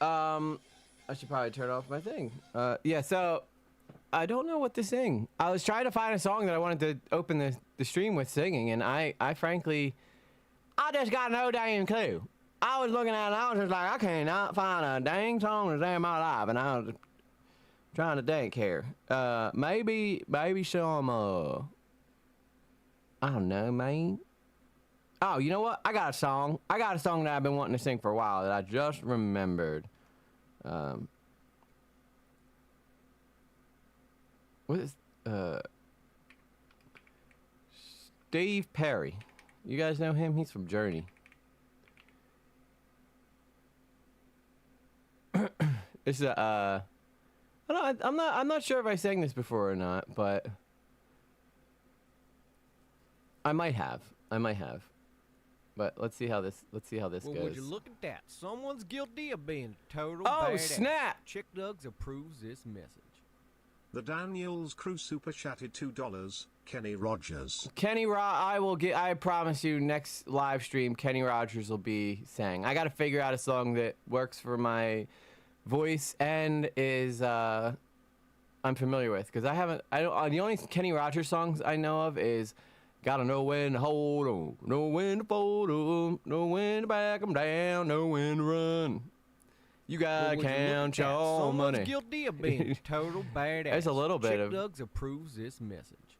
I should probably turn off my thing. Yeah, so I don't know what to sing. I was trying to find a song that I wanted to open the stream with singing, and I frankly, I just got no dang clue. I was looking at it, and I was just like, I cannot find a dang song to sing in my life, and I was trying to think here. Maybe some, I don't know, man. Oh, you know what? I got a song. I got a song that I've been wanting to sing for a while that I just remembered. What is, Steve Perry. You guys know him? He's from Journey. It's a, I'm not sure if I sang this before or not, but I might have. But let's see how this goes. Would you look at that? Someone's guilty of being a total Oh, badass. snap! Chick Dugs approves this message. The Daniels Crew super chatted $2. Kenny Rogers. I promise you, next live stream, Kenny Rogers will be sang. I got to figure out a song that works for my voice and is I'm familiar with, because the only Kenny Rogers songs I know of is gotta know when to hold 'em, know when to fold 'em, know when to back 'em down, know when to run. You gotta count your money. Someone's guilty of being a total badass. There's a little bit of... Chick Dugs approves this message.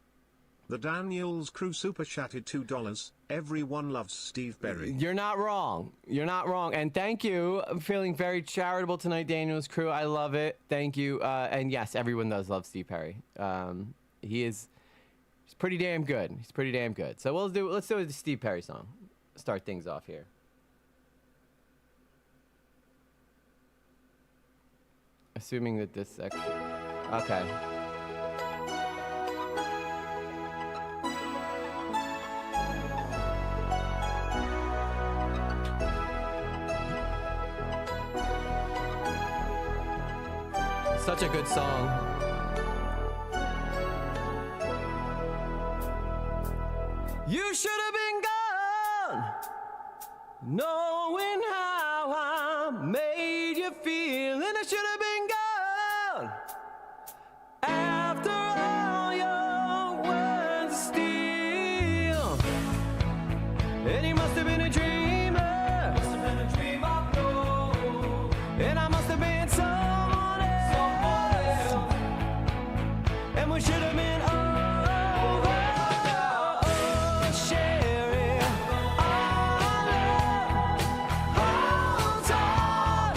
The Daniels Crew super chatted $2. Everyone loves Steve Berry. You're not wrong. You're not wrong. And thank you. I'm feeling very charitable tonight, Daniels Crew. I love it. Thank you. And yes, everyone does love Steve Perry. He's pretty damn good. He's pretty damn good. So let's do the Steve Perry song. Start things off here. Assuming that this actually... Okay. Such a good song. You should have been gone, knowing how I made you feel, and I should have been gone after all your words of steel. And you must have been a dreamer, and I must have been someone else, and we should have been over. Sharing our love. Hold on,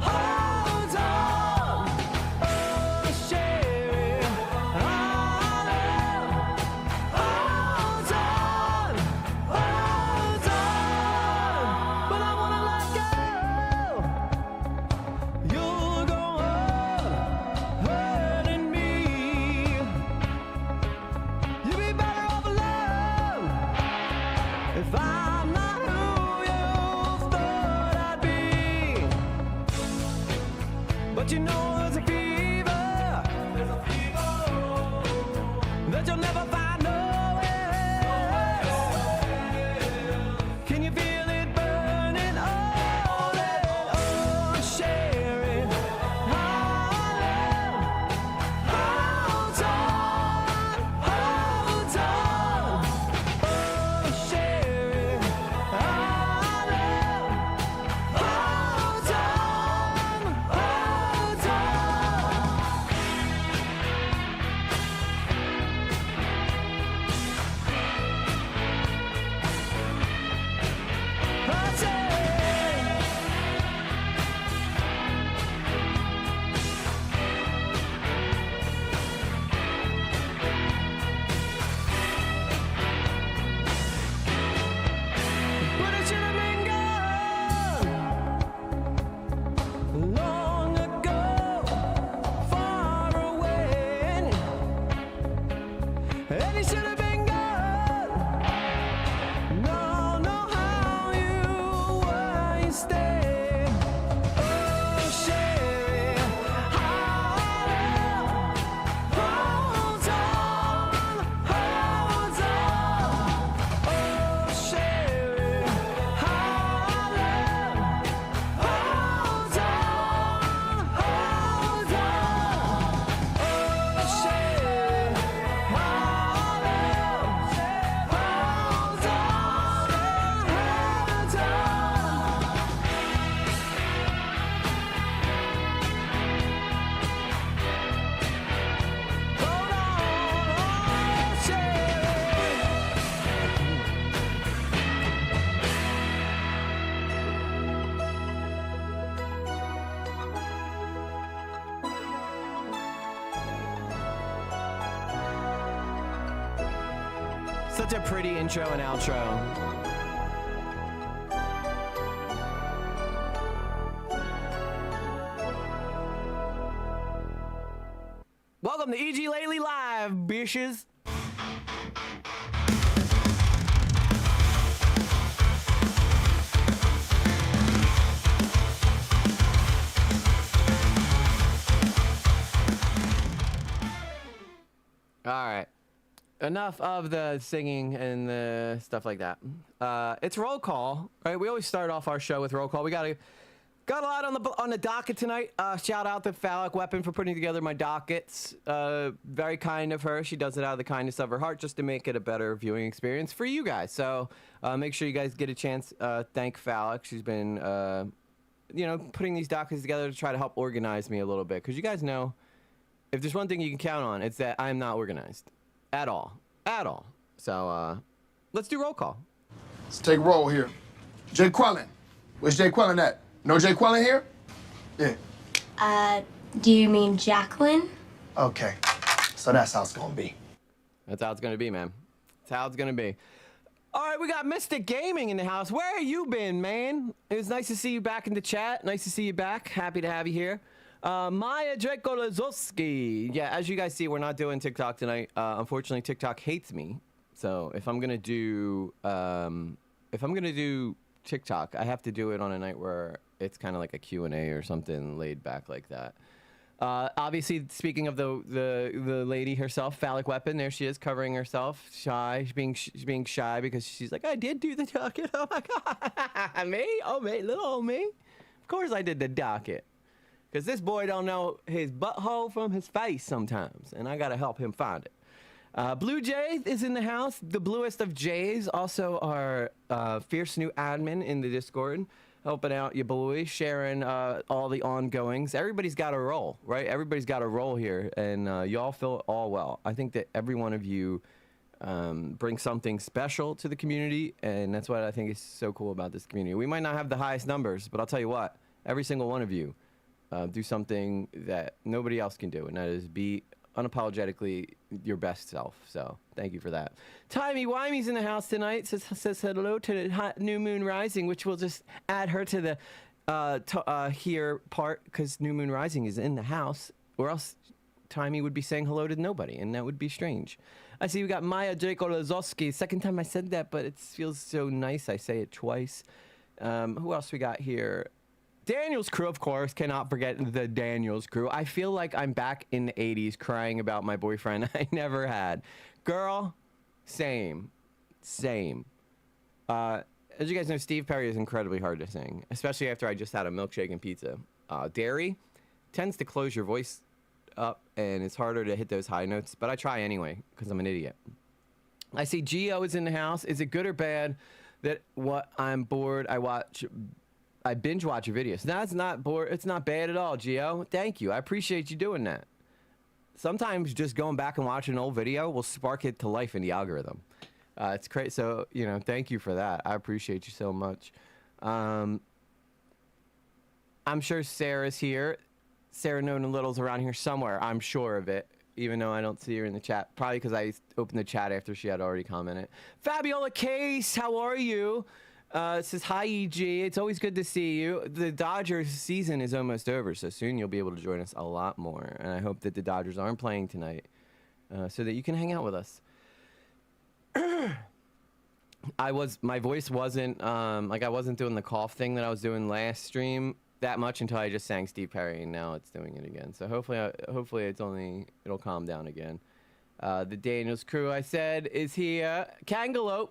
hold on. Oh, sharing our love. Hold on, hold on. But I wanna let go. You'll go on hurting me. You'd be better off alone if I'm not who you thought I'd be. But you know there's a fever that you'll never find nowhere else. Can you feel it burning? Oh, sharing our love. Hold on, hold on. Oh, sharing our love. Hold on, hold on. Such a pretty intro and outro. Welcome to EG Lately Live, bitches. All right. Enough of the singing and the stuff like that. It's roll call, right? We always start off our show with roll call. We got a lot on the docket tonight. Shout out to Phallic Weapon for putting together my dockets. Very kind of her. She does it out of the kindness of her heart just to make it a better viewing experience for you guys. So make sure you guys get a chance. Thank Phallic. She's been, putting these dockets together to try to help organize me a little bit. Because you guys know, if there's one thing you can count on, it's that I'm not organized. At all. So let's do roll call. Let's take roll here. Jay Quellen. Where's Jay Quellen at? No Jay Quellen here? Yeah. Do you mean Jacqueline? Okay. So that's how it's gonna be. That's how it's gonna be, man. That's how it's gonna be. All right, we got Mystic Gaming in the house. Where have you been, man? It was nice to see you back in the chat. Nice to see you back. Happy to have you here. Maya Drakolazowski. Yeah, as you guys see, we're not doing TikTok tonight. Unfortunately, TikTok hates me. So if I'm gonna do TikTok, I have to do it on a night where it's kind of like a Q&A or something laid back like that. Obviously, speaking of the lady herself, Phallic Weapon, there she is covering herself, shy. She's being shy because she's like, I did do the docket. Oh my god, me? Oh me, little old me. Of course I did the docket. Because this boy don't know his butthole from his face sometimes, and I gotta help him find it. Blue Jay is in the house, the bluest of Jays, also our fierce new admin in the Discord, helping out your boy, sharing all the ongoings. Everybody's got a role, right? Everybody's got a role here, and y'all fill it all well. I think that every one of you brings something special to the community, and that's what I think is so cool about this community. We might not have the highest numbers, but I'll tell you what, every single one of you do something that nobody else can do, and that is be unapologetically your best self. So thank you for that. Timey Wimey's in the house tonight. Says hello to the hot new moon rising, which will just add her to the here part because new moon rising is in the house, or else Timey would be saying hello to nobody, and that would be strange. I see we got Maya Drakolazowski. Second time I said that, but it feels so nice. I say it twice. Who else we got here? Daniel's crew, of course, cannot forget the Daniel's crew. I feel like I'm back in the 80s crying about my boyfriend I never had. Girl, same. As you guys know, Steve Perry is incredibly hard to sing, especially after I just had a milkshake and pizza. Dairy tends to close your voice up, and it's harder to hit those high notes, but I try anyway, because I'm an idiot. I see Gio is in the house. Is it good or bad that I'm bored, I binge watch your videos? That's not bored. It's not bad at all, Gio. Thank you. I appreciate you doing that. Sometimes just going back and watching an old video will spark it to life in the algorithm. It's great. So, thank you for that. I appreciate you so much. I'm sure Sarah's here. Sarah Known and Little's around here somewhere. I'm sure of it, even though I don't see her in the chat. Probably because I opened the chat after she had already commented. Fabiola Case, how are you? It says, hi, EG. It's always good to see you. The Dodgers season is almost over, so soon you'll be able to join us a lot more. And I hope that the Dodgers aren't playing tonight so that you can hang out with us. My voice wasn't, I wasn't doing the cough thing that I was doing last stream that much until I just sang Steve Perry, and now it's doing it again. So hopefully it'll calm down again. The Daniels crew, I said, is here. Kangalope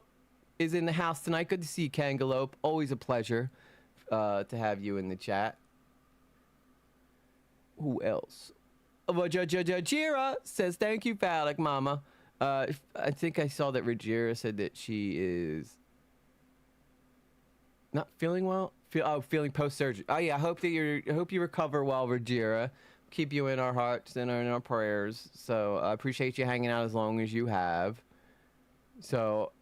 is in the house tonight. Good to see you, Kangalope. Always a pleasure to have you in the chat. Who else? Rajira says, thank you, Phallic Mama. I think I saw that Rajira said that she is not feeling well. Feeling post-surgery. Oh yeah, I hope you recover well, Rajira. Keep you in our hearts and in our prayers. So I appreciate you hanging out as long as you have. So.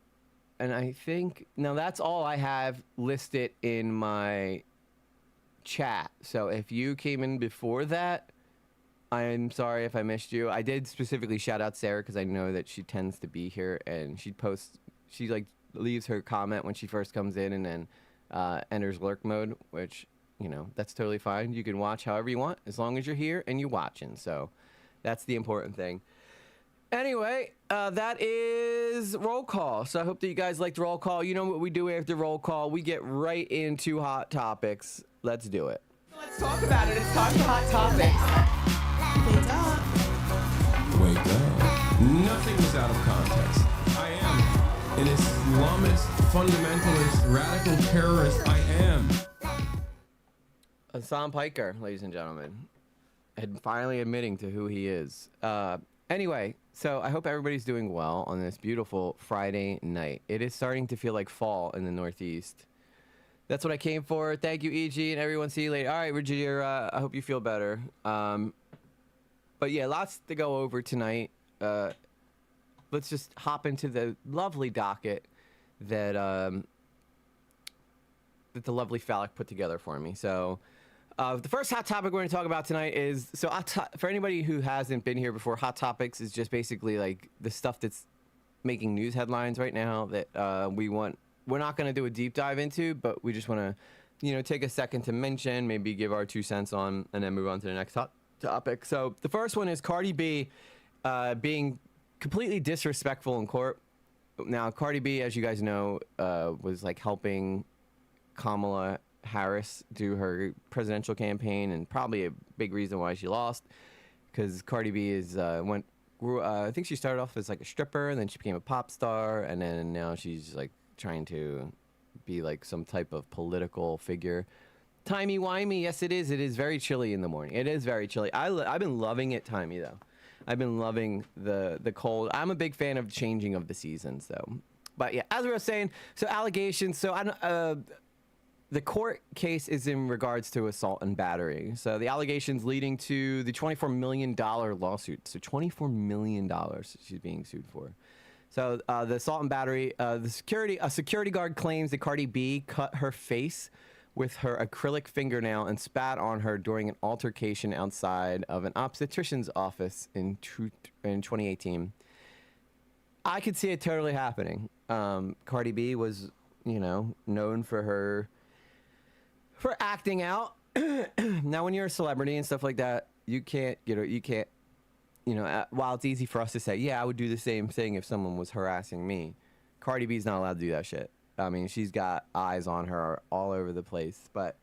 And I think, now that's all I have listed in my chat. So if you came in before that, I'm sorry if I missed you. I did specifically shout out Sarah because I know that she tends to be here, and she like leaves her comment when she first comes in and then enters lurk mode, which, you know, that's totally fine. You can watch however you want as long as you're here and you're watching. So that's the important thing. Anyway, that is roll call. So I hope that you guys liked roll call. You know what we do after roll call? We get right into hot topics. Let's do it. Let's talk about it. It's time for hot topics. Wake up. Nothing is out of context. I am an Islamist, fundamentalist, radical terrorist. I am. Hassan Piker, ladies and gentlemen, and finally admitting to who he is. Anyway, so I hope everybody's doing well on this beautiful Friday night. It is starting to feel like fall in the Northeast. That's what I came for. Thank you, EG, and everyone. See you later. All right, Rajir, I hope you feel better. But yeah, lots to go over tonight. Let's just hop into the lovely docket that that the lovely Phallic put together for me. So the first hot topic we're going to talk about tonight is, so for anybody who hasn't been here before, Hot Topics is just basically like the stuff that's making news headlines right now that we're not going to do a deep dive into, but we just want to, you know, take a second to mention, maybe give our 2 cents on, and then move on to the next topic. So the first one is Cardi B being completely disrespectful in court. Now, Cardi B, as you guys know, was like helping Kamala Harris do her presidential campaign, and probably a big reason why she lost, because Cardi B is I think she started off as like a stripper, and then she became a pop star, and then now she's like trying to be like some type of political figure. Timey-wimey, yes it is. It is very chilly in the morning. It is very chilly. I've been loving it timey though. I've been loving the cold. I'm a big fan of changing of the seasons though. But yeah, as we were saying, so allegations. So the court case is in regards to assault and battery. So the allegations leading to the $24 million lawsuit. So $24 million she's being sued for. So the assault and battery, a security guard claims that Cardi B cut her face with her acrylic fingernail and spat on her during an altercation outside of an obstetrician's office in 2018. I could see it totally happening. Cardi B was, you know, known for acting out. Now, when you're a celebrity and stuff like that, you can't, while it's easy for us to say, yeah, I would do the same thing if someone was harassing me, Cardi B's not allowed to do that shit. I mean, she's got eyes on her all over the place, but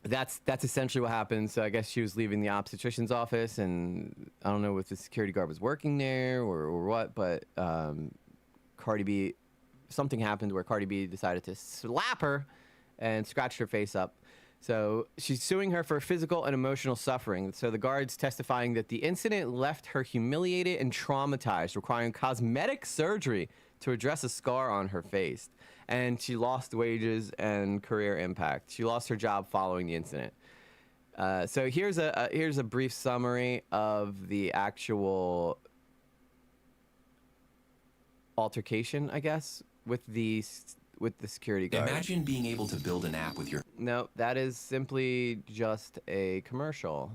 that's essentially what happened. So I guess she was leaving the obstetrician's office, and I don't know if the security guard was working there or what, but Cardi B, something happened where Cardi B decided to slap her and scratch her face up. So she's suing her for physical and emotional suffering. So the guards testifying that the incident left her humiliated and traumatized, requiring cosmetic surgery to address a scar on her face. And she lost wages and career impact. She lost her job following the incident. So here's a brief summary of the actual altercation, I guess, with the security guard. Imagine being able to build an app with your... No, that is simply just a commercial.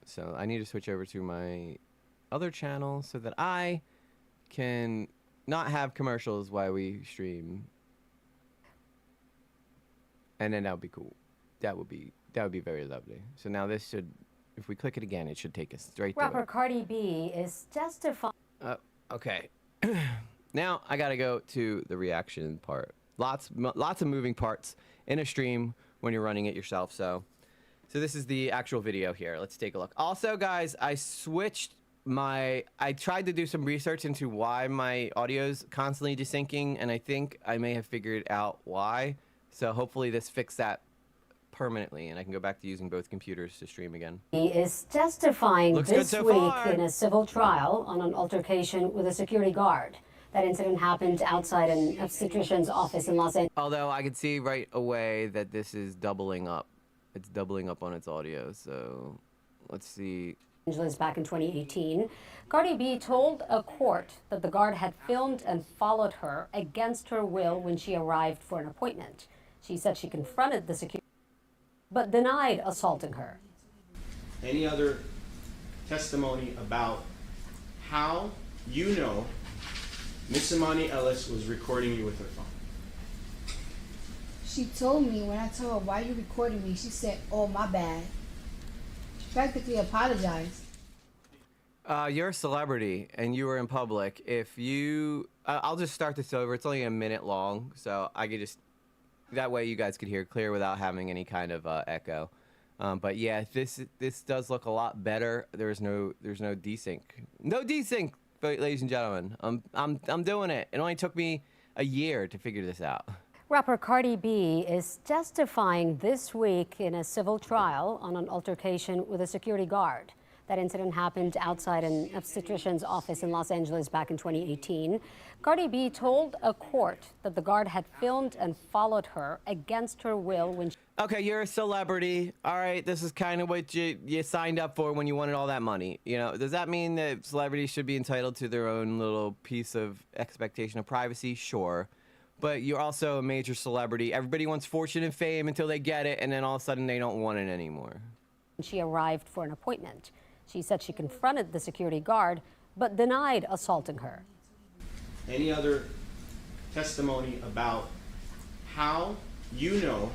So I need to switch over to my other channel so that I can not have commercials while we stream. And then that would be cool. That would be very lovely. So now this should, if we click it again, it should take us straight to it. Rapper Cardi B is justifying... Okay. Now I gotta go to the reaction part. Lots of moving parts in a stream when you're running it yourself. So this is the actual video here. Let's take a look. Also, guys, I tried to do some research into why my audio's constantly desyncing, and I think I may have figured out why. So hopefully this fixed that permanently, and I can go back to using both computers to stream again. He is testifying this week in a civil trial on an altercation with a security guard. That incident happened outside an obstetrician's office in Los Angeles. Although I could see right away that this is doubling up. It's doubling up on its audio, so let's see. Back in 2018, Cardi B told a court that the guard had filmed and followed her against her will when she arrived for an appointment. She said she confronted the security, but denied assaulting her. Any other testimony about how you know Miss Imani Ellis was recording you with her phone? She told me, when I told her, why you recording me, she said, oh, my bad. She practically apologized. You're a celebrity and you were in public. If you, I'll just start this over. It's only a minute long, so I could just, that way you guys could hear clear without having any kind of echo. But yeah, this does look a lot better. There's no desync. No desync, ladies and gentlemen. I'm doing it. It only took me a year to figure this out. Rapper Cardi B is testifying this week in a civil trial on an altercation with a security guard. That incident happened outside an obstetrician's office in Los Angeles back in 2018. Cardi B told a court that the guard had filmed and followed her against her will when she... Okay, you're a celebrity. All right, this is kind of what you signed up for when you wanted all that money. You know, does that mean that celebrities should be entitled to their own little piece of expectation of privacy? Sure. But you're also a major celebrity. Everybody wants fortune and fame until they get it, and then all of a sudden they don't want it anymore. She arrived for an appointment. She said she confronted the security guard, but denied assaulting her. Any other testimony about how you know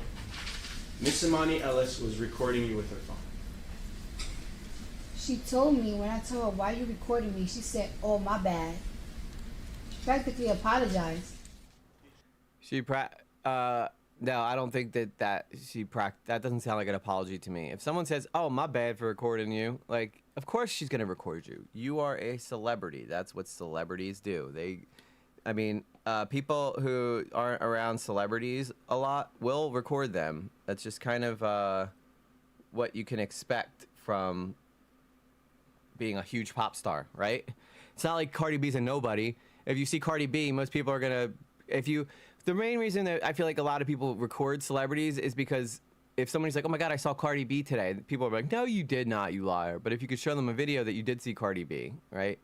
Miss Imani Ellis was recording you with her phone? She told me, when I told her, why you recording me, she said, oh, my bad. She practically apologized. No, I don't think that that doesn't sound like an apology to me. If someone says, "Oh, my bad for recording you," like, of course she's gonna record you. You are a celebrity. That's what celebrities do. People who aren't around celebrities a lot will record them. That's just kind of what you can expect from being a huge pop star, right? It's not like Cardi B's a nobody. If you see Cardi B, most people are gonna. The main reason that I feel like a lot of people record celebrities is because if somebody's like, oh my God, I saw Cardi B today, people are like, no, you did not, you liar. But if you could show them a video that you did see Cardi B, right?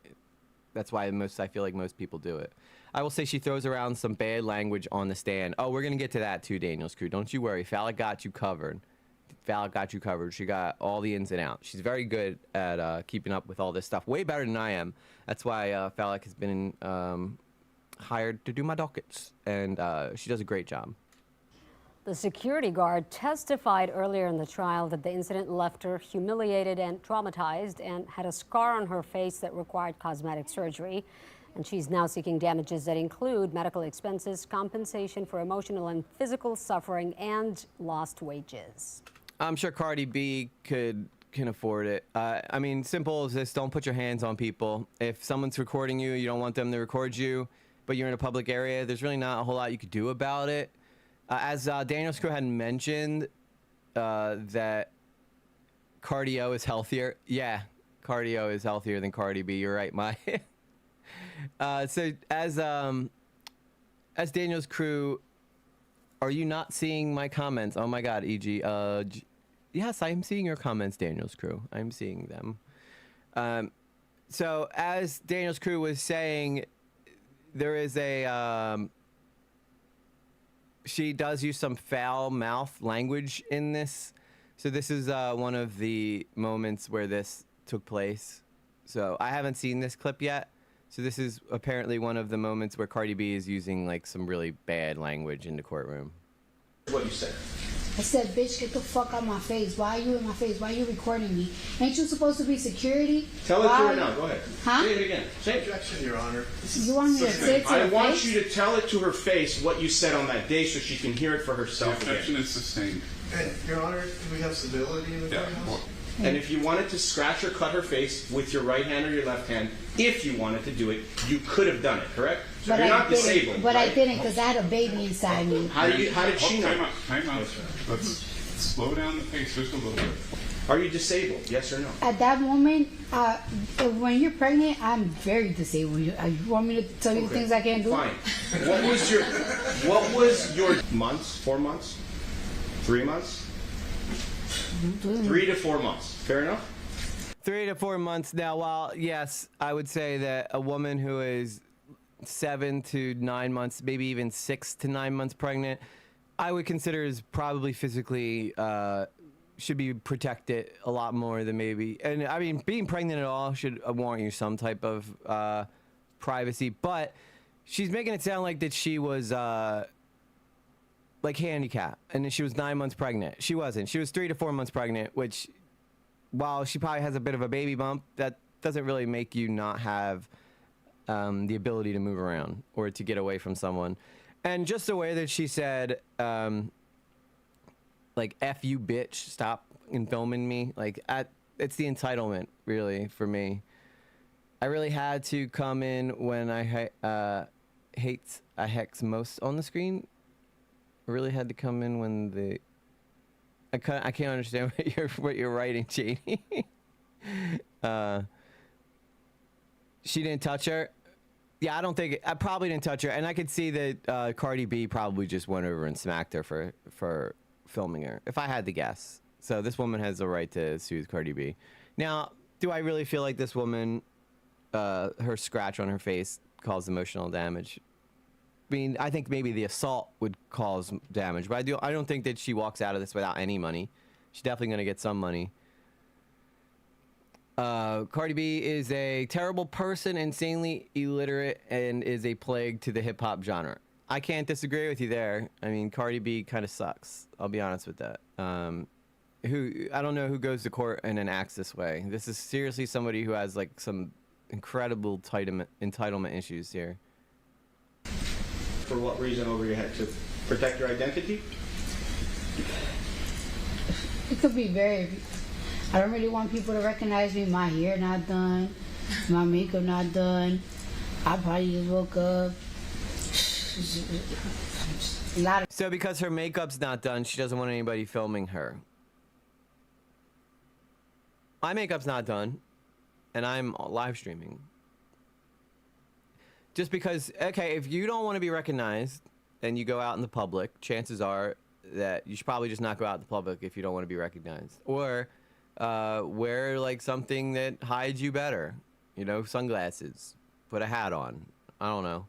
That's why I feel like most people do it. I will say she throws around some bad language on the stand. Oh, we're going to get to that too, Daniel's crew. Don't you worry. Phallic got you covered. Phallic got you covered. She got all the ins and outs. She's very good at keeping up with all this stuff. Way better than I am. That's why Phallic has been hired to do my dockets, and she does a great job. The security guard testified earlier in the trial that the incident left her humiliated and traumatized and had a scar on her face that required cosmetic surgery. And she's now seeking damages that include medical expenses, compensation for emotional and physical suffering, and lost wages. I'm sure Cardi B can afford it. I mean, simple as this: don't put your hands on people. If someone's recording you, you don't want them to record you, but you're in a public area, there's really not a whole lot you could do about it. As Daniel's crew had mentioned, that cardio is healthier. Yeah, cardio is healthier than Cardi B. You're right, Mike. So as Daniel's crew, are you not seeing my comments? Oh my God, EG. Yes, I'm seeing your comments, Daniel's crew. I'm seeing them. So as Daniel's crew was saying, there is she does use some foul mouth language in this. So this is one of the moments where this took place. So I haven't seen this clip yet. So this is apparently one of the moments where Cardi B is using like some really bad language in the courtroom. What you said? I said, bitch, get the fuck out my face. Why are you in my face? Why are you recording me? Ain't you supposed to be security? Tell it to her now. Go ahead. Huh? Say it again. Say it. Objection, Your Honor. You want me to say it to her face? I want you to tell it to her face what you said on that day so she can hear it for herself The objection again. is sustained. And, Your Honor, do we have civility in the courthouse? And if you wanted to scratch or cut her face with your right hand or your left hand, if you wanted to do it, you could have done it, correct? So But you're I not didn't. disabled, But right? I didn't because I had a baby inside me. How did she know? Time out. Let's slow down the pace just a little bit. Are you disabled? Yes or no? At that moment, when you're pregnant, I'm very disabled. You want me to tell you the things I can't do? Fine. What was your months? 4 months? 3 months? 3 to 4 months. Fair enough? 3 to 4 months. Now, while yes, I would say that a woman who is 7 to 9 months, maybe even 6 to 9 months pregnant, I would consider is probably physically should be protected a lot more than maybe. And I mean, being pregnant at all should warrant you some type of privacy. But she's making it sound like that she was like handicapped and that she was 9 months pregnant. She wasn't. She was 3 to 4 months pregnant, which, while she probably has a bit of a baby bump, that doesn't really make you not have the ability to move around or to get away from someone. And just the way that she said, like, F you, bitch, stop filming me. Like, it's the entitlement, really, for me. I really had to come in when I hate a hex most on the screen. I really had to come in when the... I can't understand what you're writing, Janie. She didn't touch her. Yeah, I don't think I probably didn't touch her, and I could see that Cardi B probably just went over and smacked her for filming her, if I had to guess. So this woman has the right to sue Cardi B. Now, do I really feel like this woman, her scratch on her face caused emotional damage? I mean, I think maybe the assault would cause damage, but I don't think that she walks out of this without any money. She's definitely going to get some money. Cardi B is a terrible person, insanely illiterate, and is a plague to the hip-hop genre. I can't disagree with you there. I mean, Cardi B kind of sucks. I'll be honest with that. I don't know who goes to court and then acts this way. This is seriously somebody who has, like, some incredible entitlement issues here. For what reason over your head? To protect your identity? It could be very... I don't really want people to recognize me. My hair not done. My makeup not done. I probably just woke up. So because her makeup's not done, she doesn't want anybody filming her. My makeup's not done, and I'm live streaming. Just because, okay, if you don't want to be recognized and you go out in the public, chances are that you should probably just not go out in the public if you don't want to be recognized. Or wear, like, something that hides you better. You know, sunglasses. Put a hat on. I don't know.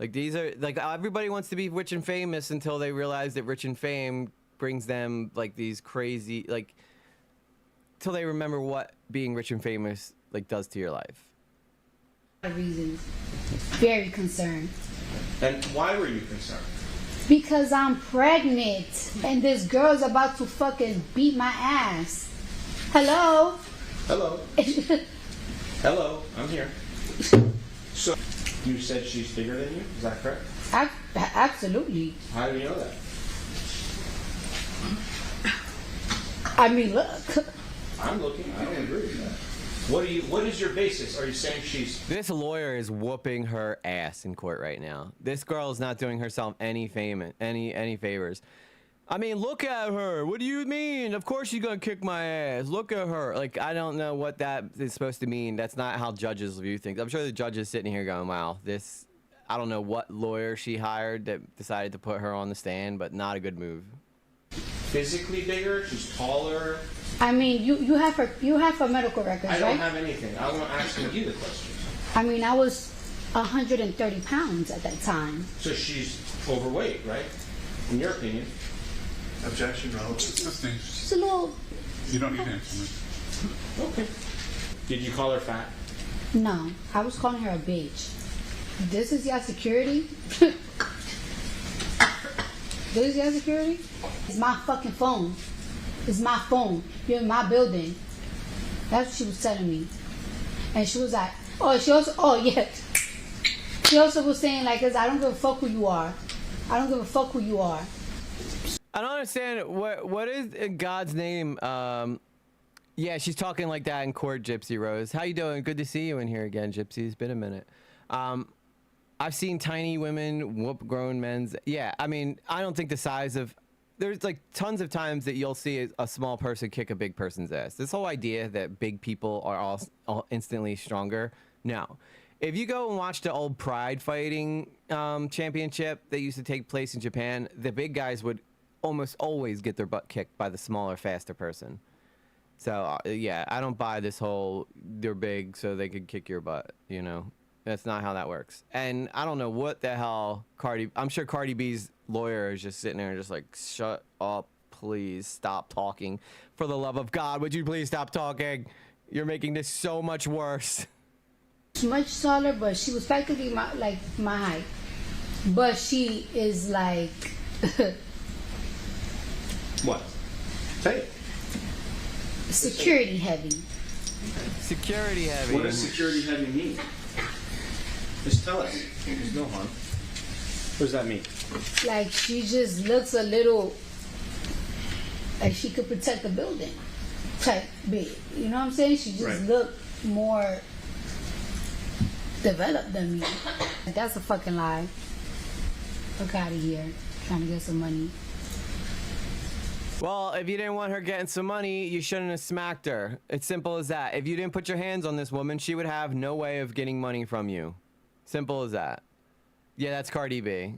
Like, these are, like, everybody wants to be rich and famous until they realize that rich and fame brings them, like, these crazy, like, till they remember what being rich and famous, like, does to your life. Reasons. Very concerned. And why were you concerned? Because I'm pregnant and this girl's about to fucking beat my ass. Hello? Hello. Hello, I'm here. So, you said she's bigger than you? Is that correct? Absolutely. How do you know that? I mean, look. I'm looking. I don't agree with that. What is your basis? Are you saying she's... This lawyer is whooping her ass in court right now. This girl is not doing herself any favors. I mean, look at her. What do you mean? Of course she's gonna kick my ass. Look at her. Like, I don't know what that is supposed to mean. That's not how judges view things. I'm sure the judge is sitting here going, wow, this... I don't know what lawyer she hired that decided to put her on the stand, but not a good move. Physically bigger? She's taller? I mean, you have her medical records, right? I don't have anything. I want to ask you the question. I mean, I was 130 pounds at that time. So she's overweight, right? In your opinion. Objection, relevant. She's a little... You don't need to answer me. Okay. Did you call her fat? No, I was calling her a bitch. This is your security? This is your security? It's my fucking phone. It's my phone. You're in my building. That's what she was telling me. And she was like, she also was saying, like, I don't give a fuck who you are. I don't give a fuck who you are. I don't understand. What is in God's name? Yeah, she's talking like that in court, Gypsy Rose. How you doing? Good to see you in here again, Gypsy. It's been a minute. I've seen tiny women whoop grown men's. Yeah, I mean, I don't think the size of... There's, like, tons of times that you'll see a small person kick a big person's ass. This whole idea that big people are all instantly stronger, no. If you go and watch the old pride fighting championship that used to take place in Japan, the big guys would almost always get their butt kicked by the smaller, faster person. So, yeah, I don't buy this whole, they're big so they could kick your butt, you know? That's not how that works. And I don't know what the hell I'm sure Cardi B's lawyer is just sitting there and just like, shut up, please stop talking? For the love of God, would you please stop talking? You're making this so much worse. She's much taller, but she was practically my height. But she is like What? Say it. security heavy. Security heavy. What does security heavy mean? Just tell us. There's no harm. What does that mean? Like she just looks a little like she could protect the building type big. You know what I'm saying? She just Right. looked more developed than me. That's a fucking lie. Fuck out of here. Trying to get some money. Well, if you didn't want her getting some money, you shouldn't have smacked her. It's simple as that. If you didn't put your hands on this woman, she would have no way of getting money from you. Simple as that. Yeah, that's Cardi B.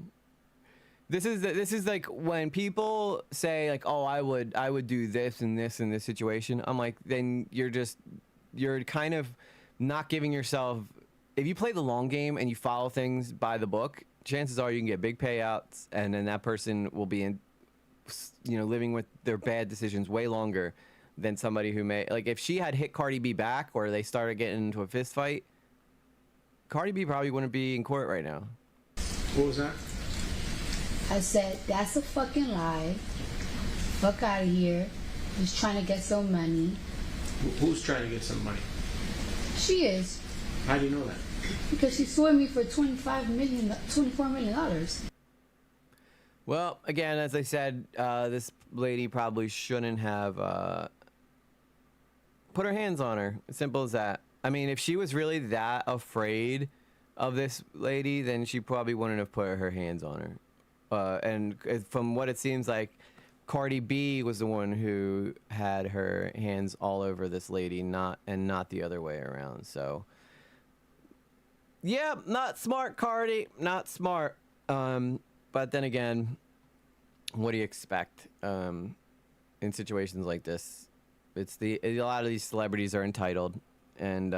This is like when people say like, "Oh, I would do this and this in this situation." I'm like, then you're kind of not giving yourself. If you play the long game and you follow things by the book, chances are you can get big payouts, and then that person will be in, living with their bad decisions way longer than somebody who may, like, if she had hit Cardi B back or they started getting into a fist fight, Cardi B probably wouldn't be in court right now. What was that? I said, that's a fucking lie. Fuck out of here. Just trying to get some money. Who's trying to get some money? She is. How do you know that? Because she sued me for $24 million. Well, again, as I said, this lady probably shouldn't have put her hands on her. As simple as that. I mean, if she was really that afraid of this lady, then she probably wouldn't have put her hands on her. And from what it seems like, Cardi B was the one who had her hands all over this lady, not the other way around. So, yeah, not smart, Cardi, not smart. But then again, what do you expect in situations like this? A lot of these celebrities are entitled and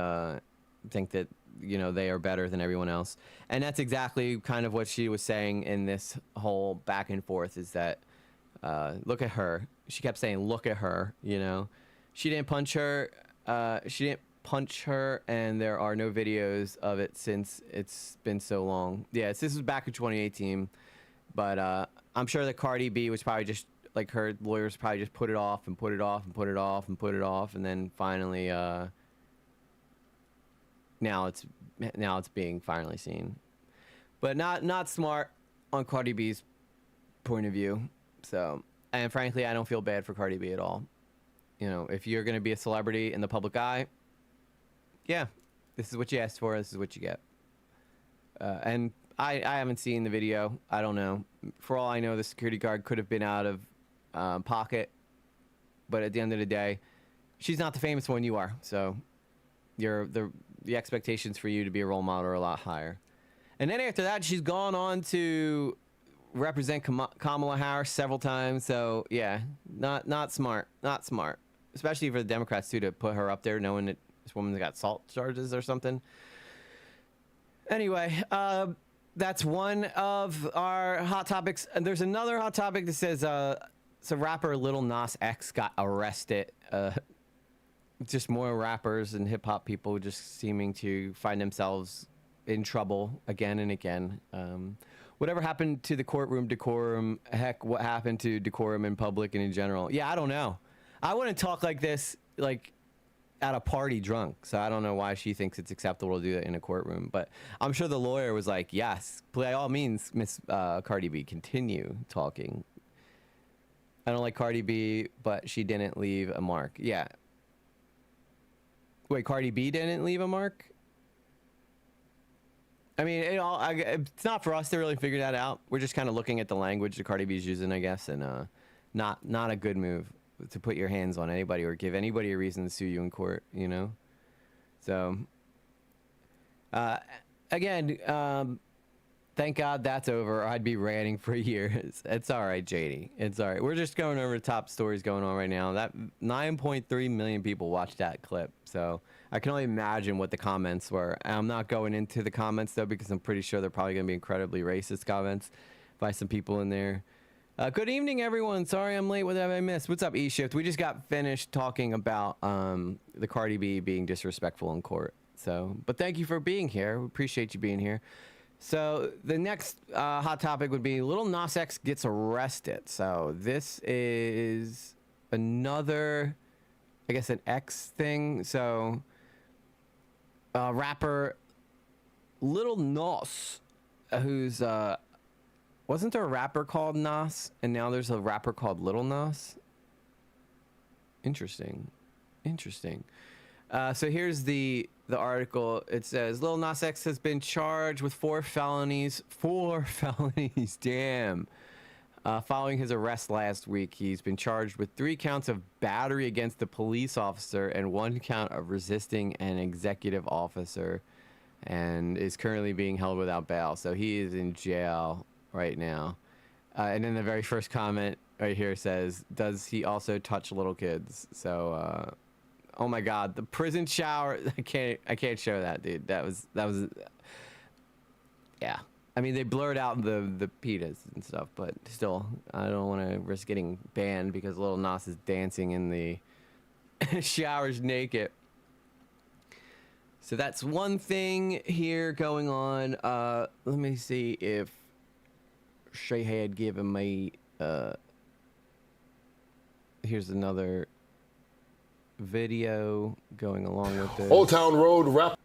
think that they are better than everyone else, and that's exactly kind of what she was saying in this whole back and forth. Is that look at her? She kept saying, "Look at her." She didn't punch her. She didn't punch her, and there are no videos of it since it's been so long. Yes, this was back in 2018. But I'm sure that Cardi B was probably just like her lawyers probably just put it off and put it off and put it off and put it off, and then finally now it's being finally seen. But not smart on Cardi B's point of view. So, and frankly, I don't feel bad for Cardi B at all. If you're going to be a celebrity in the public eye, yeah, this is what you asked for. This is what you get. And I haven't seen the video. I don't know. For all I know, the security guard could have been out of pocket. But at the end of the day, she's not the famous one you are. So the expectations for you to be a role model are a lot higher. And then after that, she's gone on to represent Kamala Harris several times. So yeah, not smart. Not smart. Especially for the Democrats too, to put her up there knowing that this woman's got assault charges or something. Anyway, that's one of our hot topics. And there's another hot topic that says so rapper Lil Nas X got arrested. Just more rappers and hip hop people just seeming to find themselves in trouble again and again. Whatever happened to the courtroom decorum? Heck, what happened to decorum in public and in general? Yeah, I don't know. I wouldn't talk like this like at a party drunk, so I don't know why she thinks it's acceptable to do that in a courtroom. But I'm sure the lawyer was like, yes, by all means, Miss Cardi B, continue talking. I don't like Cardi B, but she didn't leave a mark. Yeah. Wait, Cardi B didn't leave a mark? I mean, it's not for us to really figure that out. We're just kind of looking at the language that Cardi B's using, I guess, and not a good move to put your hands on anybody or give anybody a reason to sue you in court, So, again, thank God that's over. I'd be ranting for years. It's all right, JD. It's all right. We're just going over the top stories going on right now. That 9.3 million people watched that clip. So I can only imagine what the comments were. I'm not going into the comments, though, because I'm pretty sure they're probably going to be incredibly racist comments by some people in there. Good evening, everyone. Sorry I'm late. What have I missed? What's up, E-Shift? We just got finished talking about the Cardi B being disrespectful in court. So, but thank you for being here. We appreciate you being here. So the next hot topic would be Lil Nas X gets arrested. So this is another, I guess, an X thing. So rapper Lil Nas, who's wasn't there a rapper called Nas, and now there's a rapper called Lil Nas? Interesting. So here's the article. It says Lil Nas X has been charged with 4 felonies. 4 felonies, damn. Following his arrest last week, he's been charged with 3 counts of battery against a police officer and 1 count of resisting an executive officer, and is currently being held without bail. So he is in jail right now. And then the very first comment right here says, does he also touch little kids? So oh my god, the prison shower. I can't show that, dude. That was yeah. I mean, they blurred out the penis and stuff, but still, I don't want to risk getting banned because Lil Nas is dancing in the showers naked. So that's one thing here going on. Let me see if she had given me here's another video going along with this. Old Town Road rap.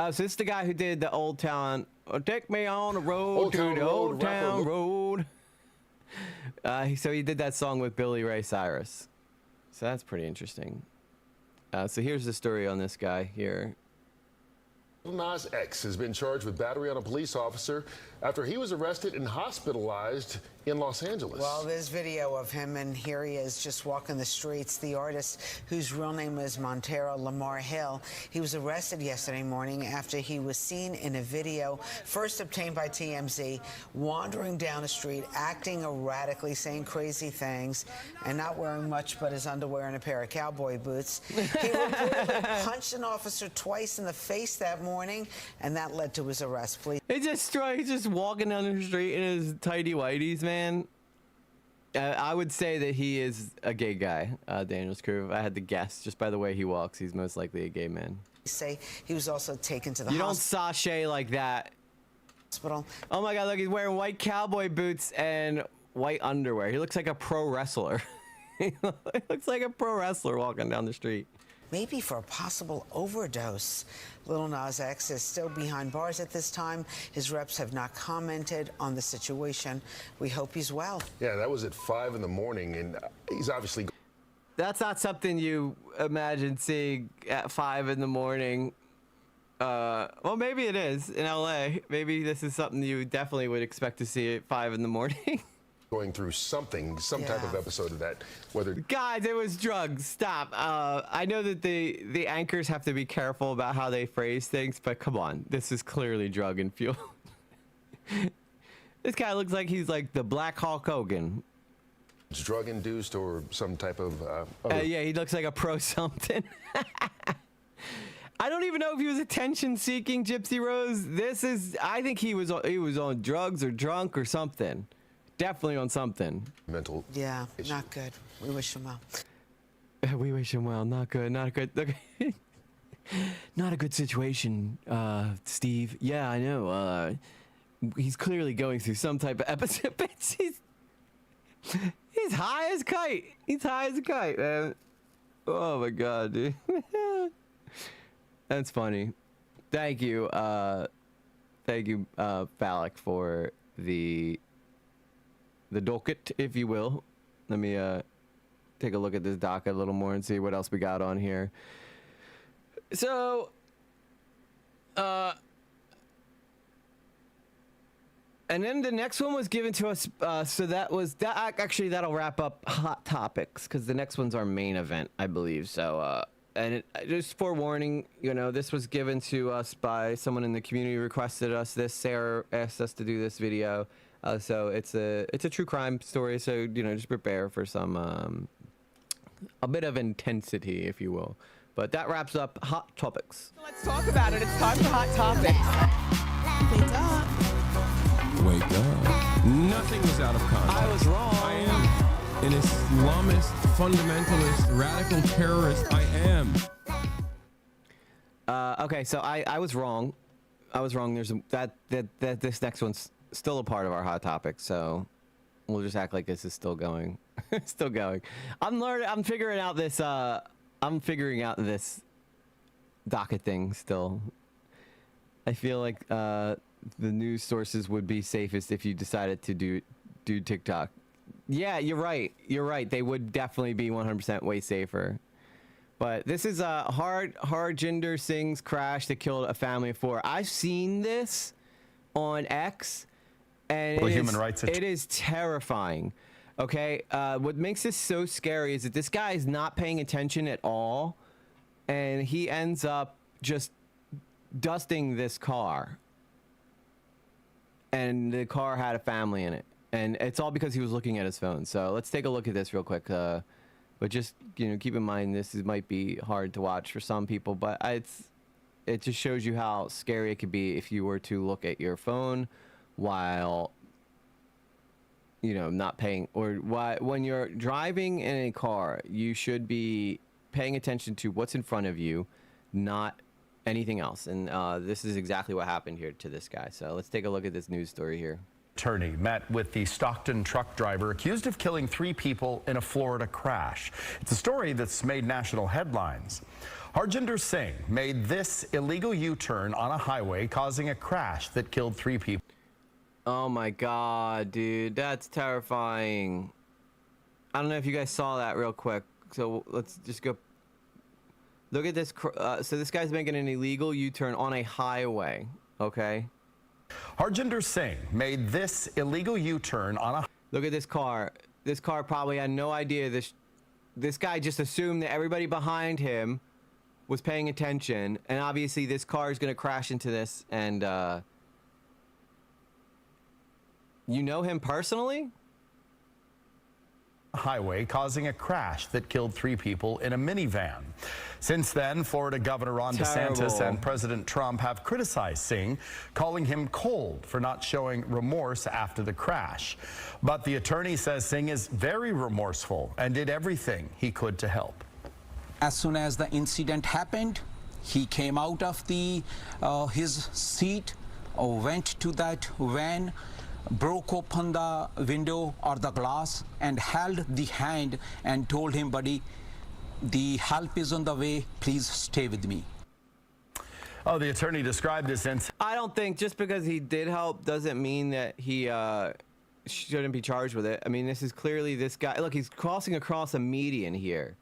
So this is the guy who did the Old Town. Take me on the road to the Old Town Road. So he did that song with Billy Ray Cyrus. So that's pretty interesting. So here's the story on this guy here. Lil Nas X has been charged with battery on a police officer after he was arrested and hospitalized in Los Angeles. Well, there's video of him, and here he is just walking the streets. The artist, whose real name is Montero Lamar Hill, he was arrested yesterday morning after he was seen in a video first obtained by TMZ, wandering down the street, acting erratically, saying crazy things, and not wearing much but his underwear and a pair of cowboy boots. He reportedly punched an officer twice in the face that morning, and that led to his arrest. Please. He's just walking down the street in his tidy whities, man. I would say that he is a gay guy, Daniel's crew. If I had to guess, just by the way he walks, he's most likely a gay man. Say he was also taken to the You don't sashay like that. Hospital. Oh my god, look, he's wearing white cowboy boots and white underwear. He looks like a pro wrestler. He looks like a pro wrestler walking down the street. Maybe for a possible overdose. Lil Nas X is still behind bars at this time. His reps have not commented on the situation. We hope he's well. Yeah, that was at 5 in the morning, and he's obviously... That's not something you imagine seeing at 5 in the morning. Well, maybe it is in LA. Maybe this is something you definitely would expect to see at 5 in the morning. Going through some type of episode of that, whether... Guys, it was drugs. Stop. I know that the anchors have to be careful about how they phrase things, but come on. This is clearly drug and fuel. This guy looks like he's like the Black Hulk Hogan. It's drug-induced or some type of... yeah, he looks like a pro something. I don't even know if he was attention-seeking, Gypsy Rose. I think he was on drugs or drunk or something. Definitely on something. Mental. Yeah, not good. We wish him well. We wish him well. Not good. Not good. Okay. Not a good situation, Steve. Yeah, I know. He's clearly going through some type of episode. He's high as kite. He's high as a kite, man. Oh my god, dude. That's funny. Thank you, Phallic, for the docket, if you will. Let me take a look at this docket a little more and see what else we got on here. So, and then the next one was given to us. So actually that'll wrap up hot topics because the next one's our main event, I believe. So, just forewarning, this was given to us by someone in the community who requested us this. Sarah asked us to do this video. So it's a true crime story. So just prepare for some a bit of intensity, if you will. But that wraps up hot topics. Let's talk about it. It's time for hot topics. Wake up. Nothing was out of context. I was wrong. I am an Islamist, fundamentalist, radical terrorist. I am. Okay, so I was wrong. I was wrong. There's this next one's still a part of our hot topic, so we'll just act like this is still going. Still going. I'm figuring out this. I'm figuring out this docket thing still. I feel like the news sources would be safest if you decided to do TikTok. Yeah, you're right. You're right. They would definitely be 100% way safer. But this is a Harjinder Singh's crash that killed a family of 4. I've seen this on X, and it is terrifying. Okay, what makes this so scary is that this guy is not paying attention at all, and he ends up just dusting this car. And the car had a family in it, and it's all because he was looking at his phone. So let's take a look at this real quick. But just, you know, keep in mind this might be hard to watch for some people, but it just shows you how scary it could be if you were to look at your phone while, you know, not paying, or when you're driving in a car, you should be paying attention to what's in front of you, not anything else. And this is exactly what happened here to this guy. So let's take a look at this news story here. Attorney met with the Stockton truck driver accused of killing 3 people in a Florida crash. It's a story that's made national headlines. Harjinder Singh made this illegal U-turn on a highway, causing a crash that killed 3 people. Oh my God, dude, that's terrifying. I don't know if you guys saw that real quick. So let's just go. Look at this. So this guy's making an illegal U-turn on a highway. Okay. Harjinder Singh made this illegal U-turn on a... Look at this car. This car probably had no idea. This guy just assumed that everybody behind him was paying attention, and obviously this car is going to crash into this. And you know him personally? Highway, causing a crash that killed 3 people in a minivan. Since then, Florida Governor Ron DeSantis and President Trump have criticized Singh, calling him cold for not showing remorse after the crash. But the attorney says Singh is very remorseful and did everything he could to help. As soon as the incident happened, he came out of his seat, went to that van, broke open the window or the glass and held the hand and told him, buddy, the help is on the way, please stay with me. Oh, the attorney described this incident. I don't think just because he did help doesn't mean that he shouldn't be charged with it. I mean, this is clearly this guy. Look, he's crossing across a median here.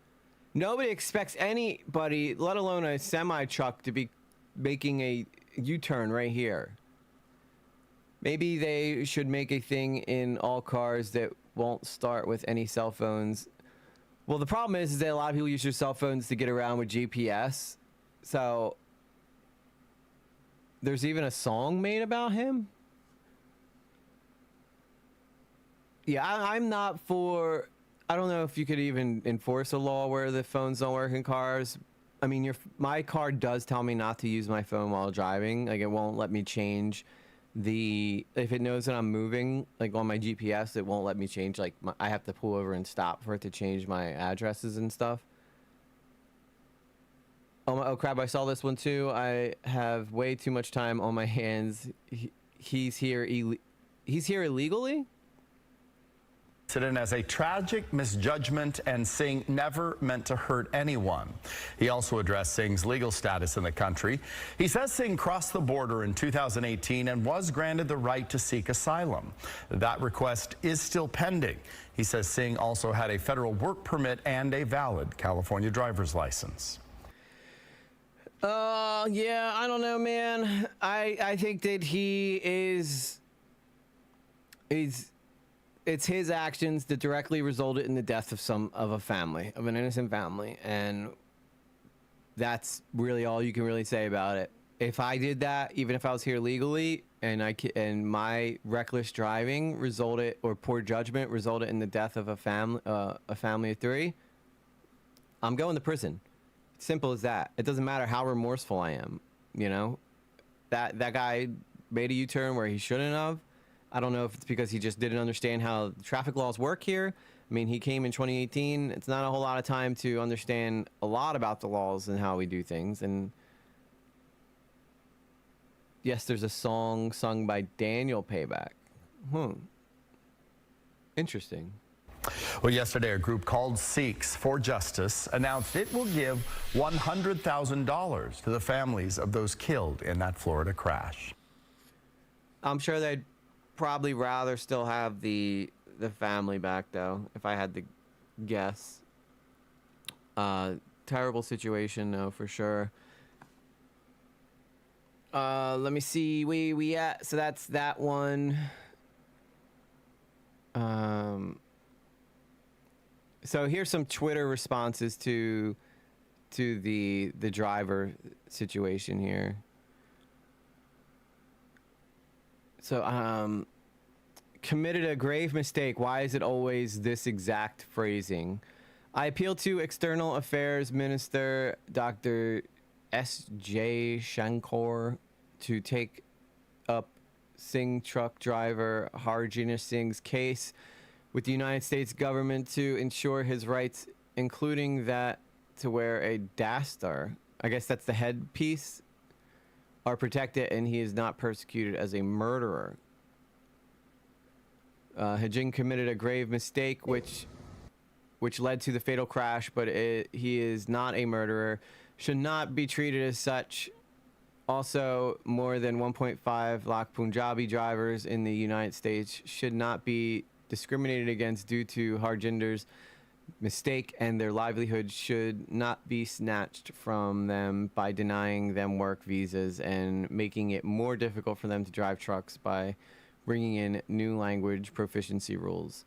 Nobody expects anybody, let alone a semi-truck, to be making a U-turn right here. Maybe they should make a thing in all cars that won't start with any cell phones. Well, the problem is that a lot of people use their cell phones to get around with GPS. So there's even a song made about him. Yeah, I'm not for... I don't know if you could even enforce a law where the phones don't work in cars. I mean, my car does tell me not to use my phone while driving. Like, it won't let me change... if it knows that I'm moving, like on my GPS, it won't let me change, like I have to pull over and stop for it to change my addresses and stuff. Oh crap, I saw this one too. I have way too much time on my hands. He's here illegally? Incident as a tragic misjudgment, and Singh never meant to hurt anyone. He also addressed Singh's legal status in the country. He says Singh crossed the border in 2018 and was granted the right to seek asylum. That request is still pending. He says Singh also had a federal work permit and a valid California driver's license. Yeah, I don't know, man. I think that it's his actions that directly resulted in the death of an innocent family, and that's really all you can really say about it. If I did that, even if I was here legally, and my reckless driving or poor judgment resulted in the death of a family of 3, I'm going to prison. Simple as that. It doesn't matter how remorseful I am. You know, that guy made a U-turn where he shouldn't have. I don't know if it's because he just didn't understand how traffic laws work here. I mean, he came in 2018. It's not a whole lot of time to understand a lot about the laws and how we do things. And yes, there's a song sung by Daniel Payback. Interesting. Well, yesterday, a group called Sikhs for Justice announced it will give $100,000 to the families of those killed in that Florida crash. I'm sure they'd probably rather still have the family back, though, if I had to guess. Terrible situation, though, for sure. Let me see. So that's that one. So here's some Twitter responses to the driver situation here. So committed a grave mistake. Why is it always this exact phrasing? I appeal to External Affairs Minister Dr. S.J. Shankar to take up Singh truck driver Harjinder Singh's case with the United States government to ensure his rights, including that to wear a dastar, I guess that's the headpiece, are protected and he is not persecuted as a murderer. Hajin committed a grave mistake which led to the fatal crash, but he is not a murderer, should not be treated as such. Also, more than 1.5 lakh Punjabi drivers in the United States should not be discriminated against due to Harjinder's mistake, and their livelihood should not be snatched from them by denying them work visas and making it more difficult for them to drive trucks by bringing in new language proficiency rules.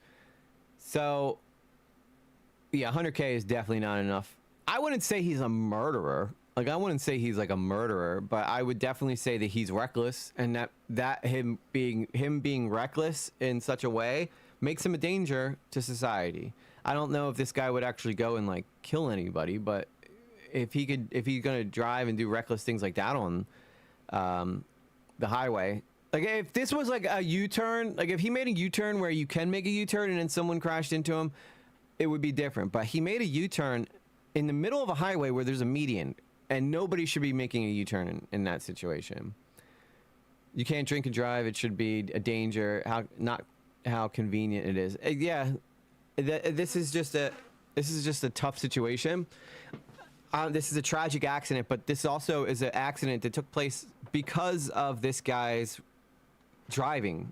So, yeah, 100K is definitely not enough. I wouldn't say he's a murderer. Like, I wouldn't say he's like a murderer, but I would definitely say that he's reckless, and that him being reckless in such a way makes him a danger to society. I don't know if this guy would actually go and like kill anybody, but if he's gonna drive and do reckless things like that on the highway, like if this was like a U-turn, like if he made a U-turn where you can make a U-turn and then someone crashed into him, it would be different. But he made a U-turn in the middle of a highway where there's a median, and nobody should be making a U-turn in that situation. You can't drink and drive. It should be a danger. How convenient it is. Yeah, this is just a tough situation. This is a tragic accident, but this also is an accident that took place because of this guy's driving.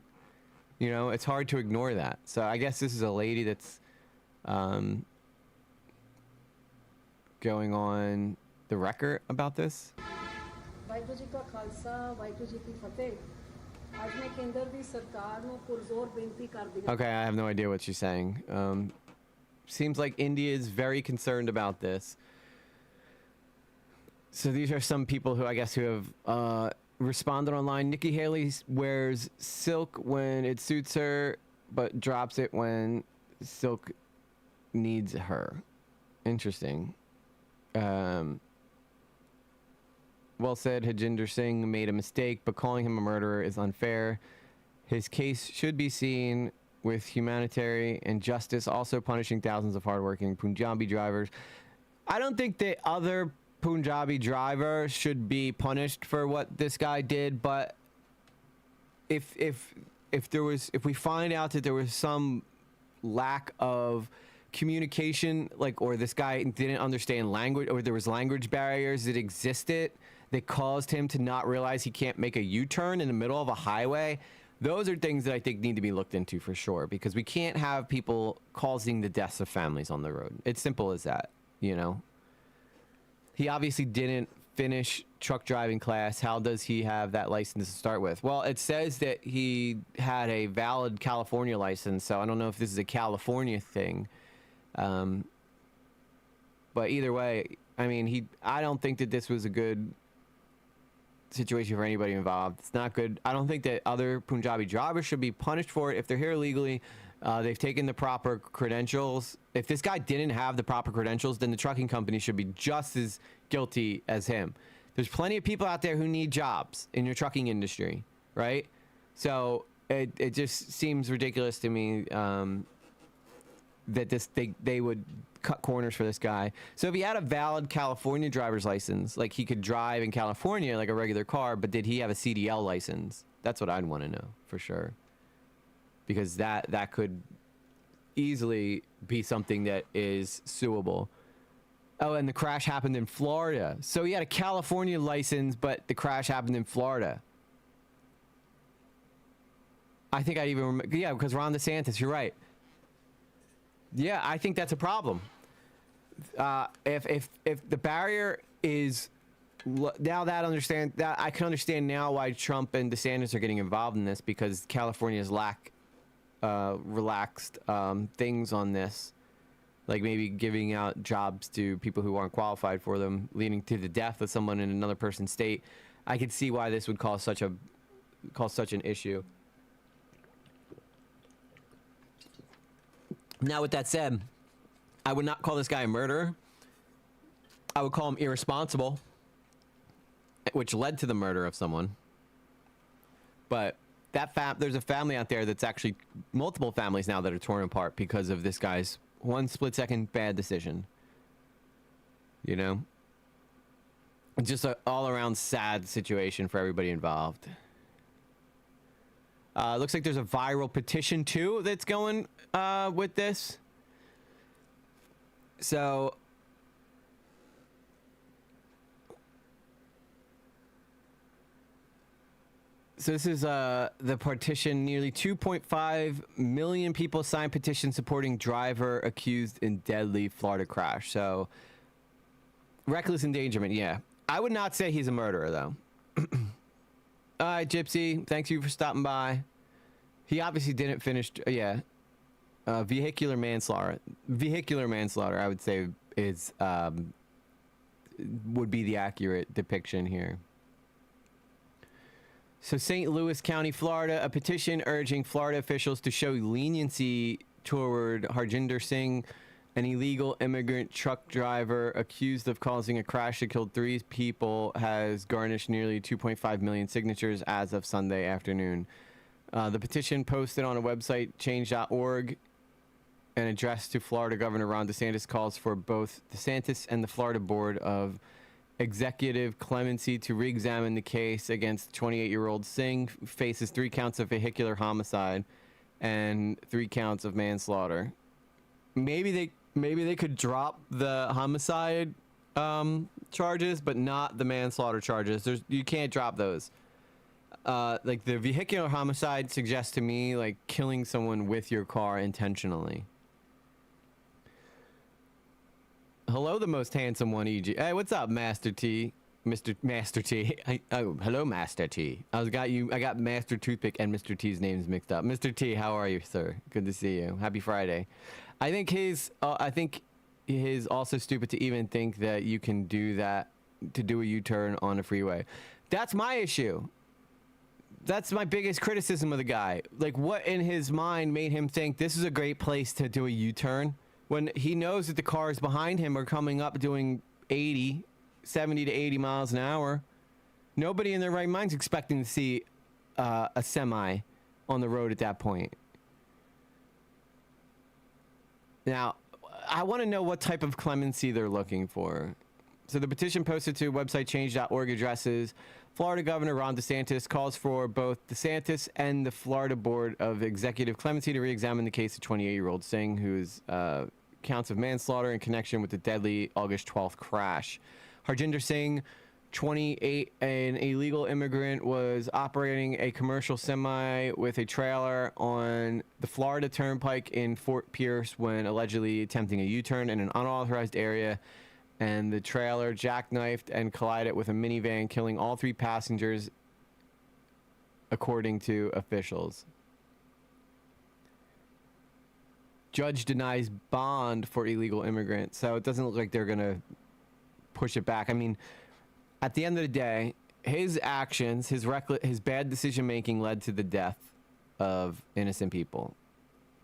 You know, it's hard to ignore that. So I guess this is a lady that's going on the record about this. Okay, I have no idea what she's saying. Seems like India is very concerned about this. So these are some people who I guess who have responded online. Nikki Haley wears silk when it suits her, but drops it when silk needs her. Interesting. Well said, Harjinder Singh made a mistake, but calling him a murderer is unfair. His case should be seen with humanitarian and justice, also punishing thousands of hardworking Punjabi drivers. I don't think that other Punjabi drivers should be punished for what this guy did, but if we find out that there was some lack of communication, like, or this guy didn't understand language, or there was language barriers that existed that caused him to not realize he can't make a U-turn in the middle of a highway, those are things that I think need to be looked into for sure, because we can't have people causing the deaths of families on the road. It's simple as that, you know? He obviously didn't finish truck driving class. How does he have that license to start with? Well, it says that he had a valid California license, so I don't know if this is a California thing. But either way, I mean, I don't think that this was a good situation for anybody involved. It's not good. I don't think that other Punjabi drivers should be punished for it. If they're here illegally, they've taken the proper credentials. If this guy didn't have the proper credentials, then the trucking company should be just as guilty as him. There's plenty of people out there who need jobs in your trucking industry, right? So it just seems ridiculous to me that they would cut corners for this guy. So if he had a valid California driver's license, like he could drive in California like a regular car, but did he have a CDL license? That's what I'd want to know for sure, because that could easily be something that is suable. Oh, and the crash happened in Florida. So he had a California license, but the crash happened in Florida. I think I'd even remember, yeah, because Ron DeSantis, you're right. Yeah, I think that's a problem. If the barrier is now that I can understand now why Trump and DeSantis are getting involved in this, because California's relaxed things on this. Like maybe giving out jobs to people who aren't qualified for them, leading to the death of someone in another person's state. I could see why this would cause such an issue. Now, with that said, I would not call this guy a murderer. I would call him irresponsible, which led to the murder of someone. But there's a family out there that's actually multiple families now that are torn apart because of this guy's one split-second bad decision. You know? Just an all-around sad situation for everybody involved. Looks like there's a viral petition, too, that's going with this. So this is the petition. Nearly 2.5 million people signed petition supporting driver accused in deadly Florida crash. So reckless endangerment, yeah. I would not say he's a murderer, though. All right, Gypsy, thanks you for stopping by. He obviously didn't finish, yeah. Vehicular manslaughter. Vehicular manslaughter, I would say, is would be the accurate depiction here. So St. Louis County, Florida, a petition urging Florida officials to show leniency toward Harjinder Singh, an illegal immigrant truck driver accused of causing a crash that killed 3 people, has garnished nearly 2.5 million signatures as of Sunday afternoon. The petition, posted on a website, change.org, and addressed to Florida Governor Ron DeSantis, calls for both DeSantis and the Florida Board of Executive Clemency to re-examine the case against 28-year-old Singh, who faces 3 counts of vehicular homicide and 3 counts of manslaughter. Maybe they could drop the homicide charges, but not the manslaughter charges. You can't drop those. Like the vehicular homicide suggests to me like killing someone with your car intentionally. Hello, the most handsome one, EG. Hey, what's up, Master T? Mr. Master T. Hello, Master T. I got Master Toothpick and Mr. T's names mixed up. Mr. T, how are you, sir? Good to see you. Happy Friday. I think his also stupid to even think that you can do that, to do a U-turn on a freeway. That's my issue. That's my biggest criticism of the guy. Like, what in his mind made him think this is a great place to do a U-turn when he knows that the cars behind him are coming up doing 70 to 80 miles an hour? Nobody in their right mind's expecting to see a semi on the road at that point. Now, I want to know what type of clemency they're looking for. So the petition posted to website change.org addresses Florida Governor Ron DeSantis, calls for both DeSantis and the Florida Board of Executive Clemency to re-examine the case of 28-year-old Singh, whose counts of manslaughter in connection with the deadly August 12th crash. Harjinder Singh, 28, an illegal immigrant, was operating a commercial semi with a trailer on the Florida Turnpike in Fort Pierce when allegedly attempting a U-turn in an unauthorized area, and the trailer jackknifed and collided with a minivan, killing all 3 passengers, according to officials. Judge denies bond for illegal immigrant, so it doesn't look like they're going to push it back. I mean, at the end of the day, his actions, his bad decision-making led to the death of innocent people.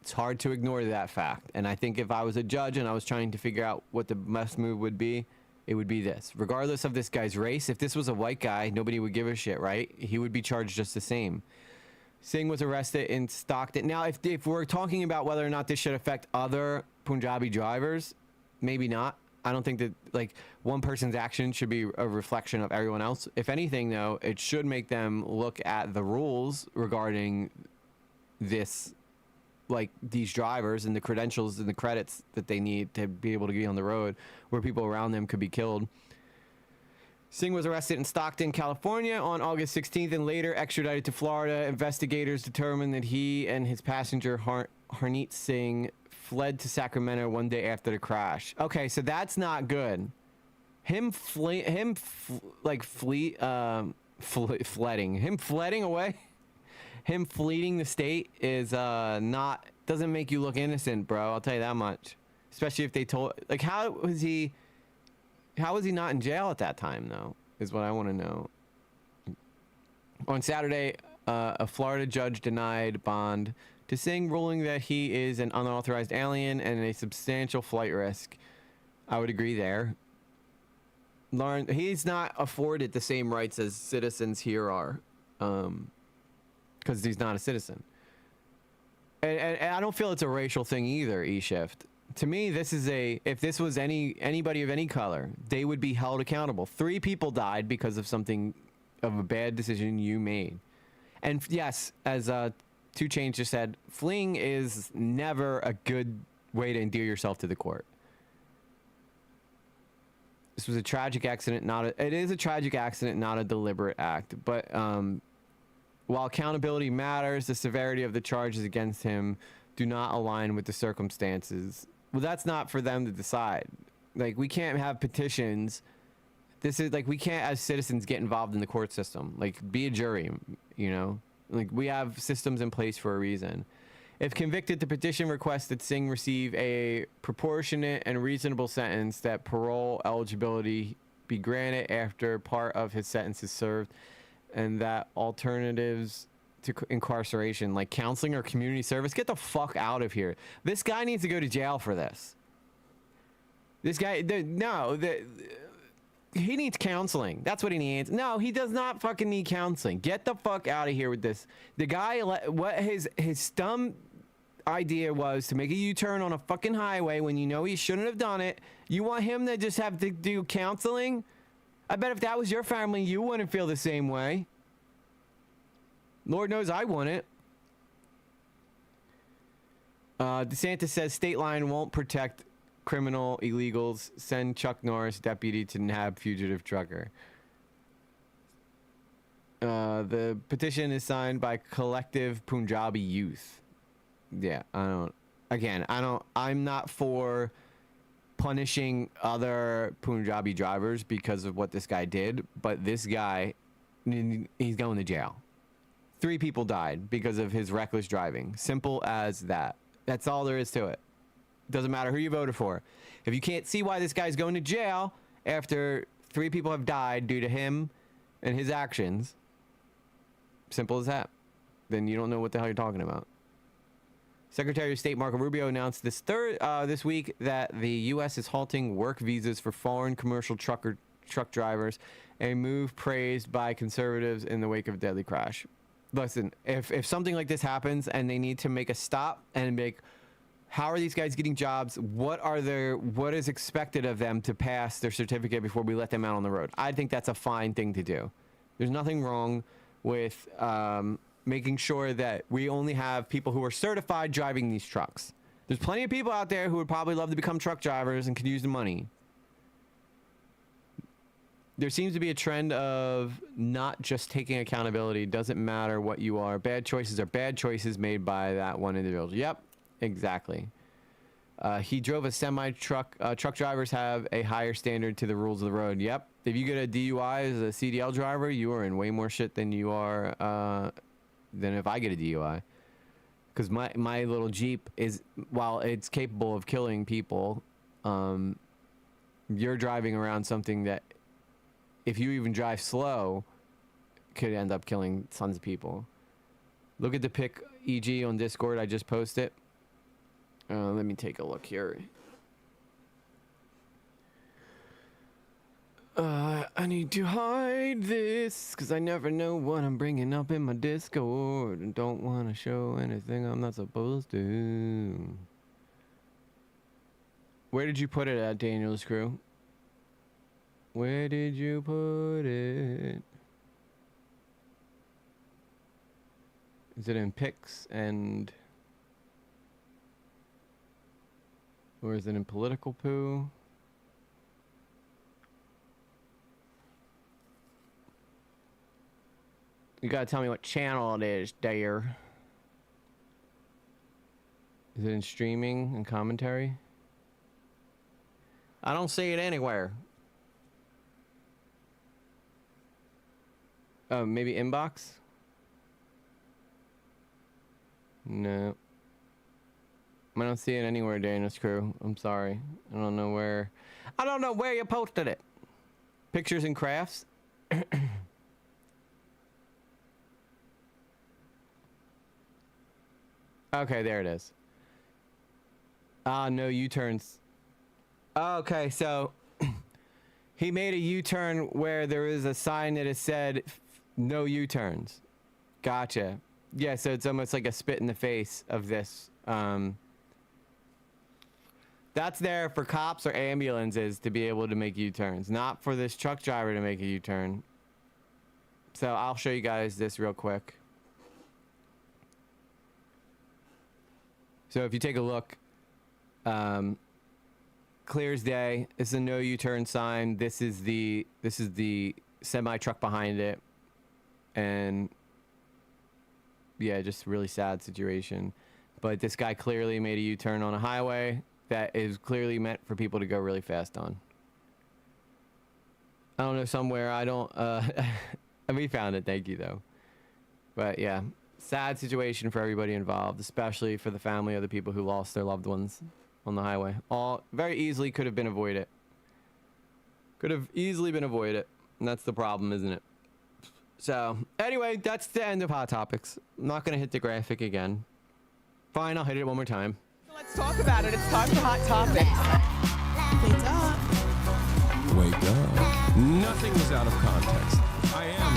It's hard to ignore that fact. And I think if I was a judge and I was trying to figure out what the best move would be, it would be this. Regardless of this guy's race, if this was a white guy, nobody would give a shit, right? He would be charged just the same. Singh was arrested in Stockton. Now, if we're talking about whether or not this should affect other Punjabi drivers, maybe not. I don't think that, like, one person's action should be a reflection of everyone else. If anything, though, it should make them look at the rules regarding this, like, these drivers and the credentials and the credits that they need to be able to get on the road where people around them could be killed. Singh was arrested in Stockton, California on August 16th and later extradited to Florida. Investigators determined that he and his passenger, Harneet Singh, fled to Sacramento one day after the crash. Okay, so that's not good. Him fleeing away, him fleeing the state is doesn't make you look innocent, bro. I'll tell you that much. Especially if they told, like, how was he not in jail at that time, though, is what I want to know. On Saturday, a Florida judge denied bond to Singh, ruling that he is an unauthorized alien and a substantial flight risk. I would agree there. Lauren, he's not afforded the same rights as citizens here are, because he's not a citizen. And I don't feel it's a racial thing either, E-Shift. To me, this is if this was anybody of any color, they would be held accountable. 3 people died because of something, of a bad decision you made. And yes, as 2 Chainz just said, fleeing is never a good way to endear yourself to the court. This was a tragic accident, it is a tragic accident, not a deliberate act. But while accountability matters, the severity of the charges against him do not align with the circumstances. Well, that's not for them to decide. Like, we can't have petitions. This is like, we can't as citizens get involved in the court system. Like, be a jury, you know? Like, we have systems in place for a reason. If convicted, the petition requests that Singh receive a proportionate and reasonable sentence, that parole eligibility be granted after part of his sentence is served, and that alternatives to incarceration, like counseling or community service, get the fuck out of here. This guy needs to go to jail for this. This guy, he needs counseling. That's what he needs. No, he does not fucking need counseling. Get the fuck out of here with this. The guy, what his dumb idea was to make a U-turn on a fucking highway when you know he shouldn't have done it. You want him to just have to do counseling? I bet if that was your family, you wouldn't feel the same way. Lord knows I wouldn't. DeSantis says state line won't protect criminal illegals. Send Chuck Norris deputy to nab fugitive trucker. The petition is signed by collective Punjabi youth. Yeah, I'm not for punishing other Punjabi drivers because of what this guy did, but this guy, he's going to jail. 3 people died because of his reckless driving. Simple as that. That's all there is to it. Doesn't matter who you voted for. If you can't see why this guy's going to jail after 3 people have died due to him and his actions, simple as that, then you don't know what the hell you're talking about. Secretary of State Marco Rubio announced this week that the U.S. is halting work visas for foreign commercial truck drivers, a move praised by conservatives in the wake of a deadly crash. Listen, if something like this happens and they need to make a stop and make, how are these guys getting jobs? What is expected of them to pass their certificate before we let them out on the road? I think that's a fine thing to do. There's nothing wrong with making sure that we only have people who are certified driving these trucks. There's plenty of people out there who would probably love to become truck drivers and could use the money. There seems to be a trend of not just taking accountability. Doesn't matter what you are. Bad choices are bad choices made by that one individual. Yep, exactly. He drove a semi-truck. Truck drivers have a higher standard to the rules of the road. Yep. If you get a DUI as a CDL driver, you are in way more shit than you are than if I get a DUI. Because my little Jeep is, while it's capable of killing people, you're driving around something that, if you even drive slow, could end up killing tons of people. Look at the pic EG on Discord. I just posted. Let me take a look here. I need to hide this because I never know what I'm bringing up in my Discord and don't want to show anything I'm not supposed to. Where did you put it at, Daniel's crew? Where did you put it? Is it in pics and... Or is it in political poo? You gotta tell me what channel it is, there. Is it in streaming and commentary? I don't see it anywhere. Oh, maybe inbox? No. I don't see it anywhere, Daniel's crew. I'm sorry. I don't know where. I don't know where you posted it. Pictures and crafts? Okay, there it is. No U-turns. Okay, so he made a U-turn where there is a sign that has said no U-turns. Gotcha. Yeah, so it's almost like a spit in the face of this. That's there for cops or ambulances to be able to make U-turns, not for this truck driver to make a U-turn. So I'll show you guys this real quick. So if you take a look, clear as day. It's a no U-turn sign. This is the semi truck behind it, and yeah, just really sad situation. But this guy clearly made a U-turn on a highway that is clearly meant for people to go really fast on. I don't know, somewhere. I don't. We found it. Thank you though. But yeah. Sad situation for everybody involved, especially for the family of the people who lost their loved ones on the highway. All very easily could have been avoided. Could have easily been avoided. And that's the problem, isn't it? So, anyway, that's the end of Hot Topics. I'm not going to hit the graphic again. Fine, I'll hit it one more time. Let's talk about it. It's time for Hot Topics. Wake up. Nothing is out of context. I am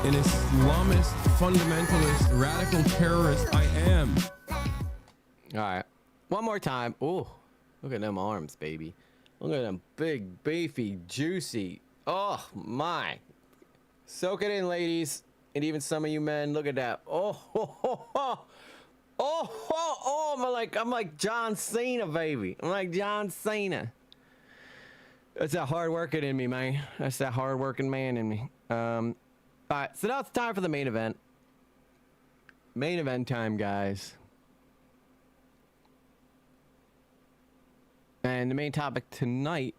an Islamist, fundamentalist, radical terrorist. I am. All right. One more time. Oh, look at them arms, baby. Look at them big, beefy, juicy. Oh, my. Soak it in, ladies. And even some of you men. Look at that. Oh, ho, ho, ho. Oh, oh, oh. I'm like John Cena, baby. I'm like John Cena. That's that hard working in me, man. That's that hard working man in me. All right, so now it's time for the main event. Main event time, guys. And the main topic tonight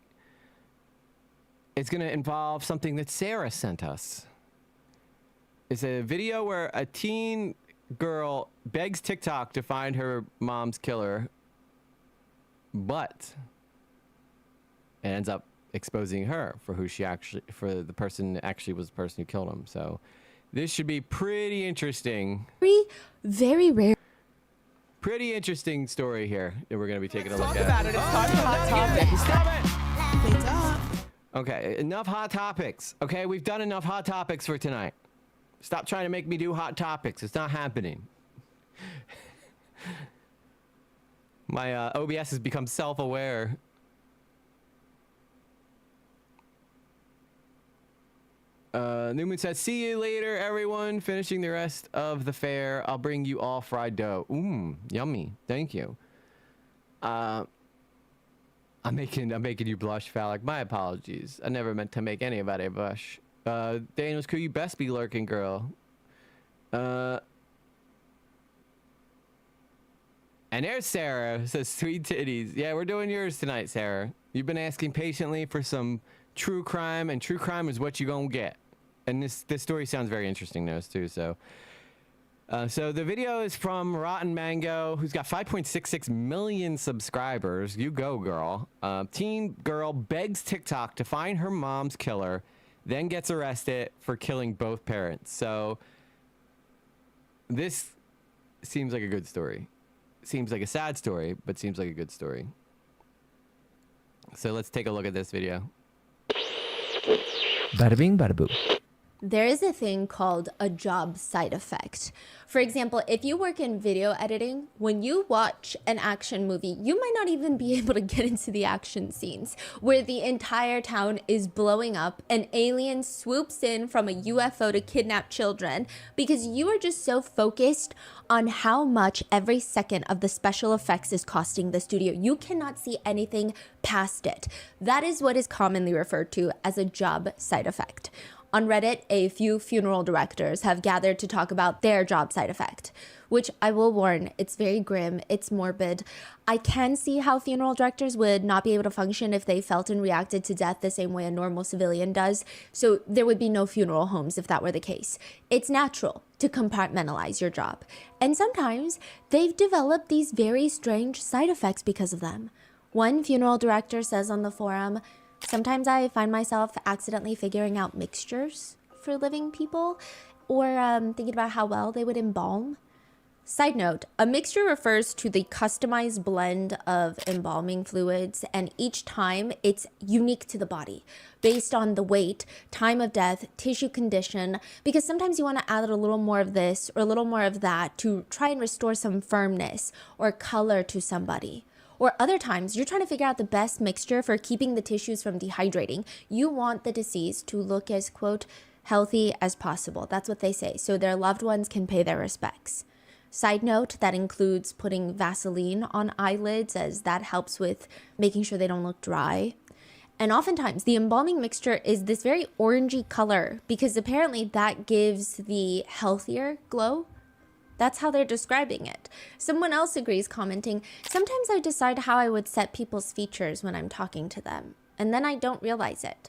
is going to involve something that Sarah sent us. It's a video where a teen girl begs TikTok to find her mom's killer, but it ends up exposing her for who she actually, for the person that actually was the person who killed him. So this should be pretty interesting. Very rare. Pretty interesting story here that we're going to be taking a look Talk at. about it. It's time for Hot Topics. Stop it! Okay, enough Hot Topics. Okay, we've done enough Hot Topics for tonight. Stop trying to make me do Hot Topics. It's not happening. My OBS has become self-aware. Newman says, see you later, everyone. Finishing the rest of the fair. I'll bring you all fried dough. Yummy. Thank you. I'm making you blush, Phallic. My apologies. I never meant to make anybody blush. Daniels, could you best be lurking, girl? And there's Sarah. Says sweet titties. Yeah, we're doing yours tonight, Sarah. You've been asking patiently for some true crime, and true crime is what you're gonna get. And this story sounds very interesting to us too. So the video is from Rotten Mango, who's got 5.66 million subscribers. You go, girl. Teen girl begs TikTok to find her mom's killer, then gets arrested for killing both parents. So this seems like a good story. Seems like a sad story, but seems like a good story. So let's take a look at this video. Bada bing, bada boo. There is a thing called a job side effect. For example, if you work in video editing, when you watch an action movie, you might not even be able to get into the action scenes where the entire town is blowing up, an alien swoops in from a UFO to kidnap children, because you are just so focused on how much every second of the special effects is costing the studio. You cannot see anything past it. That is what is commonly referred to as a job side effect. On Reddit, a few funeral directors have gathered to talk about their job side effect, which I will warn, it's very grim, it's morbid. I can see how funeral directors would not be able to function if they felt and reacted to death the same way a normal civilian does, so there would be no funeral homes if that were the case. It's natural to compartmentalize your job, and sometimes they've developed these very strange side effects because of them. One funeral director says on the forum, "Sometimes I find myself accidentally figuring out mixtures for living people, or thinking about how well they would embalm." Side note, a mixture refers to the customized blend of embalming fluids, and each time it's unique to the body based on the weight, time of death, tissue condition, because sometimes you want to add a little more of this or a little more of that to try and restore some firmness or color to somebody. Or other times, you're trying to figure out the best mixture for keeping the tissues from dehydrating. You want the deceased to look as, quote, healthy as possible. That's what they say, so their loved ones can pay their respects. Side note, that includes putting Vaseline on eyelids, as that helps with making sure they don't look dry. And oftentimes, the embalming mixture is this very orangey color because apparently that gives the healthier glow. That's how they're describing it. Someone else agrees, commenting, "Sometimes I decide how I would set people's features when I'm talking to them, and then I don't realize it."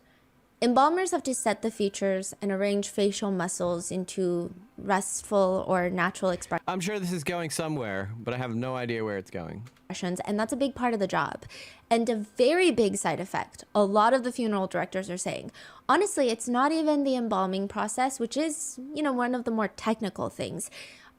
Embalmers have to set the features and arrange facial muscles into restful or natural expressions. I'm sure this is going somewhere, but I have no idea where it's going. And that's a big part of the job. And a very big side effect, a lot of the funeral directors are saying, honestly, it's not even the embalming process, which is, one of the more technical things.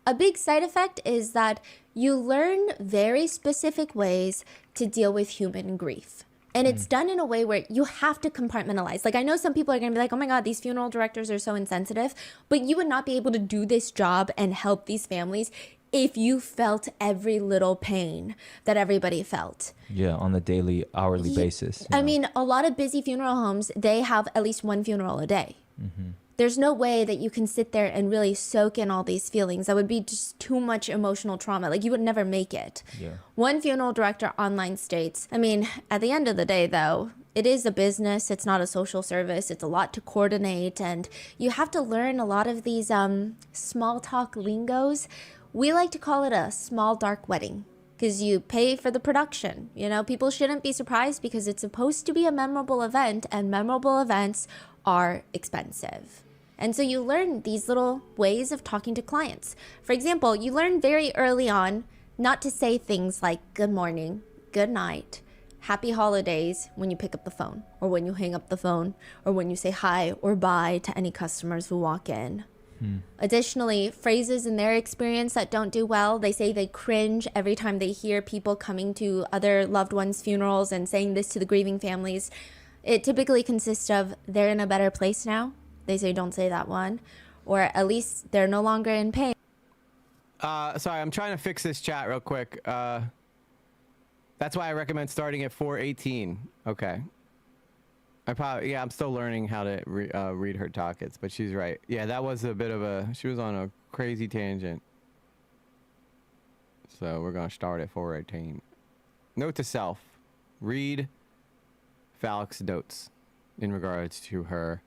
A big side effect is that you learn very specific ways to deal with human grief. And it's done in a way where you have to compartmentalize. Like, I know some people are going to be like, oh my God, these funeral directors are so insensitive. But you would not be able to do this job and help these families if you felt every little pain that everybody felt. Yeah, on a daily, hourly basis. I mean, a lot of busy funeral homes, they have at least one funeral a day. Mm-hmm. There's no way that you can sit there and really soak in all these feelings. That would be just too much emotional trauma. Like, you would never make it. Yeah. One funeral director online states, I mean, at the end of the day, though, it is a business. It's not a social service. It's a lot to coordinate. And you have to learn a lot of these small talk lingos. We like to call it a small dark wedding because you pay for the production. People shouldn't be surprised because it's supposed to be a memorable event, and memorable events are expensive. And so you learn these little ways of talking to clients. For example, you learn very early on not to say things like good morning, good night, happy holidays when you pick up the phone, or when you hang up the phone, or when you say hi or bye to any customers who walk in. Additionally, phrases in their experience that don't do well, they say they cringe every time they hear people coming to other loved ones' funerals and saying this to the grieving families. It typically consists of, they're in a better place now. They say, don't say that one. Or at least they're no longer in pain. Sorry, I'm trying to fix this chat real quick. That's why I recommend starting at 4:18. Okay. I'm still learning how to read her dockets, but she's right. Yeah, that was a bit of she was on a crazy tangent. So we're going to start at 4:18. Note to self, read Falk's notes in regards to her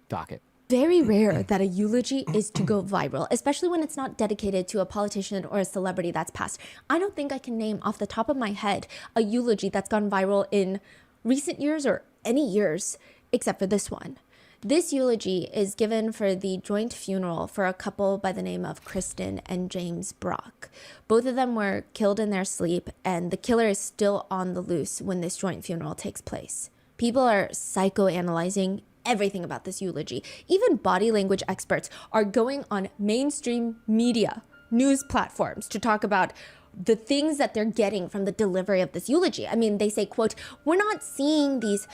docket. Very rare that a eulogy is to go viral, especially when it's not dedicated to a politician or a celebrity that's passed. I don't think I can name off the top of my head a eulogy that's gone viral in recent years or any years, except for this one. This eulogy is given for the joint funeral for a couple by the name of Kristen and James Brock. Both of them were killed in their sleep, and the killer is still on the loose when this joint funeral takes place. People are psychoanalyzing everything about this eulogy. Even body language experts are going on mainstream media, news platforms to talk about the things that they're getting from the delivery of this eulogy. I mean, they say, quote, we're not seeing these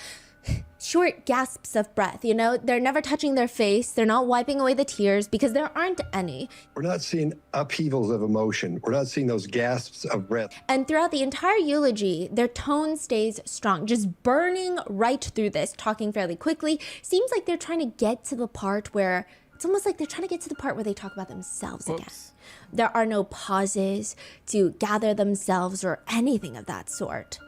short gasps of breath, you know? They're never touching their face. They're not wiping away the tears because there aren't any. We're not seeing upheavals of emotion. We're not seeing those gasps of breath. And throughout the entire eulogy, their tone stays strong, just burning right through this, talking fairly quickly. Seems like they're trying to get to the part where, it's almost like they're trying to get to the part where they talk about themselves again. There are no pauses to gather themselves or anything of that sort.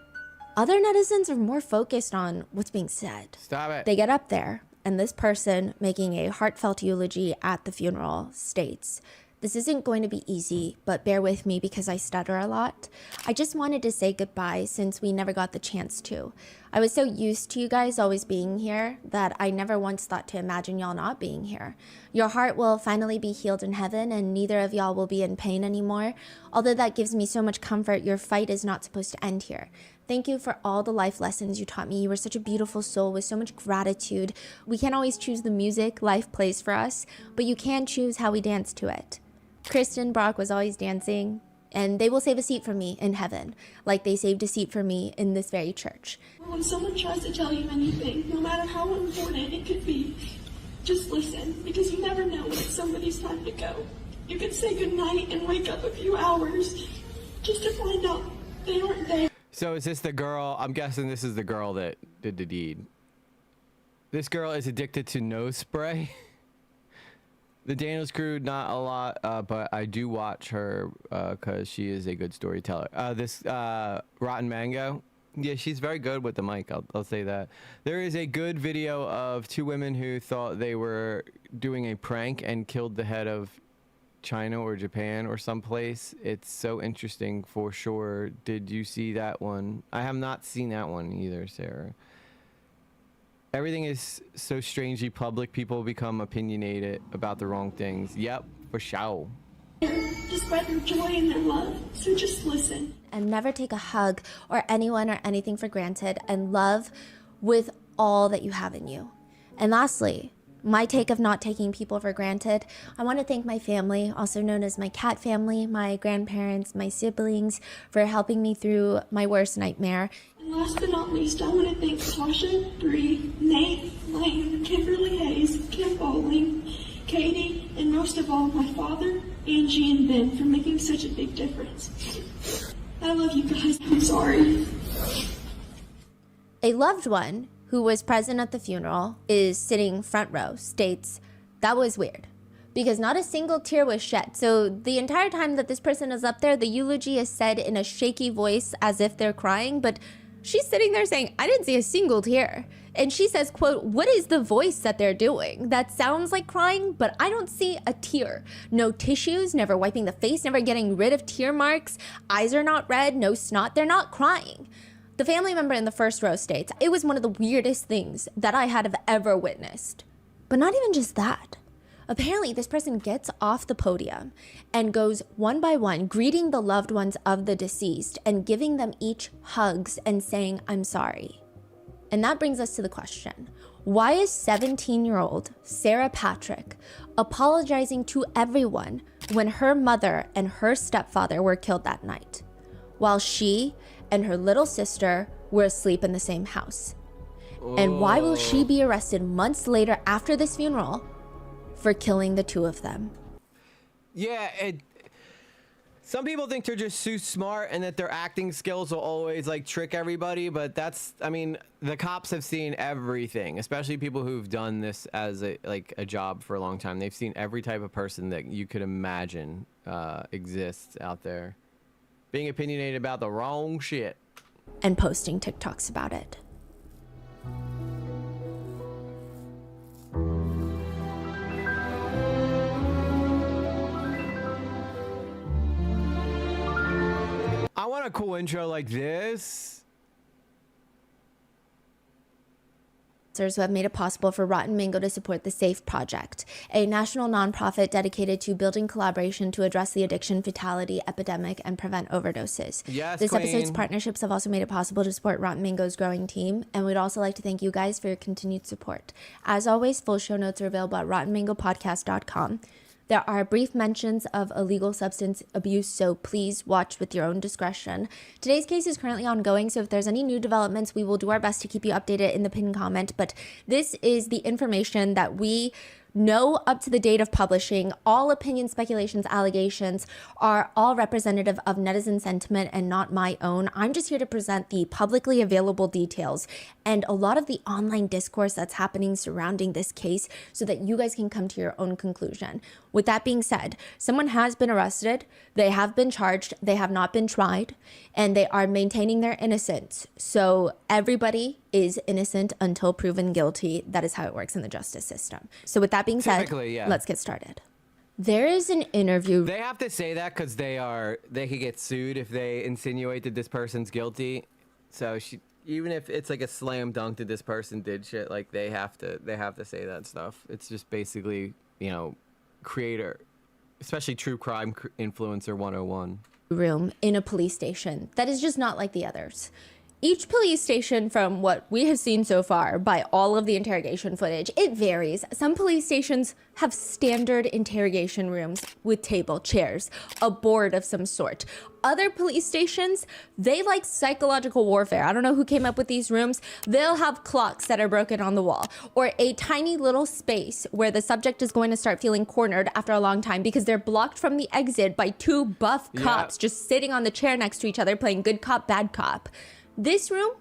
Other netizens are more focused on what's being said. Stop it. They get up there, and this person making a heartfelt eulogy at the funeral states, "This isn't going to be easy, but bear with me because I stutter a lot. I just wanted to say goodbye since we never got the chance to. I was so used to you guys always being here that I never once thought to imagine y'all not being here. Your heart will finally be healed in heaven and neither of y'all will be in pain anymore. Although that gives me so much comfort, your fight is not supposed to end here. Thank you for all the life lessons you taught me. You were such a beautiful soul with so much gratitude. We can't always choose the music life plays for us, but you can choose how we dance to it. Kristen Brock was always dancing, and they will save a seat for me in heaven, like they saved a seat for me in this very church." When someone tries to tell you anything, no matter how important it could be, just listen, because you never know when it's somebody's time to go. You could say goodnight and wake up a few hours just to find out they aren't there. So is this the girl? I'm guessing this is the girl that did the deed. This girl is addicted to nose spray. The Daniels crew, not a lot, but I do watch her because she is a good storyteller. This Rotten Mango, yeah, she's very good with the mic. I'll say that. There is a good video of two women who thought they were doing a prank and killed the head of China or Japan or someplace. It's so interesting for sure. Did you see that one? I have not seen that one either, Sarah. Everything is so strangely public. People become opinionated about the wrong things. Yep, for sure. Despite their joy and their love, so just listen. And never take a hug or anyone or anything for granted, and love with all that you have in you. And lastly, my take of not taking people for granted, I want to thank my family, also known as my cat family, my grandparents, my siblings, for helping me through my worst nightmare. And last but not least, I want to thank Tasha, Bree, Nate, Lane, Kimberly Hayes, Kim Bowling, Katie, and most of all, my father, Angie, and Ben for making such a big difference. I love you guys. I'm sorry. A loved one who was present at the funeral is sitting front row, states, "That was weird because not a single tear was shed." So the entire time that this person is up there, the eulogy is said in a shaky voice as if they're crying, but she's sitting there saying, "I didn't see a single tear." And she says, quote, "What is the voice that they're doing? That sounds like crying, but I don't see a tear. No tissues, never wiping the face, never getting rid of tear marks. Eyes are not red, no snot, they're not crying." The family member in the first row states, "It was one of the weirdest things that I had ever witnessed." But not even just that. Apparently, this person gets off the podium and goes one by one, greeting the loved ones of the deceased and giving them each hugs and saying, "I'm sorry." And that brings us to the question, why is 17-year-old Sarah Patrick apologizing to everyone when her mother and her stepfather were killed that night, while she and her little sister were asleep in the same house? And why will she be arrested months later after this funeral for killing the two of them? Yeah, some people think they're just so smart and that their acting skills will always like trick everybody, but that's, I mean, the cops have seen everything, especially people who've done this as a job for a long time. They've seen every type of person that you could imagine exists out there being opinionated about the wrong shit and posting TikToks about it. I want a cool intro like this. Who have made it possible for Rotten Mango to support the SAFE Project, a national nonprofit dedicated to building collaboration to address the addiction fatality epidemic and prevent overdoses. Yes, this queen. episode's partnerships have also made it possible to support Rotten Mango's growing team, and we'd also like to thank you guys for your continued support. As always, full show notes are available at rottenmangopodcast.com. There are brief mentions of illegal substance abuse, so please watch with your own discretion. Today's case is currently ongoing, so if there's any new developments, we will do our best to keep you updated in the pinned comment. But this is the information that we know up to the date of publishing. All opinions, speculations, allegations are all representative of netizen sentiment and not my own. I'm just here to present the publicly available details and a lot of the online discourse that's happening surrounding this case so that you guys can come to your own conclusion. With that being said, someone has been arrested, they have been charged, they have not been tried, and they are maintaining their innocence. So everybody is innocent until proven guilty. That is how it works in the justice system. So with that being said, Yeah. let's get started. There is an interview. They have to say that because they could get sued if they insinuate that this person's guilty. So even if it's like a slam dunk that this person did shit, like they have to say that stuff. It's just basically, you know, creator, especially true crime influencer 101. Room in a police station that is just not like the others. Each police station, from what we have seen so far by all of the interrogation footage, it varies. Some police stations have standard interrogation rooms with table, chairs, a board of some sort. Other police stations, they like psychological warfare. I don't know who came up with these rooms. They'll have clocks that are broken on the wall, or a tiny little space where the subject is going to start feeling cornered after a long time because they're blocked from the exit by two buff cops just sitting on the chair next to each other playing good cop, bad cop. This room,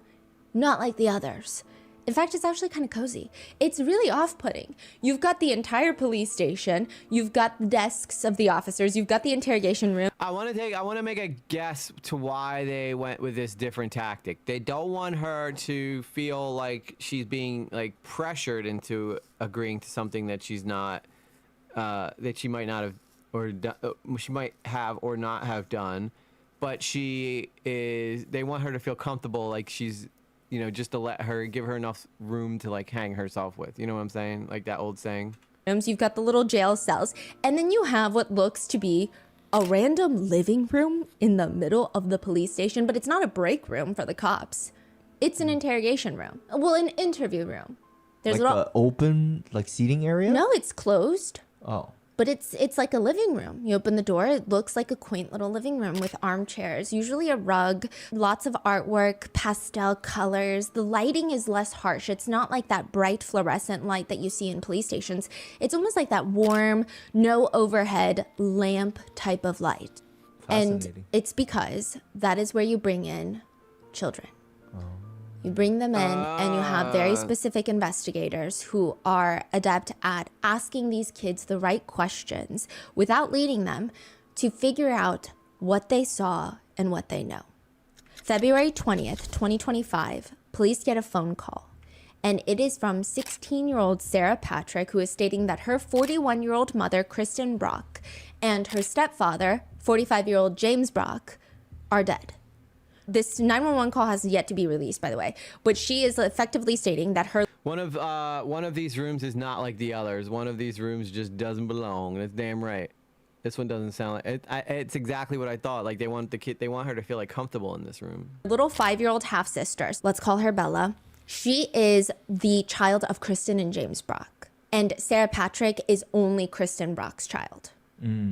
not like the others. In fact, it's actually kind of cozy. It's really off-putting. You've got the entire police station. You've got the desks of the officers. You've got the interrogation room. I want to make a guess to why they went with this different tactic. They don't want her to feel like she's being like pressured into agreeing to something that she's not, that she might not have, or she might have or not have done. But they want her to feel comfortable, like she's, you know, just to give her enough room to like hang herself with. You know what I'm saying? Like that old saying. You've got the little jail cells, and then you have what looks to be a random living room in the middle of the police station, but it's not a break room for the cops. It's an interrogation room. Well, an interview room. There's like an open like seating area? No, it's closed. Oh. But it's like a living room. You open the door, it looks like a quaint little living room with armchairs, usually a rug, lots of artwork, pastel colors. The lighting is less harsh. It's not like that bright fluorescent light that you see in police stations. It's almost like that warm, no overhead lamp type of light. And it's because that is where you bring in children. You bring them in and you have very specific investigators who are adept at asking these kids the right questions without leading them to figure out what they saw and what they know. February 20th, 2025, police get a phone call. And it is from 16-year-old Sarah Patrick, who is stating that her 41-year-old mother, Kristen Brock, and her stepfather, 45-year-old James Brock, are dead. This 911 call has yet to be released, by the way, but she is effectively stating that her one of these rooms is not like the others. One of these rooms just doesn't belong. That's damn right. This one doesn't sound like it. It's exactly what I thought. Like they want her to feel like comfortable in this room. Little 5-year-old half sister, let's call her Bella. She is the child of Kristen and James Brock, and Sarah Patrick is only Kristen Brock's child.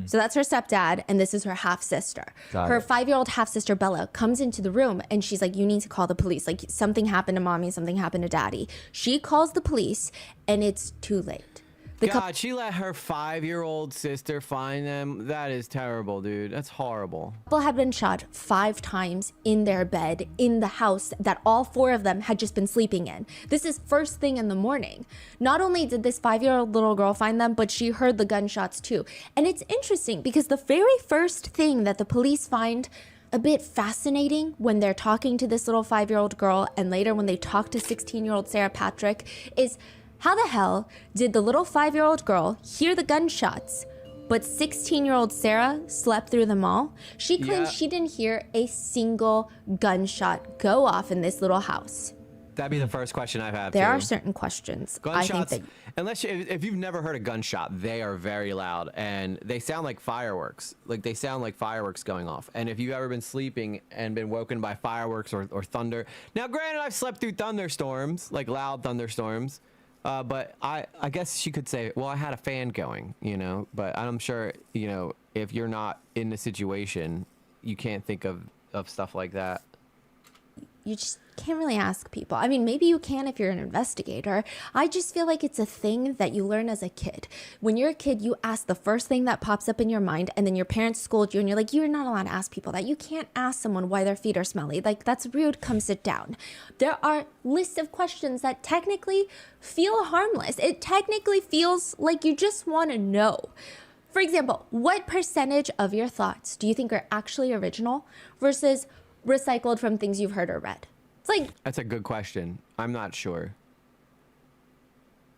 So that's her stepdad, and this is her half-sister. Her 5-year-old half-sister, Bella, comes into the room, and she's like, you need to call the police. Like, something happened to mommy, something happened to daddy. She calls the police, and it's too late. God, she let her 5-year-old sister find them. That is terrible, dude. That's horrible. People had been shot 5 times in their bed in the house that all 4 of them had just been sleeping in. This is first thing in the morning. Not only did this 5-year-old little girl find them, but she heard the gunshots too. And it's interesting because the very first thing that the police find a bit fascinating when they're talking to this little 5-year-old girl, and later when they talk to 16-year-old Sarah Patrick, is how the hell did the little 5-year-old girl hear the gunshots, but 16-year-old Sarah slept through them all? She claims she didn't hear a single gunshot go off in this little house. That'd be the first question I've had. There are certain questions. Gunshots, if you've never heard a gunshot, they are very loud and they sound like fireworks. Like they sound like fireworks going off. And if you've ever been sleeping and been woken by fireworks or thunder. Now, granted, I've slept through thunderstorms, like loud thunderstorms. But I guess she could say, well, I had a fan going, you know, but I'm sure, you know, if you're not in the situation, you can't think of stuff like that. You just can't really ask people. I mean, maybe you can if you're an investigator. I just feel like it's a thing that you learn as a kid. When you're a kid, you ask the first thing that pops up in your mind, and then your parents scold you, and you're like, you're not allowed to ask people that. You can't ask someone why their feet are smelly. Like, that's rude. Come sit down. There are lists of questions that technically feel harmless. It technically feels like you just want to know. For example, what percentage of your thoughts do you think are actually original versus recycled from things you've heard or read? It's like, that's a good question. I'm not sure.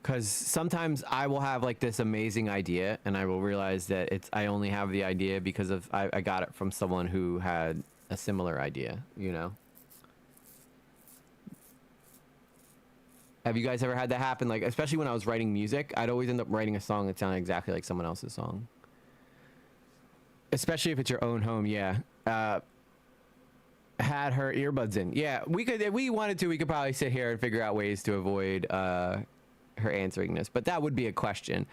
Because sometimes I will have like this amazing idea and I will realize that I only have the idea because I got it from someone who had a similar idea, you know? Have you guys ever had that happen? Like, especially when I was writing music, I'd always end up writing a song that sounded exactly like someone else's song. Especially if it's your own home, yeah. Had her earbuds in. Yeah, we could, if we wanted to, we could probably sit here and figure out ways to avoid her answering this. But that would be a question,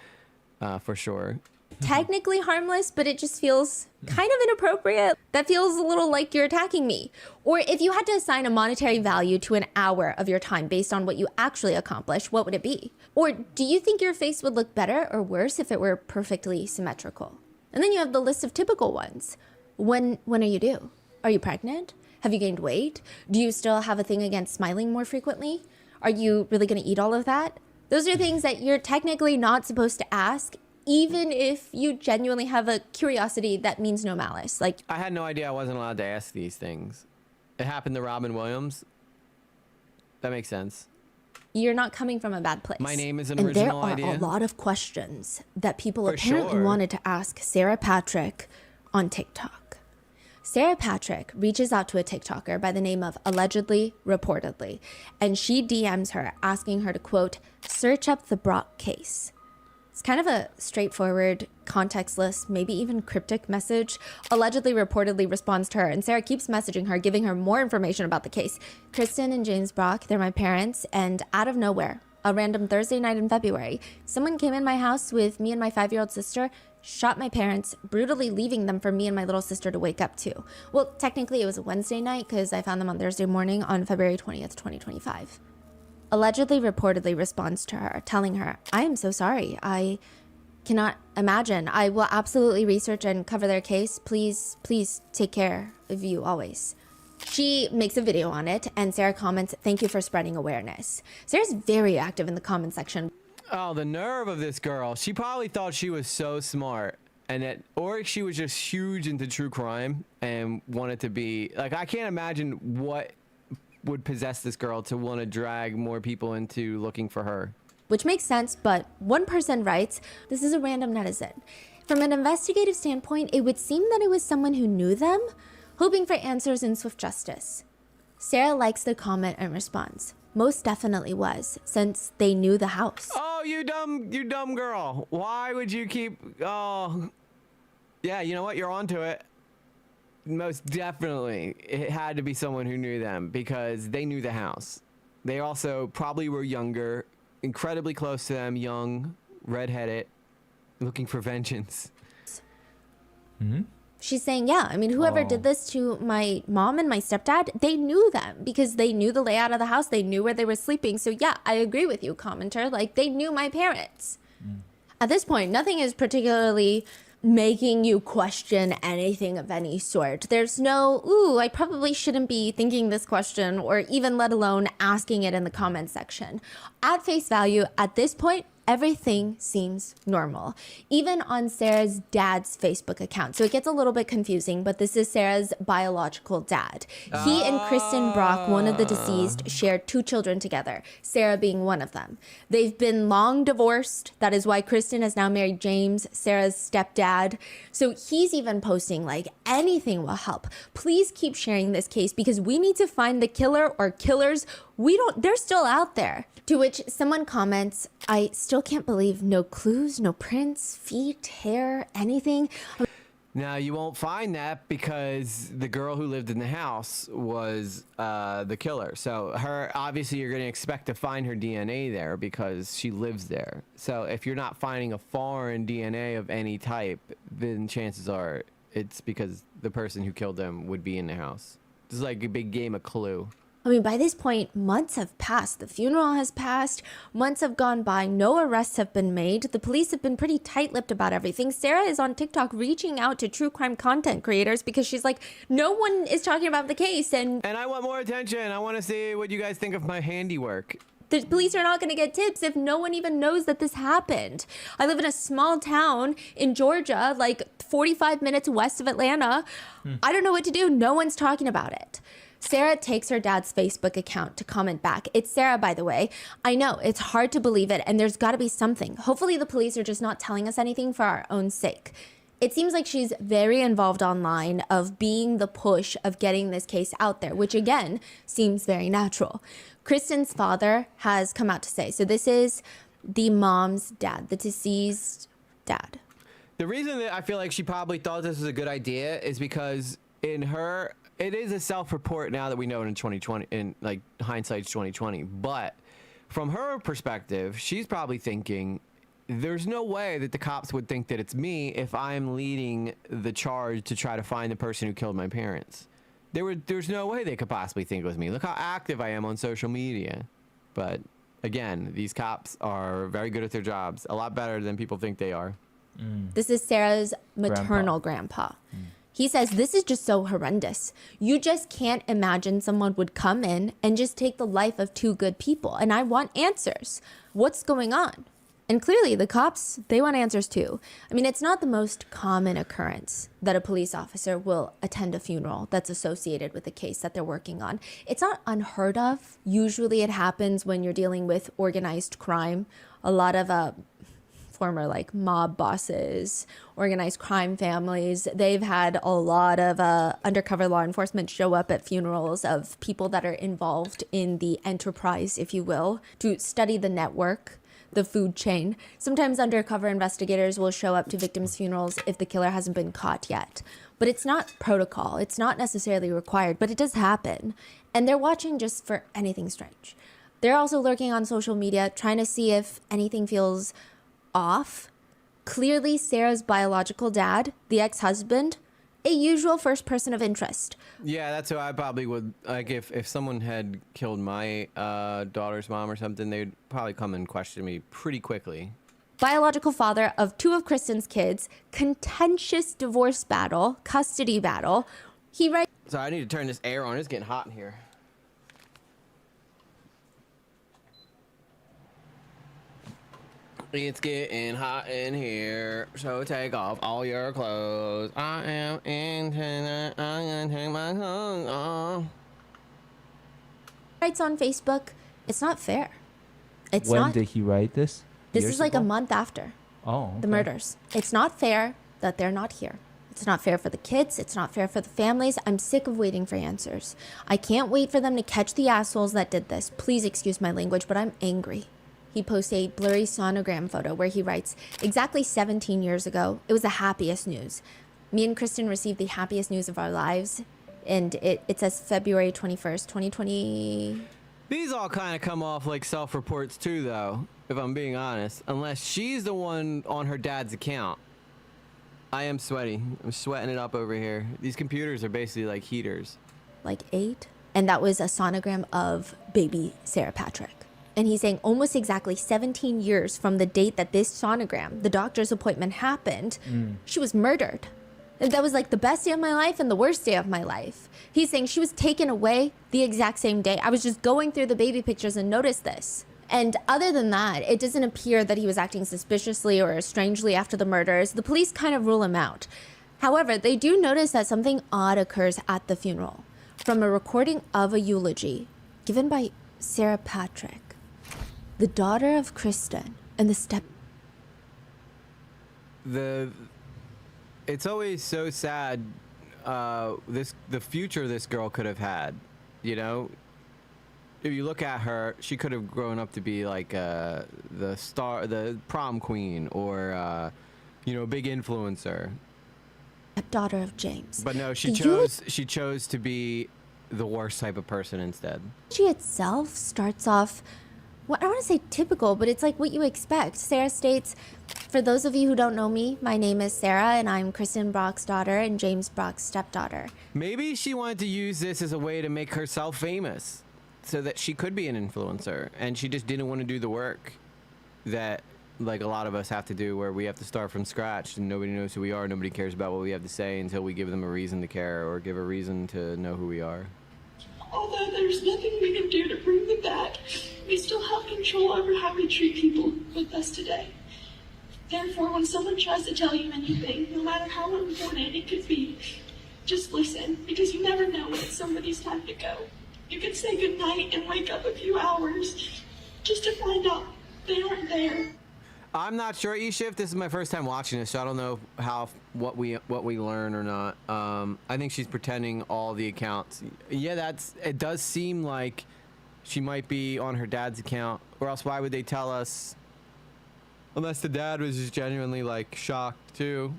for sure. technically harmless, but it just feels kind of inappropriate. That feels a little like you're attacking me. Or if you had to assign a monetary value to an hour of your time based on what you actually accomplished, what would it be? Or do you think your face would look better or worse if it were perfectly symmetrical? And then you have the list of typical ones. When are you due? Are you pregnant? Have you gained weight? Do you still have a thing against smiling more frequently? Are you really going to eat all of that? Those are things that you're technically not supposed to ask, even if you genuinely have a curiosity that means no malice. Like, I had no idea I wasn't allowed to ask these things. It happened to Robin Williams. That makes sense. You're not coming from a bad place. My name is an original idea. And there are a lot of questions that people For apparently sure. wanted to ask Sarah Patrick on TikTok. Sarah Patrick reaches out to a TikToker by the name of Allegedly Reportedly, and she DMs her asking her to, quote, search up the Brock case. It's kind of a straightforward, contextless, maybe even cryptic message. Allegedly Reportedly responds to her, and Sarah keeps messaging her, giving her more information about the case. Kristen and James Brock, they're my parents, and out of nowhere, a random Thursday night in February, someone came in my house with me and my 5-year-old sister, shot my parents, brutally leaving them for me and my little sister to wake up to. Well, technically it was a Wednesday night because I found them on Thursday morning on February 20th, 2025. Allegedly Reportedly responds to her, telling her, I am so sorry. I cannot imagine. I will absolutely research and cover their case. Please, please take care of you always. She makes a video on it, and Sarah comments, thank you for spreading awareness. Sarah's very active in the comment section. Oh, the nerve of this girl. She probably thought she was so smart, and that, or she was just huge into true crime and wanted to be, like, I can't imagine what would possess this girl to want to drag more people into looking for her. Which makes sense, but one person writes, this is a random netizen. From an investigative standpoint, it would seem that it was someone who knew them, hoping for answers in swift justice. Sarah likes the comment and responds, most definitely was, since they knew the house. Oh, you dumb girl. Why would you keep, oh, yeah, you know what? You're onto it. Most definitely, it had to be someone who knew them because they knew the house. They also probably were younger, incredibly close to them, young, redheaded, looking for vengeance. Mm-hmm. She's saying, yeah, I mean, whoever did this to my mom and my stepdad, they knew them because they knew the layout of the house. They knew where they were sleeping. So yeah, I agree with you, commenter. Like, they knew my parents. At this point, nothing is particularly making you question anything of any sort. There's no, ooh, I probably shouldn't be thinking this question, or even let alone asking it in the comment section. At face value, at this point, everything seems normal, even on Sarah's dad's Facebook account. So it gets a little bit confusing, but this is Sarah's biological dad. He and Kristen Brock, one of the deceased, shared 2 children together, Sarah being one of them. They've been long divorced. That is why Kristen has now married James, Sarah's stepdad. So he's even posting like, anything will help. Please keep sharing this case because we need to find the killer or killers. They're still out there. To which someone comments, I still can't believe no clues, no prints, feet, hair, anything. Now, you won't find that because the girl who lived in the house was the killer. So obviously you're going to expect to find her DNA there because she lives there. So if you're not finding a foreign DNA of any type, then chances are it's because the person who killed them would be in the house. This is like a big game of Clue. I mean, by this point, months have passed. The funeral has passed. Months have gone by. No arrests have been made. The police have been pretty tight-lipped about everything. Sarah is on TikTok reaching out to true crime content creators because she's like, no one is talking about the case. And I want more attention. I want to see what you guys think of my handiwork. The police are not going to get tips if no one even knows that this happened. I live in a small town in Georgia, like 45 minutes west of Atlanta. I don't know what to do. No one's talking about it. Sarah takes her dad's Facebook account to comment back. It's Sarah, by the way. I know, it's hard to believe it, and there's got to be something. Hopefully the police are just not telling us anything for our own sake. It seems like she's very involved online of being the push of getting this case out there, which again, seems very natural. Kristen's father has come out to say, so this is the mom's dad, the deceased dad. The reason that I feel like she probably thought this was a good idea is because it is a self-report now that we know in 2020, in like hindsight's 2020. But from her perspective, she's probably thinking, there's no way that the cops would think that it's me if I'm leading the charge to try to find the person who killed my parents. There's no way they could possibly think it was me. Look how active I am on social media. But again, these cops are very good at their jobs, a lot better than people think they are. This is Sarah's maternal grandpa. He says, this is just so horrendous. You just can't imagine someone would come in and just take the life of two good people. And I want answers. What's going on? And clearly the cops, they want answers too. I mean, it's not the most common occurrence that a police officer will attend a funeral that's associated with a case that they're working on. It's not unheard of. Usually it happens when you're dealing with organized crime. A lot of former like mob bosses, organized crime families, they've had a lot of undercover law enforcement show up at funerals of people that are involved in the enterprise, if you will, to study the network, the food chain. Sometimes undercover investigators will show up to victims' funerals if the killer hasn't been caught yet. But it's not protocol. It's not necessarily required, but it does happen. And they're watching just for anything strange. They're also lurking on social media, trying to see if anything feels off. Clearly, Sarah's biological dad, the ex-husband, a usual first person of interest. Yeah, that's who I probably would, like, if someone had killed my daughter's mom or something, they'd probably come and question me pretty quickly. Biological father of two of Kristen's kids, contentious divorce battle, custody battle. He writes... So I need to turn this air on. It's getting hot in here. It's getting hot in here, so take off all your clothes. I am into that. I'm gonna take my clothes off. Writes on Facebook, it's not fair. It's when not. did he write this? This Years is like ago? a month after Oh, the okay. murders. It's not fair that they're not here. It's not fair for the kids. It's not fair for the families. I'm sick of waiting for answers. I can't wait for them to catch the assholes that did this. Please excuse my language, but I'm angry. He posts a blurry sonogram photo where he writes, exactly 17 years ago, it was the happiest news. Me and Kristen received the happiest news of our lives. And it says February 21st, 2020. These all kind of come off like self-reports too, though, if I'm being honest. Unless she's the one on her dad's account. I am sweaty. I'm sweating it up over here. These computers are basically like heaters. Like 8. And that was a sonogram of baby Sarah Patrick. And he's saying almost exactly 17 years from the date that this sonogram, the doctor's appointment, happened, she was murdered. And that was like the best day of my life and the worst day of my life. He's saying she was taken away the exact same day. I was just going through the baby pictures and noticed this. And other than that, it doesn't appear that he was acting suspiciously or strangely after the murders. The police kind of rule him out. However, they do notice that something odd occurs at the funeral. From a recording of a eulogy given by Sarah Patrick, the daughter of Kristen and the step... It's always so sad, the future this girl could have had, you know? If you look at her, she could have grown up to be like the prom queen or, you know, a big influencer. Stepdaughter of James. But no, she chose to be the worst type of person instead. She itself starts off, well, I don't want to say typical, but it's like what you expect. Sarah states, for those of you who don't know me, my name is Sarah, and I'm Kristen Brock's daughter and James Brock's stepdaughter. Maybe she wanted to use this as a way to make herself famous so that she could be an influencer, and she just didn't want to do the work that like a lot of us have to do, where we have to start from scratch and nobody knows who we are, nobody cares about what we have to say until we give them a reason to care or give a reason to know who we are. Although there's nothing we can do to bring them back, we still have control over how we treat people with us today. Therefore, when someone tries to tell you anything, no matter how important it could be, just listen, because you never know when it's somebody's time to go. You can say goodnight and wake up a few hours just to find out they aren't there. I'm not sure, E-Shift. This is my first time watching this, so I don't know what we learn or not. I think she's pretending all the accounts. Yeah, it does seem like she might be on her dad's account, or else why would they tell us? Unless the dad was just genuinely like shocked too.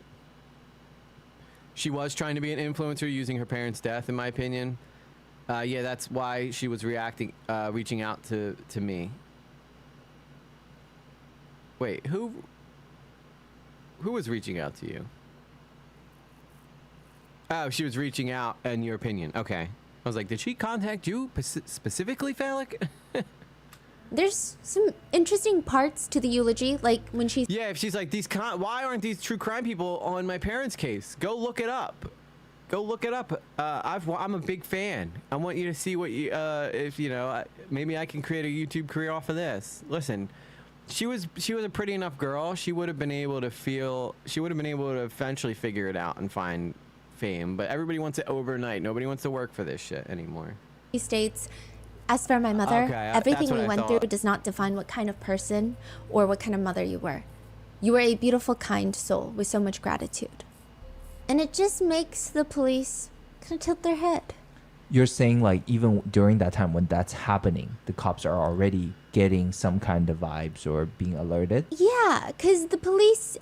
She was trying to be an influencer using her parents' death, in my opinion. Yeah, that's why she was reaching out to me. Wait, who was reaching out to you? Oh, she was reaching out in your opinion. Okay. I was like, did she contact you specifically, Phallic? There's some interesting parts to the eulogy, like when she... Yeah, if she's like, why aren't these true crime people on my parents' case? Go look it up. Go look it up. I'm a big fan. I want you to see what you, if you know, maybe I can create a YouTube career off of this. Listen, she was a pretty enough girl. She would have been able to eventually figure it out and find fame. But everybody wants it overnight. Nobody wants to work for this shit anymore. He states, as for my mother, Okay, everything we I went thought. through does not define what kind of person or what kind of mother you were. You were a beautiful, kind soul with so much gratitude. And it just makes the police kind of tilt their head. You're saying like even during that time when that's happening, the cops are already getting some kind of vibes or being alerted? Yeah, because the police,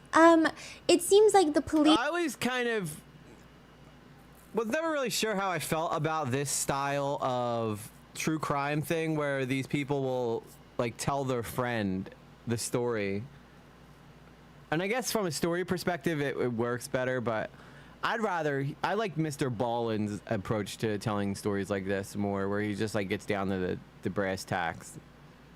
it seems like the police... I always kind of was never really sure how I felt about this style of true crime thing where these people will like tell their friend the story. And I guess from a story perspective, it works better, but I like Mr. Ballin's approach to telling stories like this more, where he just like gets down to the brass tacks.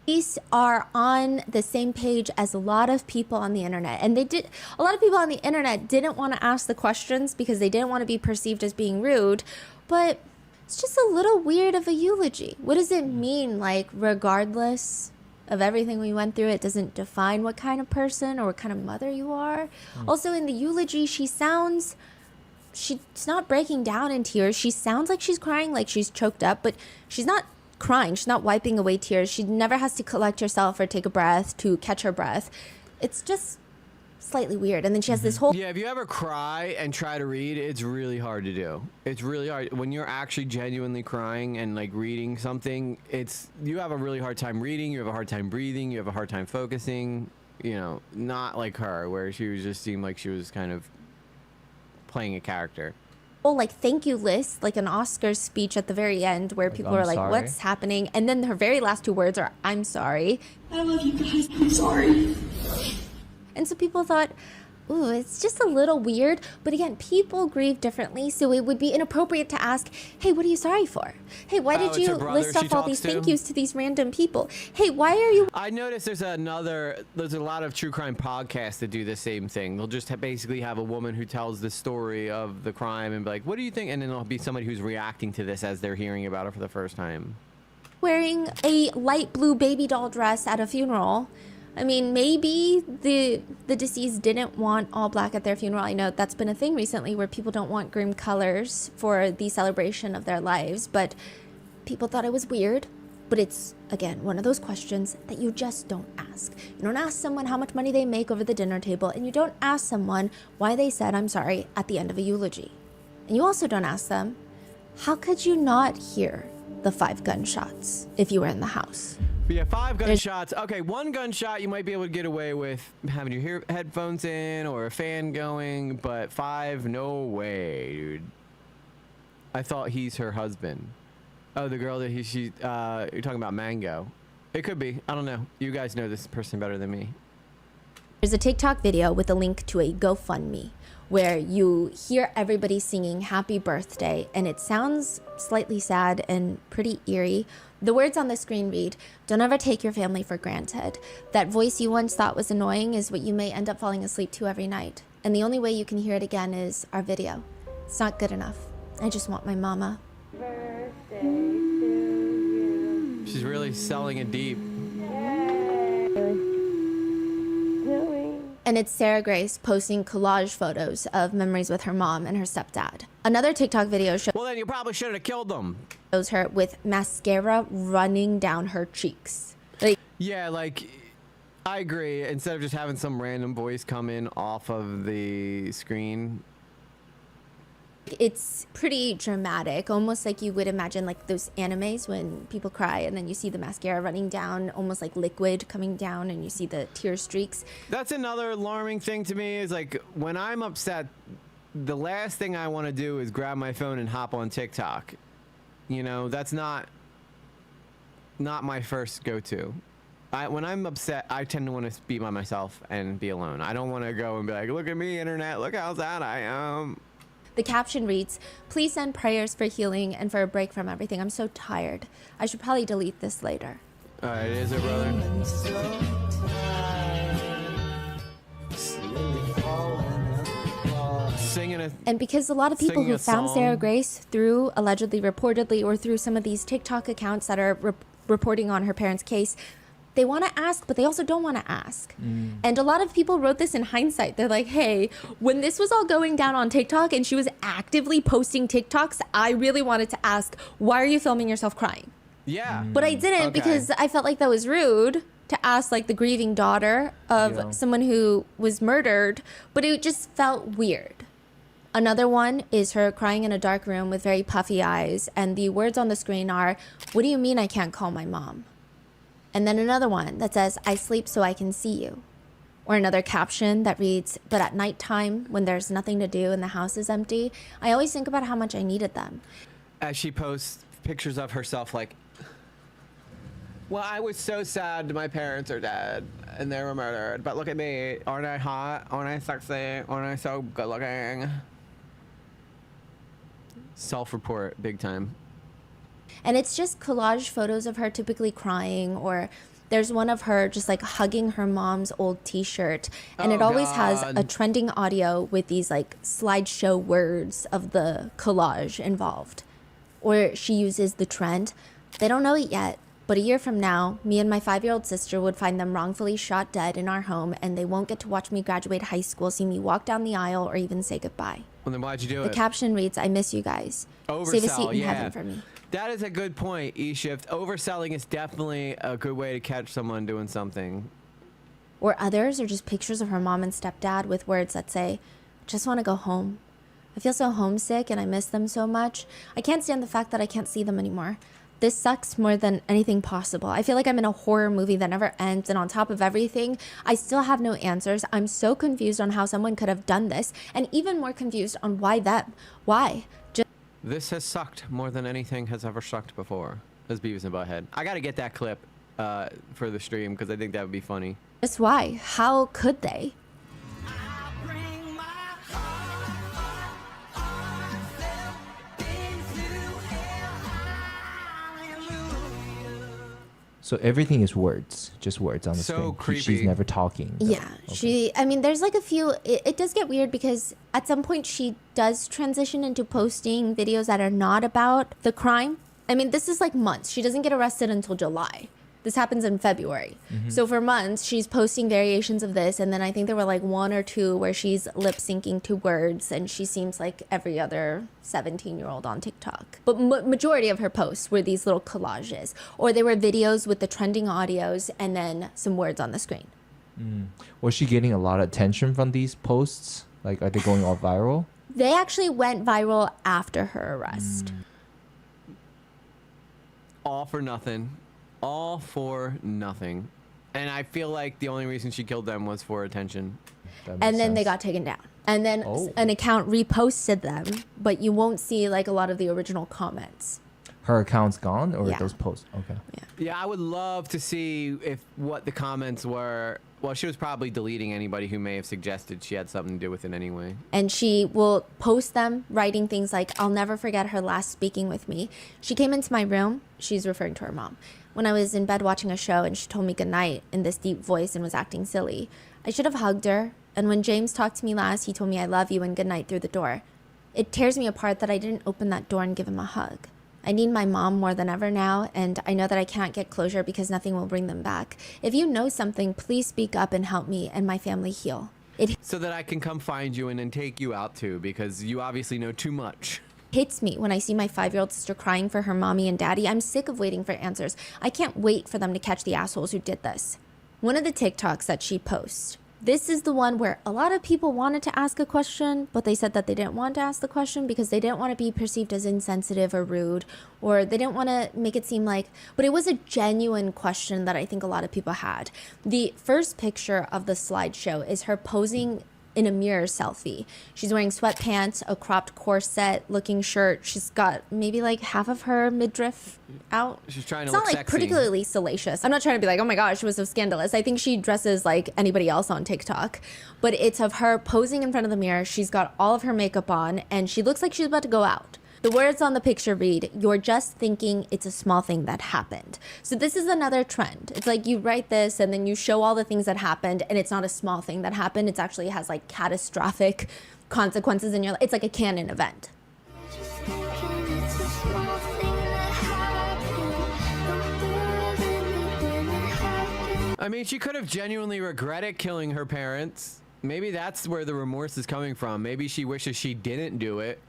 Police are on the same page as a lot of people on the internet, and a lot of people on the internet didn't want to ask the questions because they didn't want to be perceived as being rude, but it's just a little weird of a eulogy. What does it mean, like, regardless of everything we went through, it doesn't define what kind of person or what kind of mother you are? Also, in the eulogy, she's not breaking down in tears. She sounds like she's crying, like she's choked up, but she's not crying. She's not wiping away tears. She never has to collect herself or take a breath to catch her breath. It's just slightly weird. And then she has this whole... Yeah, if you ever cry and try to read, it's really hard to do. It's really hard. When you're actually genuinely crying and like reading something, you have a really hard time reading, you have a hard time breathing, you have a hard time focusing, you know, not like her, where she just seemed like she was kind of playing a character. Like thank you list, like an Oscar speech at the very end where people are like, sorry. what's happening? And then her very last two words are, I'm sorry. I love you guys. I'm sorry. And so people thought, ooh, it's just a little weird. But again, people grieve differently, so it would be inappropriate to ask, hey, what are you sorry for? Hey, why did you list off all these thank yous to these random people? Hey, why are you... I noticed there's a lot of true crime podcasts that do the same thing. They'll just basically have a woman who tells the story of the crime and be like, what do you think? And then there'll be somebody who's reacting to this as they're hearing about it for the first time. Wearing a light blue baby doll dress at a funeral. I mean, maybe the deceased didn't want all black at their funeral. I know that's been a thing recently where people don't want grim colors for the celebration of their lives, but people thought it was weird. But it's, again, one of those questions that you just don't ask. You don't ask someone how much money they make over the dinner table, and you don't ask someone why they said I'm sorry at the end of a eulogy. And you also don't ask them, how could you not hear the 5 gunshots if you were in the house. But yeah, 5 gunshots. Okay, 1 gunshot you might be able to get away with having your headphones in or a fan going, but 5, no way, dude. I thought he's her husband. Oh, the girl that you're talking about, Mango. It could be. I don't know. You guys know this person better than me. There's a TikTok video with a link to a GoFundMe where you hear everybody singing happy birthday, and it sounds slightly sad and pretty eerie. The words on the screen read, "Don't ever take your family for granted. That voice you once thought was annoying is what you may end up falling asleep to every night. And the only way you can hear it again is our video. It's not good enough. I just want my mama." She's really selling it deep. And it's Sarah Grace posting collage photos of memories with her mom and her stepdad. Another TikTok video shows Well, then you probably should have killed them. her with mascara running down her cheeks. Yeah, like, I agree. Instead of just having some random voice come in off of the screen. It's pretty dramatic, almost like you would imagine like those animes when people cry and then you see the mascara running down, almost like liquid coming down, and you see the tear streaks. That's another alarming thing to me is like when I'm upset, the last thing I want to do is grab my phone and hop on TikTok. You know, that's not my first go-to. When I'm upset, I tend to want to be by myself and be alone. I don't want to go and be like, look at me, internet, look how sad I am. The caption reads, "Please send prayers for healing and for a break from everything. I'm so tired. I should probably delete this later." All right, is it, brother? Singing it. And because a lot of people who found Sarah Grace through allegedly, reportedly, or through some of these TikTok accounts that are reporting on her parents' case, they want to ask, but they also don't want to ask. And a lot of people wrote this in hindsight. They're like, hey, when this was all going down on TikTok and she was actively posting TikToks, I really wanted to ask, why are you filming yourself crying? Yeah. But I didn't because I felt like that was rude to ask like the grieving daughter of someone who was murdered, but it just felt weird. Another one is her crying in a dark room with very puffy eyes, and the words on the screen are, "What do you mean I can't call my mom?" And then another one that says, "I sleep so I can see you." Or another caption that reads, "But at nighttime, when there's nothing to do and the house is empty, I always think about how much I needed them." As she posts pictures of herself like, well, I was so sad my parents are dead and they were murdered, but look at me. Aren't I hot? Aren't I sexy? Aren't I so good looking? Self-report, big time. And it's just collage photos of her typically crying, or there's one of her just like hugging her mom's old t-shirt, and it always has a trending audio with these like slideshow words of the collage involved. Or she uses the trend. They don't know it yet, but a year from now, me and my 5-year-old sister would find them wrongfully shot dead in our home, and they won't get to watch me graduate high school, see me walk down the aisle, or even say goodbye. Well, then why'd you do it? The caption reads, "I miss you guys. Save a seat in heaven for me." That is a good point, E-Shift. Overselling is definitely a good way to catch someone doing something. Or others are just pictures of her mom and stepdad with words that say, "Just want to go home. I feel so homesick and I miss them so much. I can't stand the fact that I can't see them anymore. This sucks more than anything possible. I feel like I'm in a horror movie that never ends, and on top of everything, I still have no answers. I'm so confused on how someone could have done this, and even more confused on why them. Why? This has sucked more than anything has ever sucked before." As Beavis and Butthead. I gotta get that clip for the stream because I think that would be funny. Just why? How could they? So everything is words, just words on the So screen. creepy. She's never talking. though. Yeah, I mean, there's like a few, it does get weird because at some point she does transition into posting videos that are not about the crime. I mean, this is like months. She doesn't get arrested until July. This happens in February. So for months, she's posting variations of this. And then I think there were like 1 or 2 where she's lip syncing to words, and she seems like every other 17-year-old on TikTok. But majority of her posts were these little collages, or they were videos with the trending audios and then some words on the screen. Was she getting a lot of attention from these posts? Like, are they going all viral? They actually went viral after her arrest. all for nothing. All for nothing. And I feel like the only reason she killed them was for attention. And then they got taken down. And then an account reposted them, but you won't see like a lot of the original comments. Her account's gone, or Yeah. those posts? Okay. Yeah, I would love to see what the comments were. Well, she was probably deleting anybody who may have suggested she had something to do with it anyway. And she will post them writing things like, I'll never forget her last speaking with me. She came into my room. She's referring to her mom. When I was in bed watching a show and she told me goodnight in this deep voice and was acting silly. I should have hugged her. And when James talked to me last, he told me I love you and goodnight through the door. It tears me apart that I didn't open that door and give him a hug. I need my mom more than ever now, and I know that I can't get closure because nothing will bring them back. If you know something, please speak up and help me and my family heal. So that I can come find you and then take you out too, because you obviously know too much. Hits me when I see my 5-year-old sister crying for her mommy and daddy. I'm sick of waiting for answers. I can't wait for them to catch the assholes who did this. One of the TikToks that she posts, this is the one where a lot of people wanted to ask a question, but they said that they didn't want to ask the question because they didn't want to be perceived as insensitive or rude, or they didn't want to make it seem like, but it was a genuine question that I think a lot of people had. The first picture of the slideshow is her posing in a mirror selfie. She's wearing sweatpants, a cropped corset looking shirt. She's got maybe like half of her midriff out. She's trying to It's look not like sexy. particularly salacious. I'm not trying to be like, oh my gosh, she was so scandalous. I think she dresses like anybody else on TikTok. But it's of her posing in front of the mirror. She's got all of her makeup on and she looks like she's about to go out. The words on the picture read, "You're just thinking it's a small thing that happened." So this is another trend. It's like you write this and then you show all the things that happened and it's not a small thing that happened. It actually has like catastrophic consequences in your life. It's like a canon event. I mean, she could have genuinely regretted killing her parents. Maybe that's where the remorse is coming from. Maybe she wishes she didn't do it.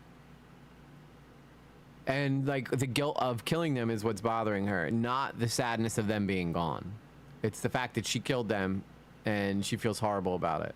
And like the guilt of killing them is what's bothering her, not the sadness of them being gone. It's the fact that she killed them and she feels horrible about it.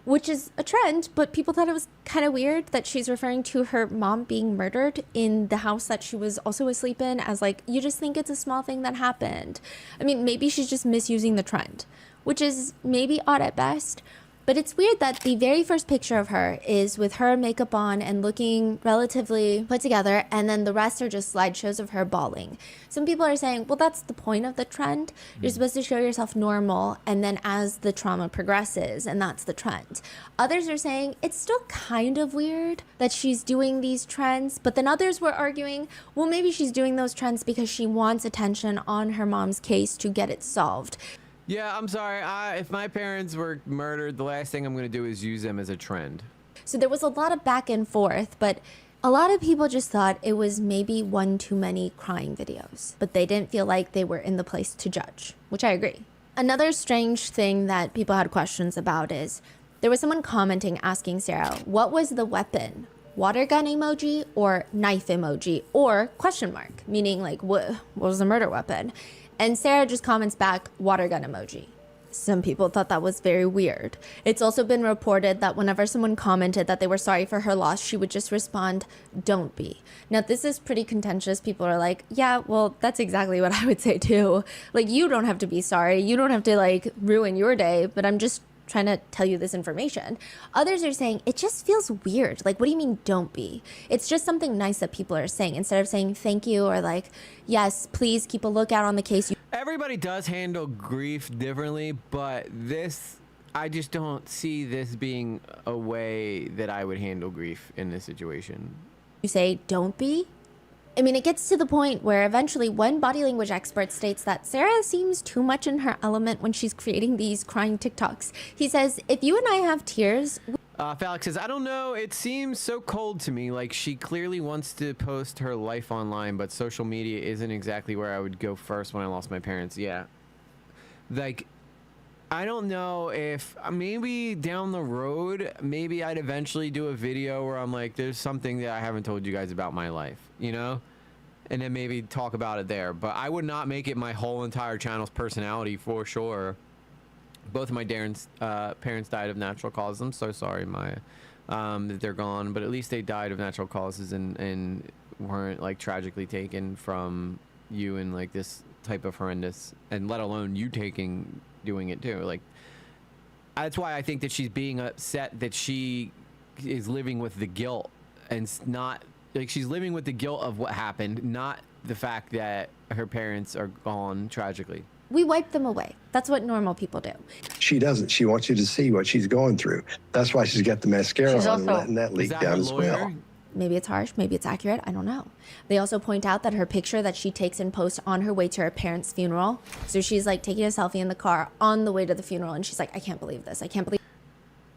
Which is a trend, but people thought it was kind of weird that she's referring to her mom being murdered in the house that she was also asleep in as like, you just think it's a small thing that happened. I mean, maybe she's just misusing the trend, which is maybe odd at best. But it's weird that the very first picture of her is with her makeup on and looking relatively put together, and then the rest are just slideshows of her bawling. Some people are saying, well, that's the point of the trend. You're supposed to show yourself normal, and then as the trauma progresses, and that's the trend. Others are saying it's still kind of weird that she's doing these trends, but then others were arguing, well, maybe she's doing those trends because she wants attention on her mom's case to get it solved. Yeah, I'm sorry. If my parents were murdered, the last thing I'm going to do is use them as a trend. So there was a lot of back and forth, but a lot of people just thought it was maybe one too many crying videos, but they didn't feel like they were in the place to judge, which I agree. Another strange thing that people had questions about is there was someone commenting asking Sarah, what was the weapon? Water gun emoji or knife emoji or question mark, meaning like what was the murder weapon? And Sarah just comments back, water gun emoji. Some people thought that was very weird. It's also been reported that whenever someone commented that they were sorry for her loss, she would just respond, don't be. Now, this is pretty contentious. People are like, yeah, well, that's exactly what I would say too. Like, you don't have to be sorry. You don't have to like ruin your day, but I'm just trying to tell you this information. Others are saying it just feels weird. Like, what do you mean don't be? It's just something nice that people are saying instead of saying thank you or like, yes, please keep a lookout on the case. Everybody does handle grief differently, but I just don't see this being a way that I would handle grief in this situation. You say don't be? I mean, it gets to the point where eventually one body language expert states that Sarah seems too much in her element when she's creating these crying TikToks. He says, if you and I have tears... Felix says, I don't know, it seems so cold to me. Like, she clearly wants to post her life online, but social media isn't exactly where I would go first when I lost my parents. Yeah. Like, I don't know if maybe down the road, maybe I'd eventually do a video where I'm like, there's something that I haven't told you guys about my life, you know? And then maybe talk about it there. But I would not make it my whole entire channel's personality for sure. Both of my parents died of natural causes. I'm so sorry, Maya, that they're gone. But at least they died of natural causes and weren't like tragically taken from you in like this type of horrendous, and let alone you doing it too. Like, that's why I think that she's being upset that she is living with the guilt, and not like she's living with the guilt of what happened, not the fact that her parents are gone tragically. We wipe them away. That's what normal people do. She doesn't. She wants you to see what she's going through. That's why she's got the mascara She's on and also- letting that leak down as well. Maybe it's harsh, maybe it's accurate, I don't know. They also point out that her picture that she takes and posts on her way to her parents' funeral. So she's like taking a selfie in the car on the way to the funeral, and she's like, I can't believe this. I can't believe.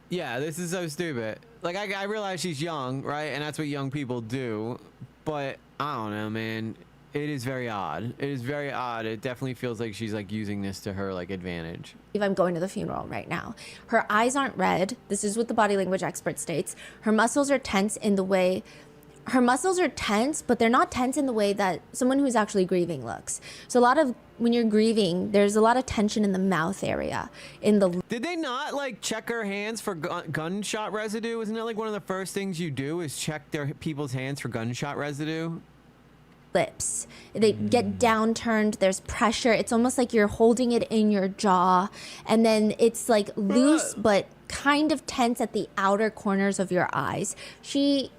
Yeah, this is so stupid. Like, I realize she's young, right? And that's what young people do. But I don't know, man. It is very odd. It is very odd. It definitely feels like she's like using this to her like advantage. If I'm going to the funeral right now. Her eyes aren't red. This is what the body language expert states. Her muscles are tense in the way. Her muscles are tense, but they're not tense in the way that someone who's actually grieving looks. So a lot of when you're grieving, there's a lot of tension in the mouth area. Did they not like check her hands for gunshot residue? Isn't that like one of the first things you do is check people's hands for gunshot residue? Lips. They get downturned. There's pressure. It's almost like you're holding it in your jaw, and then it's like loose but kind of tense at the outer corners of your eyes. She,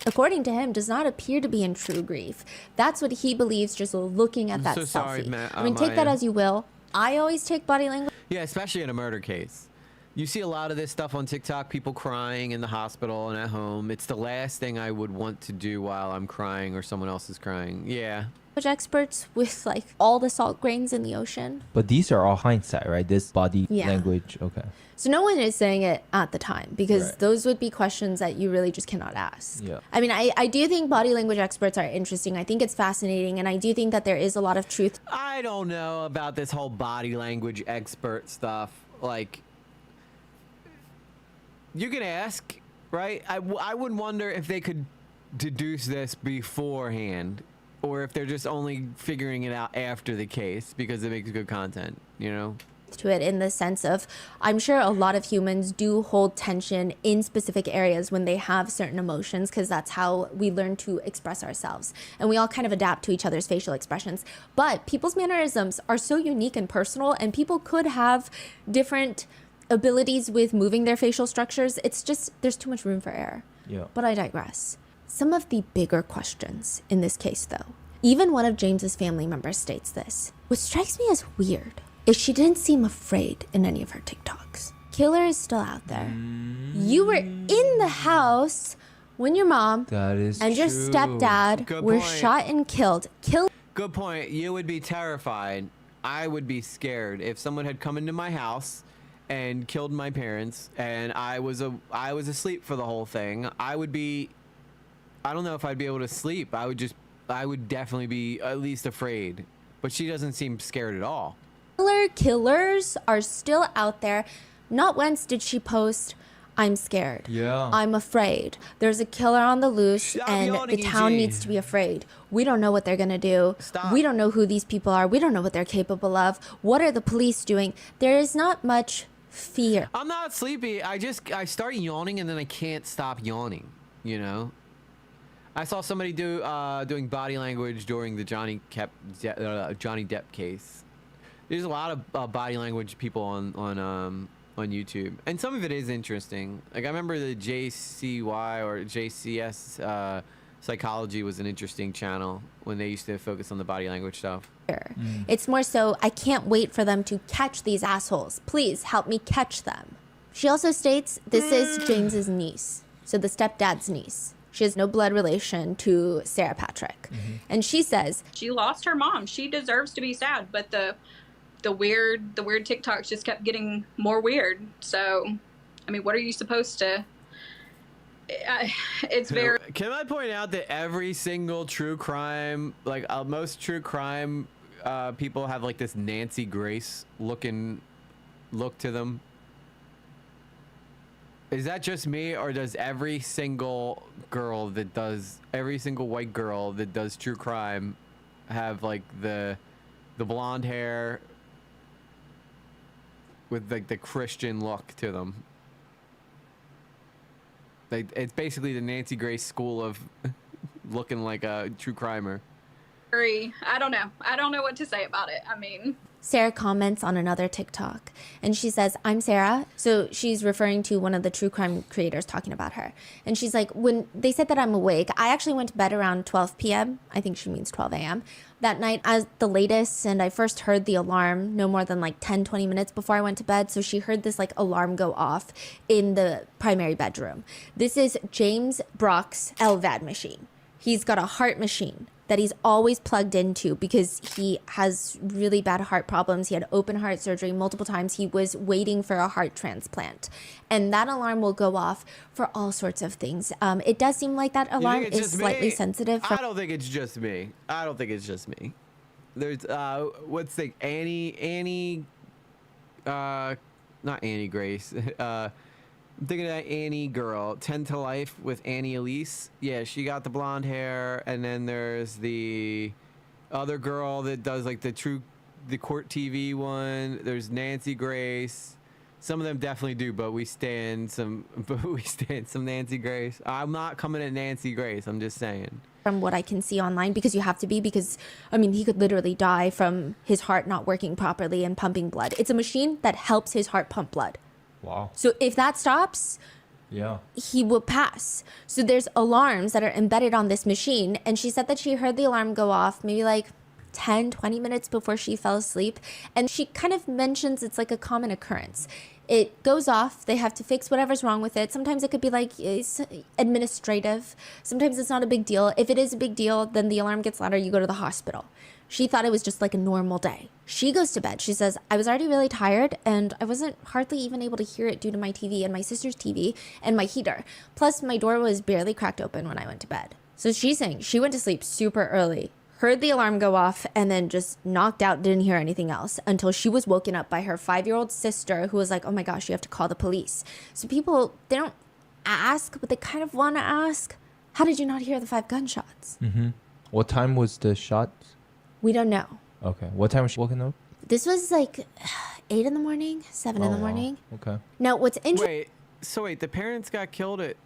according to him, does not appear to be in true grief. That's what he believes just looking at that so selfie. sorry, Matt. I mean, take that as you will. I always take body language. Yeah, especially in a murder case. You see a lot of this stuff on TikTok, people crying in the hospital and at home. It's the last thing I would want to do while I'm crying or someone else is crying. Yeah. Experts with like all the salt grains in the ocean. But these are all hindsight, right? This body language. Okay. So no one is saying it at the time, because Right. those would be questions that you really just cannot ask. Yeah. I mean, I do think body language experts are interesting. I think it's fascinating, and I do think that there is a lot of truth. I don't know about this whole body language expert stuff. Like, you can ask, right? I would wonder if they could deduce this beforehand, or if they're just only figuring it out after the case because it makes good content, you know? To it in the sense of, I'm sure a lot of humans do hold tension in specific areas when they have certain emotions, because that's how we learn to express ourselves, and we all kind of adapt to each other's facial expressions. But people's mannerisms are so unique and personal, and people could have different abilities with moving their facial structures. It's just, there's too much room for error. Yeah. But I digress. Some of the bigger questions in this case, though, even one of James's family members states this. What strikes me as weird is she didn't seem afraid in any of her TikToks. Killer is still out there. You were in the house when your mom That is and your true. stepdad Good were point. shot and killed. Good point. You would be terrified. I would be scared if someone had come into my house and killed my parents, and I was asleep for the whole thing. I don't know if I'd be able to sleep. I would definitely be at least afraid. But she doesn't seem scared at all. Killers are still out there. Not once did she post, I'm scared. Yeah. I'm afraid. There's a killer on the loose, Stop and yawning, the town EG. needs to be afraid. We don't know what they're gonna do. Stop. We don't know who these people are. We don't know what they're capable of. What are the police doing? There is not much fear. I'm not sleepy. I start yawning and then I can't stop yawning, you know? I saw somebody doing body language during the Johnny Depp case. There's a lot of body language people on YouTube, and some of it is interesting. Like, I remember the JCY or JCS psychology was an interesting channel when they used to focus on the body language stuff. It's more so, I can't wait for them to catch these assholes. Please help me catch them. She also states this is James's niece, so the stepdad's niece. She has no blood relation to Sarah Patrick. And she says she lost her mom. She deserves to be sad, but the weird TikToks just kept getting more weird. So, I mean, what are you supposed to? It's very. Can I point out that every single true crime, like most true crime people have like this Nancy Grace look to them? Is that just me, or does every single white girl that does true crime have like the blonde hair with like the Christian look to them? Like, it's basically the Nancy Grace school of looking like a true crimer. I don't know. I don't know what to say about it. I mean, Sarah comments on another TikTok and she says, I'm Sarah. So she's referring to one of the true crime creators talking about her. And she's like, when they said that I'm awake, I actually went to bed around 12 p.m. I think she means 12 a.m. that night as the latest. And I first heard the alarm no more than like 10, 20 minutes before I went to bed. So she heard this like alarm go off in the primary bedroom. This is James Brock's LVAD machine. He's got a heart machine that he's always plugged into because he has really bad heart problems. He had open heart surgery multiple times. He was waiting for a heart transplant. And that alarm will go off for all sorts of things. It does seem like that alarm is slightly sensitive. I don't think it's just me. I don't think it's just me. There's, what's the, not Annie Grace. I'm thinking of that Annie girl, 10 to Life with Annie Elise. Yeah, she got the blonde hair. And then there's the other girl that does like the court TV one. There's Nancy Grace. Some of them definitely do, but we stand some Nancy Grace. I'm not coming at Nancy Grace. I'm just saying. From what I can see online, because you have to be, because I mean, he could literally die from his heart not working properly and pumping blood. It's a machine that helps his heart pump blood. Wow. So if that stops, yeah, he will pass. So there's alarms that are embedded on this machine. And she said that she heard the alarm go off maybe like 10, 20 minutes before she fell asleep. And she kind of mentions it's like a common occurrence. It goes off. They have to fix whatever's wrong with it. Sometimes it could be like it's administrative. Sometimes it's not a big deal. If it is a big deal, then the alarm gets louder. You go to the hospital. She thought it was just like a normal day. She goes to bed. She says, I was already really tired and I wasn't hardly even able to hear it due to my TV and my sister's TV and my heater. Plus, my door was barely cracked open when I went to bed. So she's saying she went to sleep super early, heard the alarm go off, and then just knocked out, didn't hear anything else until she was woken up by her 5-year-old sister who was like, oh my gosh, you have to call the police. So people, they don't ask, but they kind of want to ask, how did you not hear the 5 gunshots? Mm-hmm. What time was the shot? We don't know. Okay. What time was she woken up? This was like 8 in the morning, 7 in the morning. Okay. Now, what's interesting... Wait, the parents got killed at...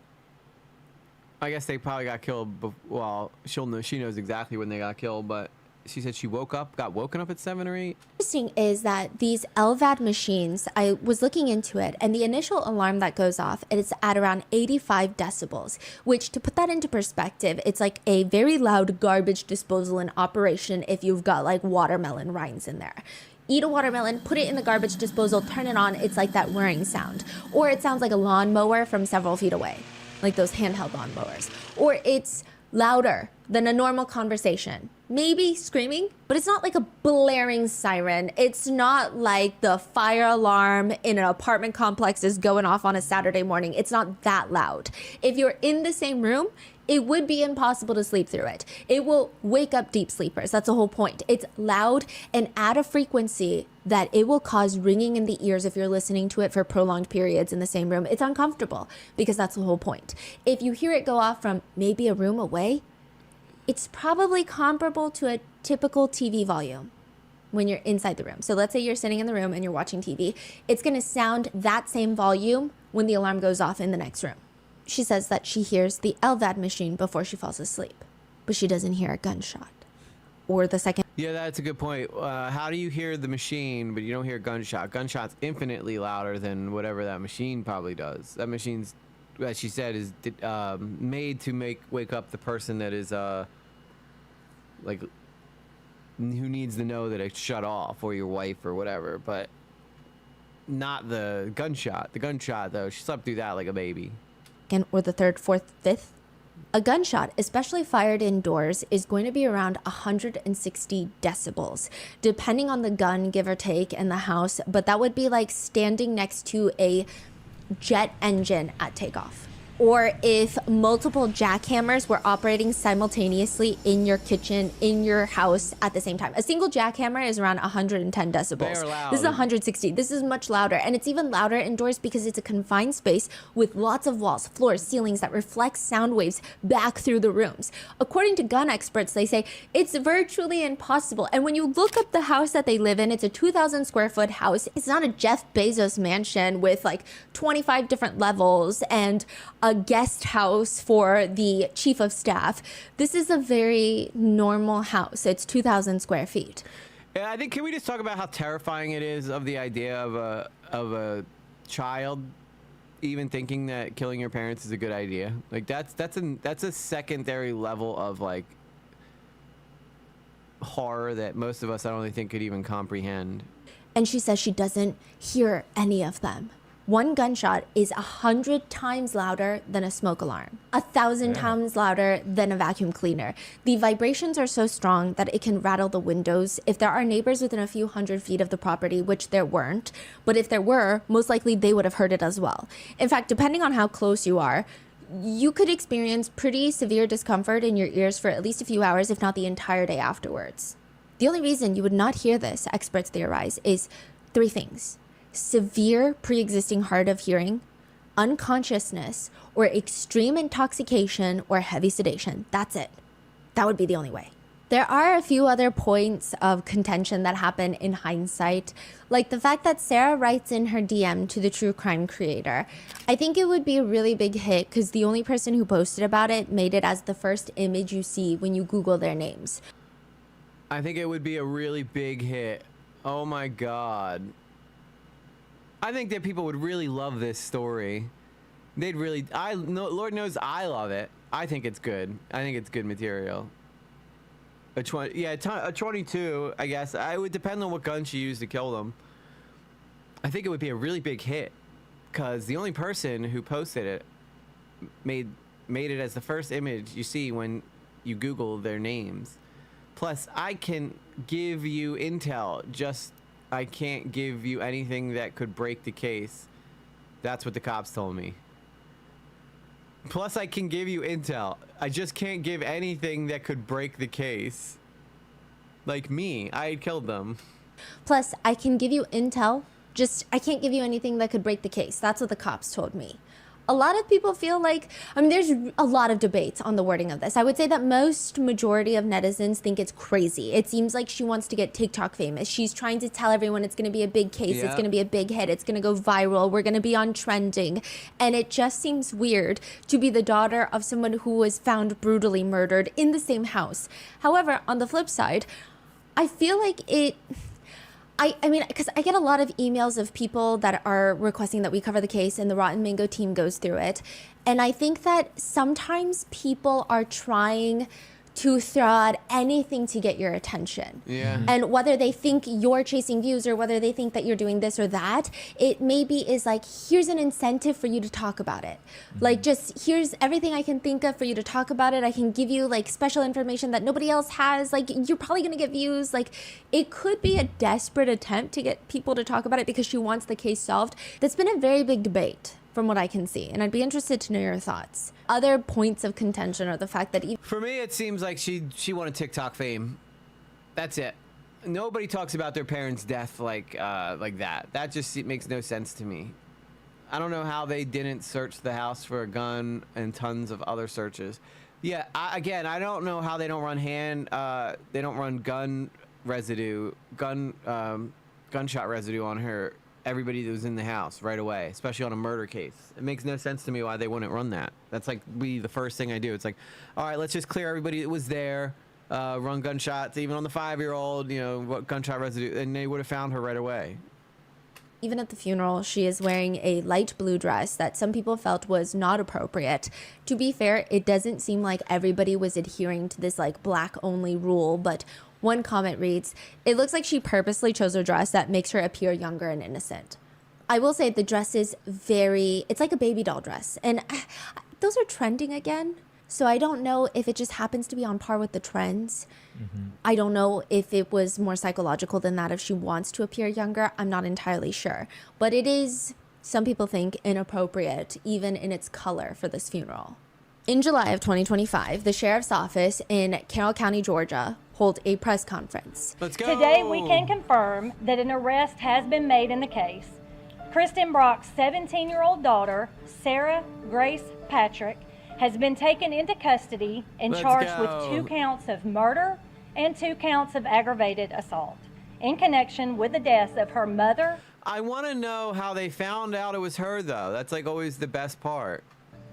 I guess they probably got killed... Well, she knows exactly when they got killed, but she said she got woken up at 7 or 8. Interesting is that these LVAD machines, I was looking into it, and the initial alarm that goes off, it's at around 85 decibels, which, to put that into perspective, it's like a very loud garbage disposal in operation if you've got like watermelon rinds in there. Eat a watermelon, put it in the garbage disposal, turn it on, it's like that whirring sound. Or it sounds like a lawnmower from several feet away, like those handheld lawnmowers. Or it's louder than a normal conversation. Maybe screaming, but it's not like a blaring siren. It's not like the fire alarm in an apartment complex is going off on a Saturday morning. It's not that loud. If you're in the same room, it would be impossible to sleep through it. It will wake up deep sleepers. That's the whole point. It's loud and at a frequency that it will cause ringing in the ears if you're listening to it for prolonged periods in the same room. It's uncomfortable because that's the whole point. If you hear it go off from maybe a room away, it's probably comparable to a typical TV volume when you're inside the room. So let's say you're sitting in the room and you're watching TV. It's going to sound that same volume when the alarm goes off in the next room. She says that she hears the LVAD machine before she falls asleep, but she doesn't hear a gunshot or the second. Yeah, that's a good point. How do you hear the machine, but you don't hear a gunshot? Gunshot's infinitely louder than whatever that machine probably does. That machine's, as she said, is made to wake up the person that is like who needs to know that it's shut off, or your wife or whatever, but not the gunshot. The gunshot, though, she slept through that like a baby. Or the third, fourth, fifth. A gunshot, especially fired indoors, is going to be around 160 decibels, depending on the gun, give or take, and the house. But that would be like standing next to a jet engine at takeoff. Or if multiple jackhammers were operating simultaneously in your kitchen, in your house at the same time. A single jackhammer is around 110 decibels. They're loud. This is 160. This is much louder. And it's even louder indoors because it's a confined space with lots of walls, floors, ceilings that reflect sound waves back through the rooms. According to gun experts, they say it's virtually impossible. And when you look up the house that they live in, it's a 2,000 square foot house. It's not a Jeff Bezos mansion with like 25 different levels and a guest house for the chief of staff. This is a very normal house. It's 2,000 square feet. Yeah, I think, can we just talk about how terrifying it is of the idea of a child even thinking that killing your parents is a good idea? Like that's a secondary level of like horror that most of us, I don't really think, could even comprehend. And she says she doesn't hear any of them. One gunshot is 100 times louder than a smoke alarm, 1,000 times louder than a vacuum cleaner. The vibrations are so strong that it can rattle the windows. If there are neighbors within a few hundred feet of the property, which there weren't, but if there were, most likely they would have heard it as well. In fact, depending on how close you are, you could experience pretty severe discomfort in your ears for at least a few hours, if not the entire day afterwards. The only reason you would not hear this, experts theorize, is 3 things: severe pre-existing hard of hearing, unconsciousness, or extreme intoxication or heavy sedation. That's it. That would be the only way. There are a few other points of contention that happen in hindsight, like the fact that Sarah writes in her DM to the true crime creator. I think it would be a really big hit because the only person who posted about it made it as the first image you see when you Google their names. I think it would be a really big hit. Oh my God. I think that people would really love this story. They'd really, Lord knows I love it. I think it's good. I think it's good material. A 22, I guess. It would depend on what gun she used to kill them. I think it would be a really big hit because the only person who posted it made it as the first image you see when you Google their names. Plus, I can give you intel, I can't give you anything that could break the case. That's what the cops told me. Plus, I can give you intel. I just can't give anything that could break the case. Like me, I killed them. Plus, I can give you intel, I can't give you anything that could break the case. That's what the cops told me. A lot of people feel like, there's a lot of debates on the wording of this. I would say that majority of netizens think it's crazy. It seems like she wants to get TikTok famous. She's trying to tell everyone it's going to be a big case. It's going to be a big hit. It's going to go viral. We're going to be on trending. And it just seems weird to be the daughter of someone who was found brutally murdered in the same house. However, on the flip side, I feel like because I get a lot of emails of people that are requesting that we cover the case and the Rotten Mango team goes through it. And I think that sometimes people are trying to throw out anything to get your attention. Yeah. And whether they think you're chasing views or whether they think that you're doing this or that, it maybe is like, here's an incentive for you to talk about it. Like, just here's everything I can think of for you to talk about it. I can give you like special information that nobody else has. Like, you're probably going to get views. Like, it could be a desperate attempt to get people to talk about it because she wants the case solved. That's been a very big debate from what I can see, and I'd be interested to know your thoughts. Other points of contention are the fact that for me, it seems like she wanted TikTok fame. That's it. Nobody talks about their parents' death like that. That just makes no sense to me. I don't know how they didn't search the house for a gun and tons of other searches. Yeah, I don't know how they don't run gun residue, gunshot residue on her. Everybody that was in the house right away, especially on a murder case. It makes no sense to me why they wouldn't run that. That's like the first thing I do. It's like, all right, let's just clear everybody that was there, run gunshots, even on the 5-year-old, what gunshot residue, and they would have found her right away. Even at the funeral, she is wearing a light blue dress that some people felt was not appropriate. To be fair, it doesn't seem like everybody was adhering to this like black only rule, but one comment reads, "It looks like she purposely chose a dress that makes her appear younger and innocent." I will say the dress is it's like a baby doll dress. And those are trending again. So I don't know if it just happens to be on par with the trends. I don't know if it was more psychological than that, if she wants to appear younger. I'm not entirely sure. But it is, some people think, inappropriate, even in its color for this funeral. In July of 2025, the sheriff's office in Carroll County, Georgia, hold a press conference. Let's go. Today, we can confirm that an arrest has been made in the case. Kristen Brock's 17-year-old daughter, Sarah Grace Patrick, has been taken into custody and charged with 2 counts of murder and 2 counts of aggravated assault in connection with the deaths of her mother. I want to know how they found out it was her, though. That's like always the best part.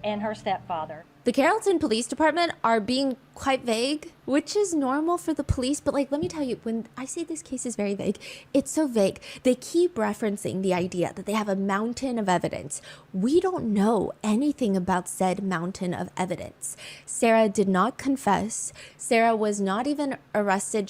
and her stepfather. The Carrollton Police Department are being quite vague, which is normal for the police. But like, let me tell you, when I say this case is very vague, it's so vague. They keep referencing the idea that they have a mountain of evidence. We don't know anything about said mountain of evidence. Sarah did not confess. Sarah was not even arrested.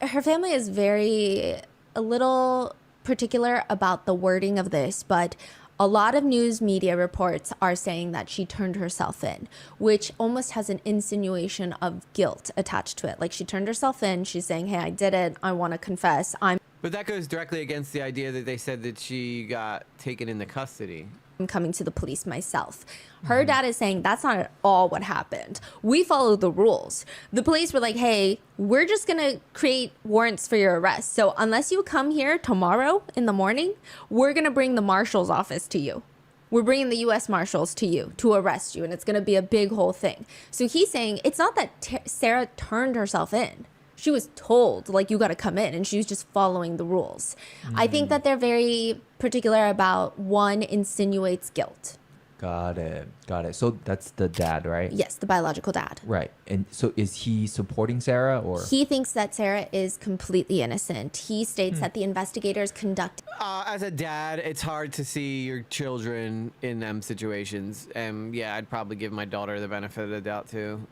Her family is a little particular about the wording of this, but a lot of news media reports are saying that she turned herself in, which almost has an insinuation of guilt attached to it. Like, she turned herself in. She's saying, hey, I did it. I want to confess. But that goes directly against the idea that they said that she got taken into custody. I'm coming to the police myself. Her dad is saying that's not at all what happened. We followed the rules. The police were like, hey, we're just going to create warrants for your arrest. So unless you come here tomorrow in the morning, we're going to bring the marshal's office to you. We're bringing the U.S. Marshals to you to arrest you. And it's going to be a big whole thing. So he's saying it's not that Sarah turned herself in. She was told, like, you got to come in, and she was just following the rules. I think that they're very particular about one insinuates guilt. Got it. So that's the dad, right? Yes, the biological dad. Right. And so is he supporting Sarah, or? He thinks that Sarah is completely innocent. He states that the investigators conduct. As a dad, it's hard to see your children in them situations. And yeah, I'd probably give my daughter the benefit of the doubt too.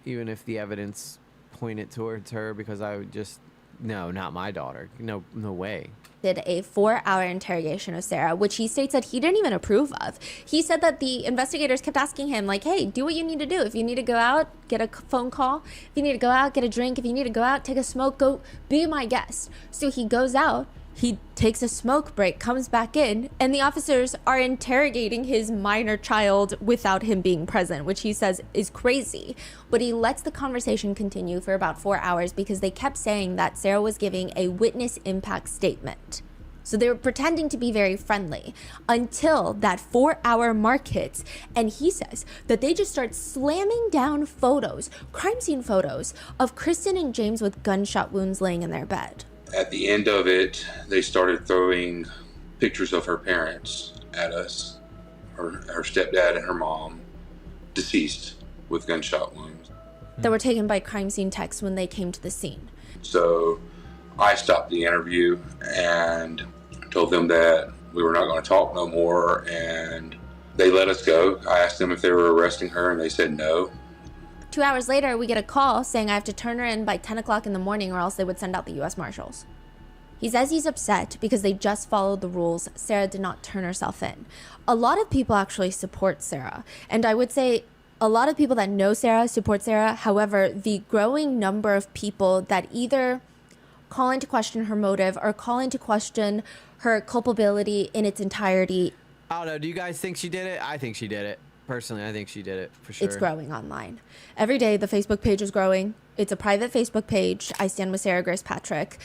Even if the evidence pointed towards her, because I would just, no, not my daughter. No way. Did a 4-hour interrogation of Sarah, which he states that he didn't even approve of. He said that the investigators kept asking him, like, hey, do what you need to do. If you need to go out, get a phone call. If you need to go out, get a drink. If you need to go out, take a smoke, go be my guest. So he goes out, he takes a smoke break, comes back in, and the officers are interrogating his minor child without him being present, which he says is crazy. But he lets the conversation continue for about 4 hours because they kept saying that Sarah was giving a witness impact statement. So they were pretending to be very friendly until that 4-hour mark hits. And he says that they just start slamming down photos, crime scene photos, of Kristen and James with gunshot wounds laying in their bed. At the end of it, they started throwing pictures of her parents at us, her stepdad and her mom, deceased with gunshot wounds. That were taken by crime scene techs when they came to the scene. So I stopped the interview and told them that we were not going to talk no more, and they let us go. I asked them if they were arresting her, and they said no. 2 hours later, we get a call saying I have to turn her in by 10 o'clock in the morning or else they would send out the U.S. Marshals. He says he's upset because they just followed the rules. Sarah did not turn herself in. A lot of people actually support Sarah. And I would say a lot of people that know Sarah support Sarah. However, the growing number of people that either call into question her motive or call into question her culpability in its entirety. I don't know. Do you guys think she did it? I think she did it. Personally, I think she did it for sure. It's growing online. Every day, the Facebook page is growing. It's a private Facebook page. I stand with Sarah Grace Patrick.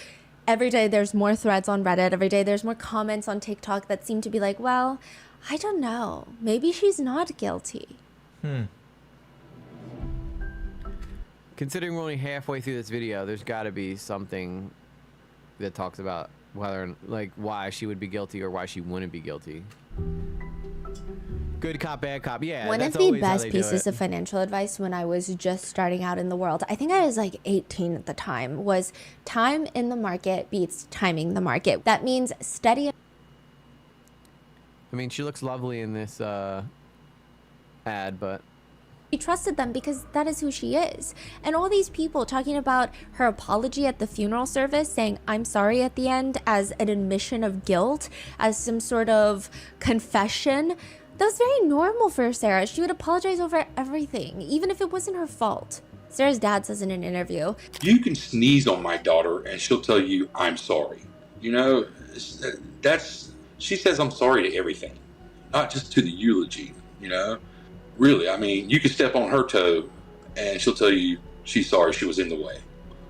Every day, there's more threads on Reddit. Every day, there's more comments on TikTok that seem to be like, well, I don't know. Maybe she's not guilty. Considering we're only halfway through this video, there's got to be something that talks about whether, like, why she would be guilty or why she wouldn't be guilty. Good cop, bad cop. Yeah, One of the best pieces of financial advice when I was just starting out in the world, I think I was like 18 at the time, was time in the market beats timing the market. That means steady. I mean, she looks lovely in this ad, but She trusted them because that is who she is. And all these people talking about her apology at the funeral service, saying I'm sorry at the end as an admission of guilt, as some sort of confession. That was very normal for Sarah. She would apologize over everything, even if it wasn't her fault. Sarah's dad says in an interview, You can sneeze on my daughter and she'll tell you, I'm sorry. You know, she says I'm sorry to everything, not just to the eulogy, you know? Really, I mean, you could step on her toe and she'll tell you she's sorry she was in the way.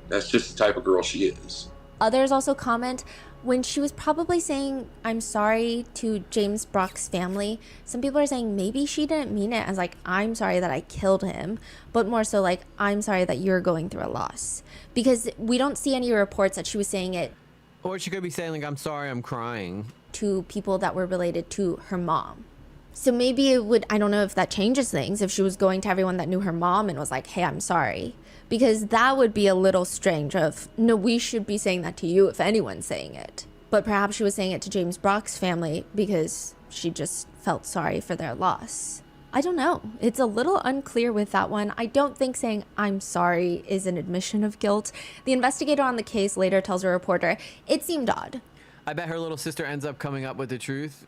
That's just the type of girl she is. Others also comment, when she was probably saying, I'm sorry to James Brock's family, some people are saying maybe she didn't mean it as like, I'm sorry that I killed him, but more so like, I'm sorry that you're going through a loss. Because we don't see any reports that she was saying it. Or she could be saying like, I'm sorry, I'm crying. To people that were related to her mom. So maybe it would, I don't know if that changes things, if she was going to everyone that knew her mom and was like, hey, I'm sorry. Because that would be a little strange of, no, we should be saying that to you if anyone's saying it. But perhaps she was saying it to James Brock's family because she just felt sorry for their loss. I don't know. It's a little unclear with that one. I don't think saying I'm sorry is an admission of guilt. The investigator on the case later tells a reporter it seemed odd. I bet her little sister ends up coming up with the truth.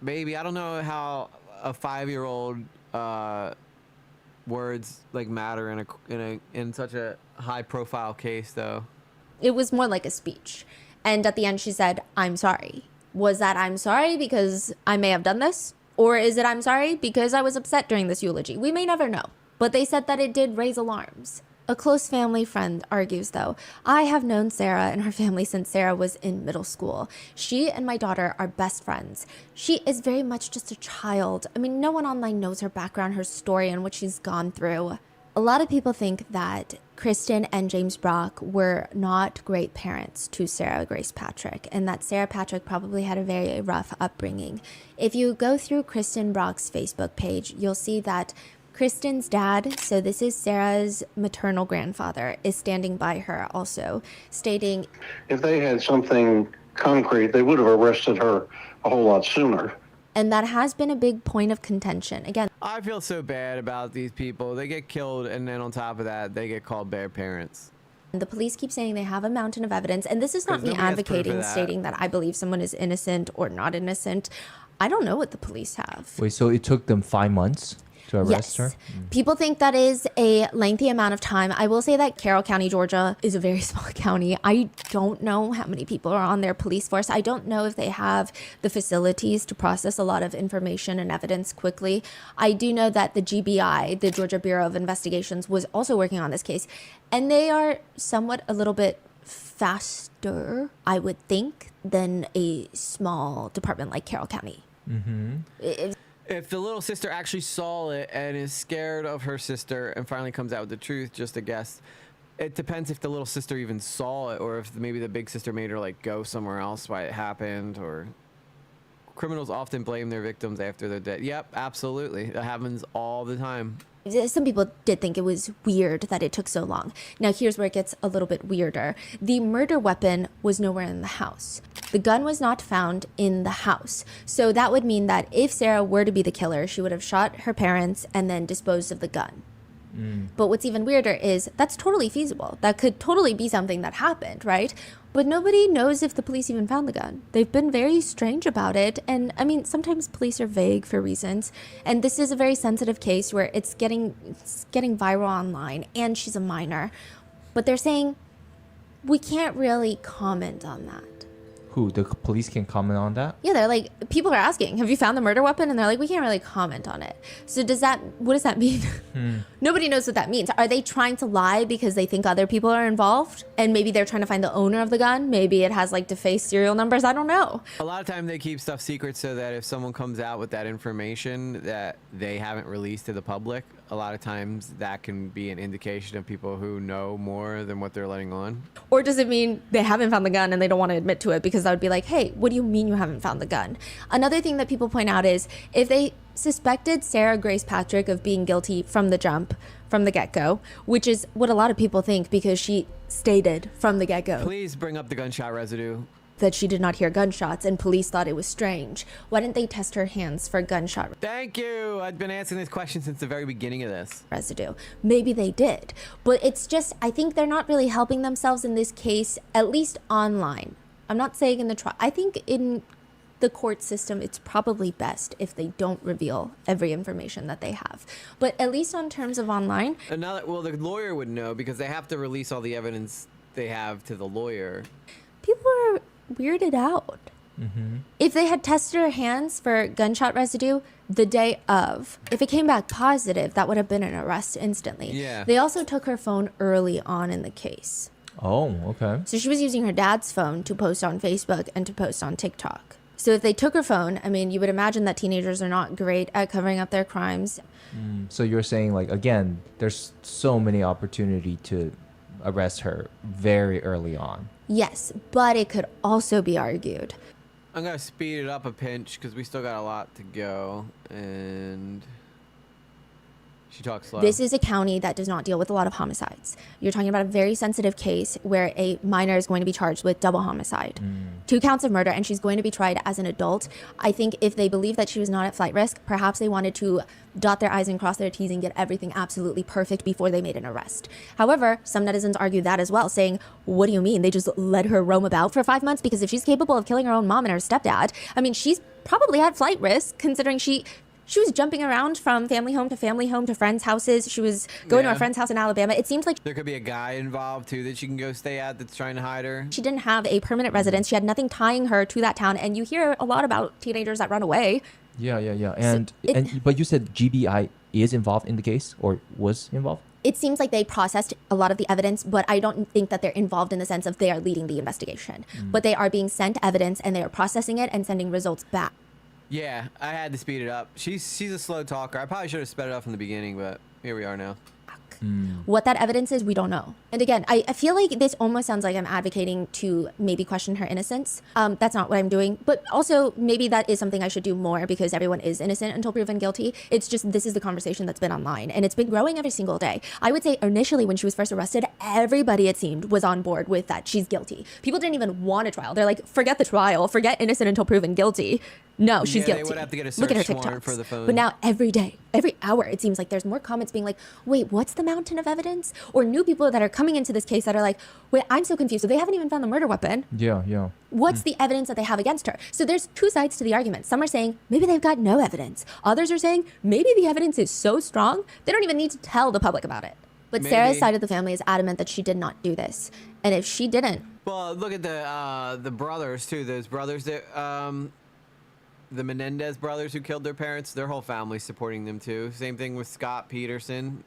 Maybe. I don't know how a 5-year-old words like matter in such a high profile case though. It was more like a speech. And at the end she said, I'm sorry. Was that I'm sorry because I may have done this? Or is it I'm sorry because I was upset during this eulogy? We may never know. But they said that it did raise alarms. A close family friend argues, though, I have known Sarah and her family since Sarah was in middle school. She and my daughter are best friends. She is very much just a child. I mean, no one online knows her background, her story, and what she's gone through. A lot of people think that Kristen and James Brock were not great parents to Sarah Grace Patrick, and that Sarah Patrick probably had a very rough upbringing. If you go through Kristen Brock's Facebook page, you'll see that Kristen's dad, so this is Sarah's maternal grandfather, is standing by her also, stating, if they had something concrete, they would have arrested her a whole lot sooner. And that has been a big point of contention. Again, I feel so bad about these people. They get killed, and then on top of that, they get called bad parents. the police keep saying they have a mountain of evidence. And this is not me advocating, stating that I believe someone is innocent or not innocent. I don't know what the police have. Wait, so it took them 5 months to arrest her? People think that is a lengthy amount of time. I will say that Carroll County, Georgia is a very small county. I don't know how many people are on their police force. I don't know if they have the facilities to process a lot of information and evidence quickly. I do know that the GBI, the Georgia Bureau of Investigations, was also working on this case, and they are somewhat a little bit faster, I would think, than a small department like Carroll County. If the little sister actually saw it and is scared of her sister and finally comes out with the truth, just a guess. It depends if the little sister even saw it, or if maybe the big sister made her like go somewhere else why it happened. Or criminals often blame their victims after they're dead. Yep, absolutely. That happens all the time. Some people did think it was weird that it took so long. Now here's where it gets a little bit weirder. The murder weapon was nowhere in the house. The gun was not found in the house. So that would mean that if Sarah were to be the killer, she would have shot her parents and then disposed of the gun. But what's even weirder is that's totally feasible. That could totally be something that happened, right? But nobody knows if the police even found the gun. They've been very strange about it. And I mean, sometimes police are vague for reasons. And this is a very sensitive case where it's getting viral online, and she's a minor. But they're saying we can't really comment on that. Who? The police can comment on that? Yeah, they're like, people are asking, have you found the murder weapon? And they're like, we can't really comment on it. So what does that mean? Nobody knows what that means. Are they trying to lie because they think other people are involved? And maybe they're trying to find the owner of the gun? Maybe it has like defaced serial numbers? I don't know. A lot of time they keep stuff secret so that if someone comes out with that information that they haven't released to the public, a lot of times that can be an indication of people who know more than what they're letting on. Or does it mean they haven't found the gun and they don't want to admit to it because that would be like, hey, what do you mean you haven't found the gun? Another thing that people point out is if they suspected Sarah Grace Patrick of being guilty from the jump, from the get-go, which is what a lot of people think because she stated from the get-go. Please bring up the gunshot residue. That she did not hear gunshots and police thought it was strange. Why didn't they test her hands for gunshot Thank you. I've been asking this question since the very beginning of this. residue? Maybe they did. But it's just, I think they're not really helping themselves in this case, at least online. I'm not saying in the trial. I think in the court system, it's probably best if they don't reveal every information that they have. But at least on terms of online. Well, the lawyer would know because they have to release all the evidence they have to the lawyer. People are weirded out. If they had tested her hands for gunshot residue the day of, if it came back positive, that would have been an arrest instantly. Yeah. They also took her phone early on in the case. Oh, okay. So she was using her dad's phone to post on Facebook and to post on TikTok. So if they took her phone, I mean, you would imagine that teenagers are not great at covering up their crimes. So you're saying, like, again, there's so many opportunity to arrest her very early on. Yes, but it could also be argued. I'm gonna speed it up a pinch because we still got a lot to go, and she talks slow. This is a county that does not deal with a lot of homicides. You're talking about a very sensitive case where a minor is going to be charged with double homicide, 2 counts of murder, and she's going to be tried as an adult. I think if they believe that she was not at flight risk, perhaps they wanted to dot their I's and cross their T's and get everything absolutely perfect before they made an arrest. However, some netizens argue that as well, saying, what do you mean? They just let her roam about for 5 months? Because if she's capable of killing her own mom and her stepdad, I mean, she's probably at flight risk, considering she was jumping around from family home to friends' houses. She was going to a friend's house in Alabama. It seems like there could be a guy involved too that she can go stay at that's trying to hide her. she didn't have a permanent residence. She had nothing tying her to that town. And you hear a lot about teenagers that run away. Yeah. And but you said GBI is involved in the case or was involved? It seems like they processed a lot of the evidence, but I don't think that they're involved in the sense of they are leading the investigation. But they are being sent evidence and they are processing it and sending results back. Yeah, I had to speed it up. She's a slow talker. I probably should have sped it up from the beginning, but here we are now. What that evidence is, we don't know. And again, I feel like this almost sounds like I'm advocating to maybe question her innocence. That's not what I'm doing. But also, maybe that is something I should do more because everyone is innocent until proven guilty. It's just this is the conversation that's been online. And it's been growing every single day. I would say initially when she was first arrested, everybody, it seemed, was on board with that she's guilty. People didn't even want a trial. They're like, forget the trial. Forget innocent until proven guilty. No, she's guilty. They would have to get a Look at her search warrant TikToks. for the phone. But now every day, every hour, it seems like there's more comments being like, wait, what's the mountain of evidence? Or new people that are coming into this case that are like, wait, I'm so confused. So they haven't even found the murder weapon. Yeah. What's the evidence that they have against her? So there's 2 sides to the argument. Some are saying maybe they've got no evidence. Others are saying maybe the evidence is so strong, they don't even need to tell the public about it. But Sarah's side of the family is adamant that she did not do this. And if she didn't. Well, look at the brothers too. Those brothers that the Menendez brothers who killed their parents, their whole family's supporting them too. Same thing with Scott Peterson.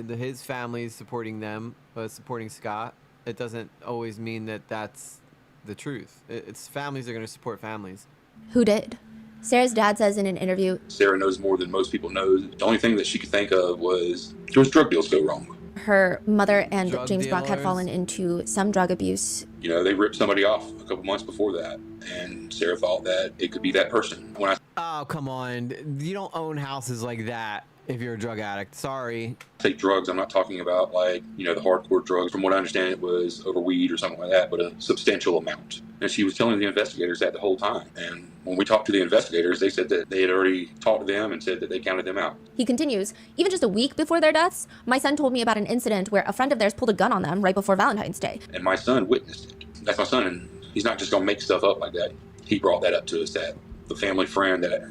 His family's supporting them, supporting Scott. It doesn't always mean that that's the truth. It's families are going to support families. Who did? Sarah's dad says in an interview, Sarah knows more than most people know. The only thing that she could think of was there was drug deals go wrong. her mother and James Brock had fallen into some drug abuse. You know, they ripped somebody off a couple months before that, and Sarah thought that it could be that person. Oh, come on. You don't own houses like that if you're a drug addict. Sorry. Take drugs, I'm not talking about like, you know, the hardcore drugs. From what I understand, it was over weed or something like that, but a substantial amount. And she was telling the investigators that the whole time. And when we talked to the investigators, they said that they had already talked to them and said that they counted them out. He continues, even just a week before their deaths, my son told me about an incident where a friend of theirs pulled a gun on them right before Valentine's Day. And my son witnessed it. That's my son, and he's not just going to make stuff up like that. He brought that up to us, that the family friend that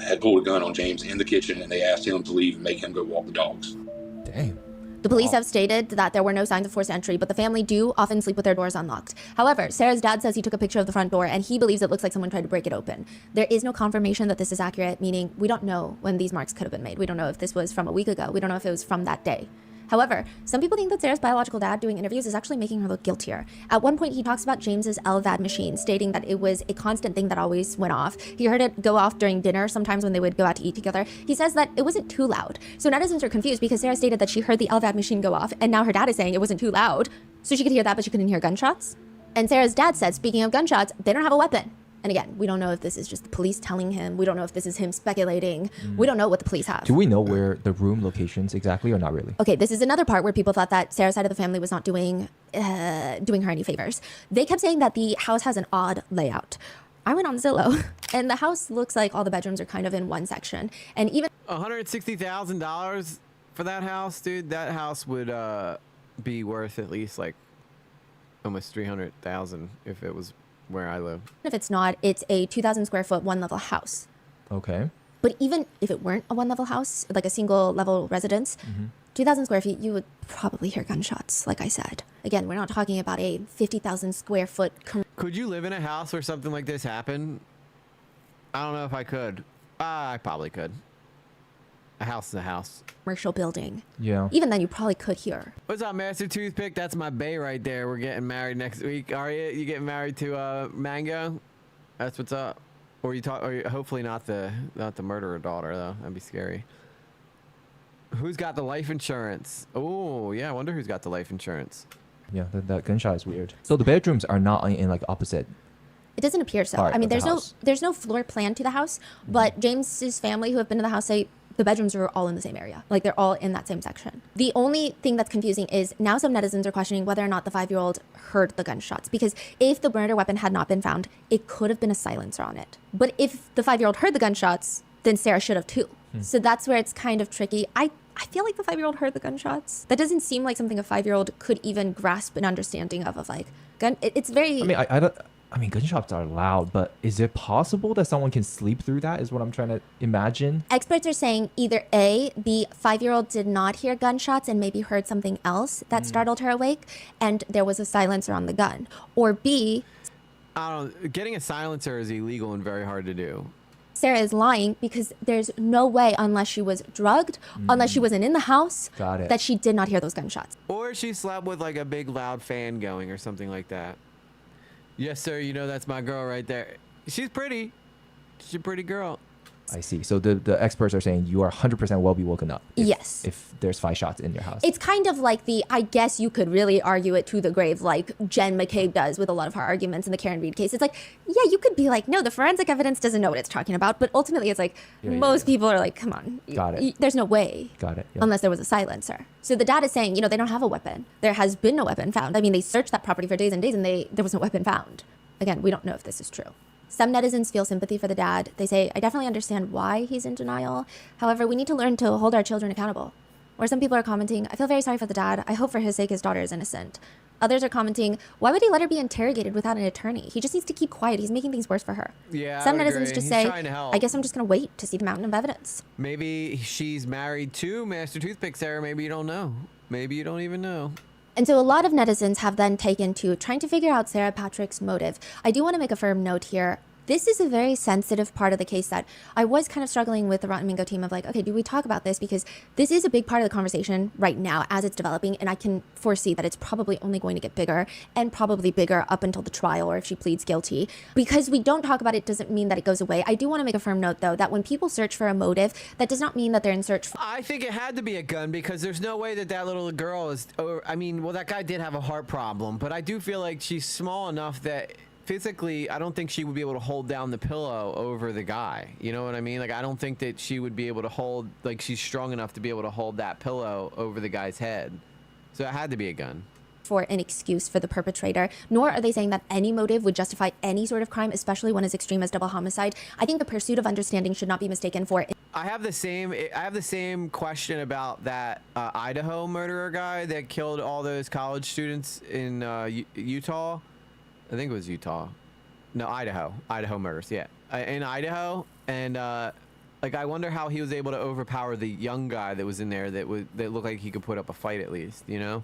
had pulled a gun on James in the kitchen, and they asked him to leave and make him go walk the dogs. Damn. The police have stated that there were no signs of forced entry, but the family do often sleep with their doors unlocked. However, Sarah's dad says he took a picture of the front door and he believes it looks like someone tried to break it open. There is no confirmation that this is accurate, meaning we don't know when these marks could have been made. We don't know if this was from a week ago. We don't know if it was from that day. However, some people think that Sarah's biological dad doing interviews is actually making her look guiltier. At one point, he talks about James's LVAD machine, stating that it was a constant thing that always went off. He heard it go off during dinner, sometimes when they would go out to eat together. He says that it wasn't too loud. So netizens are confused because Sarah stated that she heard the LVAD machine go off, and now her dad is saying it wasn't too loud. So she could hear that, but she couldn't hear gunshots. And Sarah's dad said, speaking of gunshots, they don't have a weapon. And again, we don't know if this is just the police telling him. We don't know if this is him speculating. We don't know what the police have. Do we know where the room locations exactly or not really? Okay, this is another part where people thought that Sarah's side of the family was not doing her any favors. They kept saying that the house has an odd layout. I went on Zillow, and the house looks like all the bedrooms are kind of in one section. And even $160,000 for that house, dude. That house would be worth at least like almost $300,000 if it was where I live. if it's not, it's a 2,000 square foot one level house. Okay. But even if it weren't a one level house, like a single level residence, 2,000 square feet, you would probably hear gunshots, like I said. Again, we're not talking about a 50,000 square foot. Could you live in a house where something like this happened? I don't know if I could. I probably could. A house is a house. Commercial building. Yeah. Even then, you probably could hear. What's up, Master Toothpick? That's my bae right there. We're getting married next week. Are you? You getting married to Mango? That's what's up. Or you talk? Or hopefully not the murderer daughter though. That'd be scary. Who's got the life insurance? Oh yeah, I wonder who's got the life insurance. Yeah, that gunshot is weird. So the bedrooms are not in like opposite It doesn't appear so. part I mean, of the there's house. no floor plan to the house, but James's family who have been to the house say the bedrooms are all in the same area. Like they're all in that same section. The only thing that's confusing is now some netizens are questioning whether or not the 5-year-old heard the gunshots, because if the murder weapon had not been found, it could have been a silencer on it. But if the 5-year-old heard the gunshots, then Sarah should have too. So that's where it's kind of tricky. I feel like the 5-year-old heard the gunshots. That doesn't seem like something a 5-year-old could even grasp an understanding of like gun. It's very. I mean, I mean, gunshots are loud, but is it possible that someone can sleep through that? Is what I'm trying to imagine. Experts are saying either A, the 5-year-old did not hear gunshots and maybe heard something else that startled her awake, and there was a silencer on the gun, or B, I don't know. Getting a silencer is illegal and very hard to do. Sarah is lying because there's no way, unless she was drugged, unless she wasn't in the house, Got it. that she did not hear those gunshots. Or she slept with like a big loud fan going or something like that. Yes, sir. You know that's my girl right there. She's pretty. She's a pretty girl. I see. So the experts are saying you are 100% will be woken up. Yes. If there's 5 shots in your house. It's kind of like I guess you could really argue it to the grave like Jen McCabe does with a lot of her arguments in the Karen Reed case. It's like, yeah, you could be like, no, the forensic evidence doesn't know what it's talking about. But ultimately it's like, most people are like, come on. Got it. There's no way. Got it. Unless there was a silencer. So the dad is saying, they don't have a weapon. There has been no weapon found. I mean, they searched that property for days and days and there was no weapon found. Again, we don't know if this is true. Some netizens feel sympathy for the dad. They say, I definitely understand why he's in denial. However, we need to learn to hold our children accountable. Or some people are commenting, I feel very sorry for the dad. I hope for his sake his daughter is innocent. Others are commenting, why would he let her be interrogated without an attorney? He just needs to keep quiet. He's making things worse for her. Yeah, Some I would netizens agree. just He's say, trying to help. I guess I'm just going to wait to see the mountain of evidence. Maybe she's married to Master Toothpick, Sarah. Maybe you don't know. Maybe you don't even know. And so a lot of netizens have then taken to trying to figure out Sarah Patrick's motive. I do want to make a firm note here. This is a very sensitive part of the case that I was kind of struggling with the Rotten Mingo team of like, okay, do we talk about this? Because this is a big part of the conversation right now as it's developing. And I can foresee that it's probably only going to get bigger and probably bigger up until the trial or if she pleads guilty. Because we don't talk about it doesn't mean that it goes away. I do want to make a firm note, though, that when people search for a motive, that does not mean that they're in search for... I think it had to be a gun because there's no way that little girl is... I mean, well, that guy did have a heart problem, but I do feel like she's small enough that... physically, I don't think she would be able to hold down the pillow over the guy. You know what I mean? Like, I don't think that she would be able to hold, like, she's strong enough to be able to hold that pillow over the guy's head. So it had to be a gun. For an excuse for the perpetrator, nor are they saying that any motive would justify any sort of crime, especially one as extreme as double homicide. I think the pursuit of understanding should not be mistaken for... I have the same question about that Idaho murderer guy that killed all those college students in Utah. I think it was Utah. No, Idaho. Idaho murders, yeah. In Idaho. And, like, I wonder how he was able to overpower the young guy that was in there that looked like he could put up a fight at least, you know?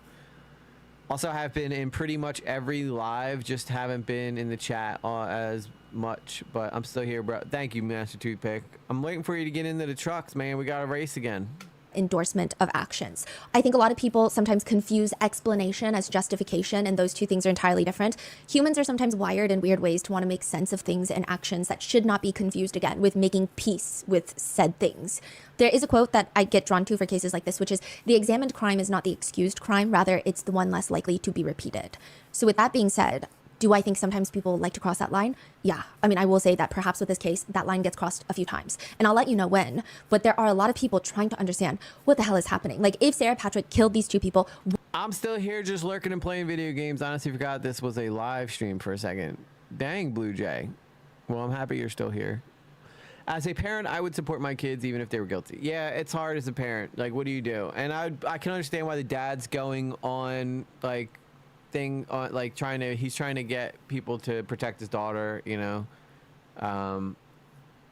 Also, have been in pretty much every live, just haven't been in the chat as much, but I'm still here, bro. Thank you, Master Toothpick. I'm waiting for you to get into the trucks, man. We got to race again. Endorsement of actions. I think a lot of people sometimes confuse explanation as justification, and those two things are entirely different. Humans are sometimes wired in weird ways to want to make sense of things and actions that should not be confused again with making peace with said things. There is a quote that I get drawn to for cases like this, which is, the examined crime is not the excused crime, rather it's the one less likely to be repeated. So with that being said, do I think sometimes people like to cross that line? Yeah. I mean, I will say that perhaps with this case, that line gets crossed a few times. And I'll let you know when. But there are a lot of people trying to understand what the hell is happening. Like, if Sarah Patrick killed these two people... I'm still here just lurking and playing video games. Honestly forgot this was a live stream for a second. Dang, Blue Jay. Well, I'm happy you're still here. As a parent, I would support my kids even if they were guilty. Yeah, it's hard as a parent. Like, what do you do? And I can understand why the dad's going on, like... thing on like he's trying to get people to protect his daughter, you know.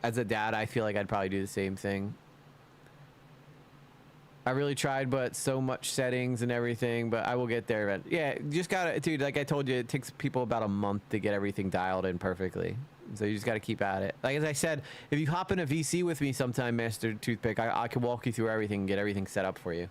As a dad, I feel like I'd probably do the same thing. I really tried, but so much settings and everything, but I will get there. But yeah, you just gotta, dude, like I told you, it takes people about a month to get everything dialed in perfectly. So you just got to keep at it. Like, as I said, if you hop in a VC with me sometime, Master Toothpick, I can walk you through everything and get everything set up for you.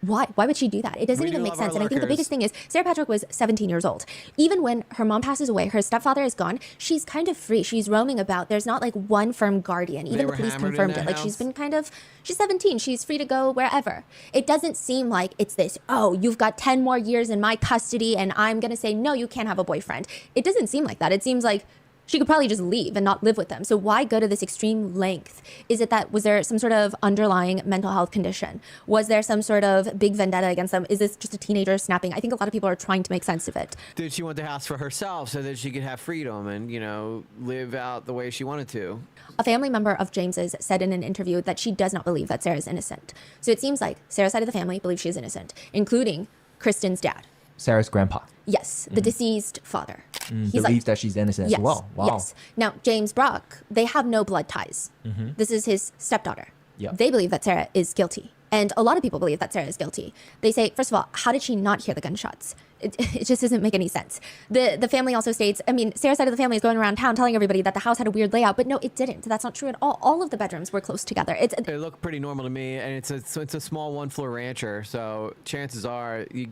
Why? Why would she do that? It doesn't even make sense. And I think the biggest thing is Sarah Patrick was 17 years old. Even when her mom passes away, her stepfather is gone, she's kind of free. She's roaming about. There's not like one firm guardian. Even the police confirmed it. Like she's 17. She's free to go wherever. It doesn't seem like it's this, oh, you've got 10 more years in my custody and I'm going to say, no, you can't have a boyfriend. It doesn't seem like that. It seems like she could probably just leave and not live with them. So why go to this extreme length? Is it that, was there some sort of underlying mental health condition? Was there some sort of big vendetta against them? Is this just a teenager snapping? I think a lot of people are trying to make sense of it. Did she want the house for herself so that she could have freedom and, you know, live out the way she wanted to? A family member of James's said in an interview that she does not believe that Sarah is innocent. So it seems like Sarah's side of the family believes she is innocent, including Kristen's dad. Sarah's grandpa. Yes, the deceased father. Believes that she's innocent as well. Wow. Yes. Now, James Brock, they have no blood ties. This is his stepdaughter. They believe that Sarah is guilty. And a lot of people believe that Sarah is guilty. They say, first of all, how did she not hear the gunshots? It just doesn't make any sense. The family also states, I mean, Sarah's side of the family is going around town telling everybody that the house had a weird layout, but no, it didn't. That's not true at all. All of the bedrooms were close together. They look pretty normal to me, and it's a small one-floor rancher, so chances are, I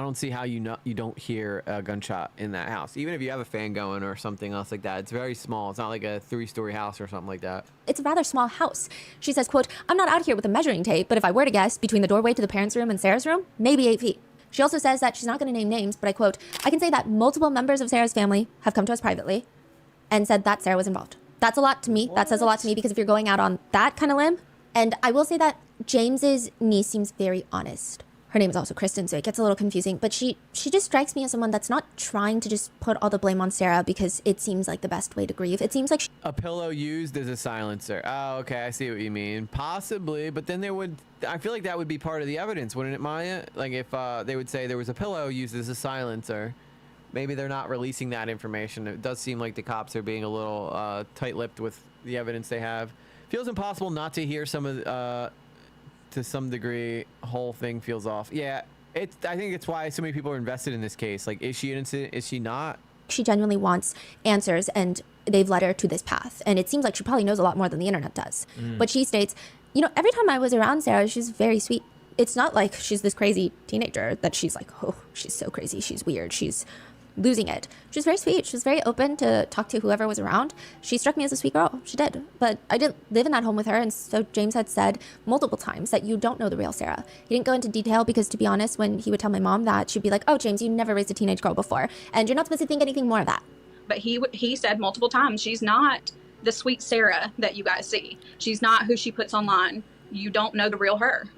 don't see how you don't hear a gunshot in that house. Even if you have a fan going or something else like that, it's very small. It's not like a 3-story house or something like that. It's a rather small house. She says, quote, I'm not out here with a measuring tape, but if I were to guess, between the doorway to the parents' room and Sarah's room, maybe 8 feet. She also says that she's not going to name names, but I quote, I can say that multiple members of Sarah's family have come to us privately and said that Sarah was involved. That's a lot to me. That says a lot to me because if you're going out on that kind of limb, and I will say that James's niece seems very honest. Her name is also Kristen, so it gets a little confusing, but she just strikes me as someone that's not trying to just put all the blame on Sarah because it seems like the best way to grieve. It seems like a pillow used as a silencer. Oh, okay, I see what you mean. Possibly, but then I feel like that would be part of the evidence, wouldn't it, Maya? Like if they would say there was a pillow used as a silencer, maybe they're not releasing that information. It does seem like the cops are being a little tight-lipped with the evidence they have. Feels impossible not to hear some of to some degree, whole thing feels off. Yeah, I think it's why so many people are invested in this case. Like, is she innocent? Is she not? She genuinely wants answers, and they've led her to this path. And it seems like she probably knows a lot more than the internet does. But she states, you know, every time I was around Sarah, she's very sweet. It's not like she's this crazy teenager that she's like, oh, she's so crazy, she's weird, she's losing it. She's very sweet. She was very open to talk to whoever was around. She struck me as a sweet girl. She did. But I didn't live in that home with her. And so James had said multiple times that you don't know the real Sarah. He didn't go into detail because, to be honest, when he would tell my mom that, she'd be like, oh, James, you never raised a teenage girl before. And you're not supposed to think anything more of that. But he said multiple times, she's not the sweet Sarah that you guys see. She's not who she puts online. You don't know the real her.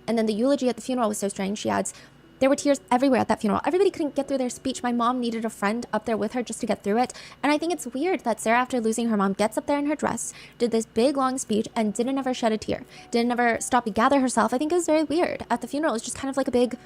And then the eulogy at the funeral was so strange. She adds, there were tears everywhere at that funeral. Everybody couldn't get through their speech. My mom needed a friend up there with her just to get through it. And I think it's weird that Sarah, after losing her mom, gets up there in her dress, did this big, long speech, and didn't ever shed a tear. Didn't ever stop to gather herself. I think it was very weird. At the funeral, it was just kind of like a big,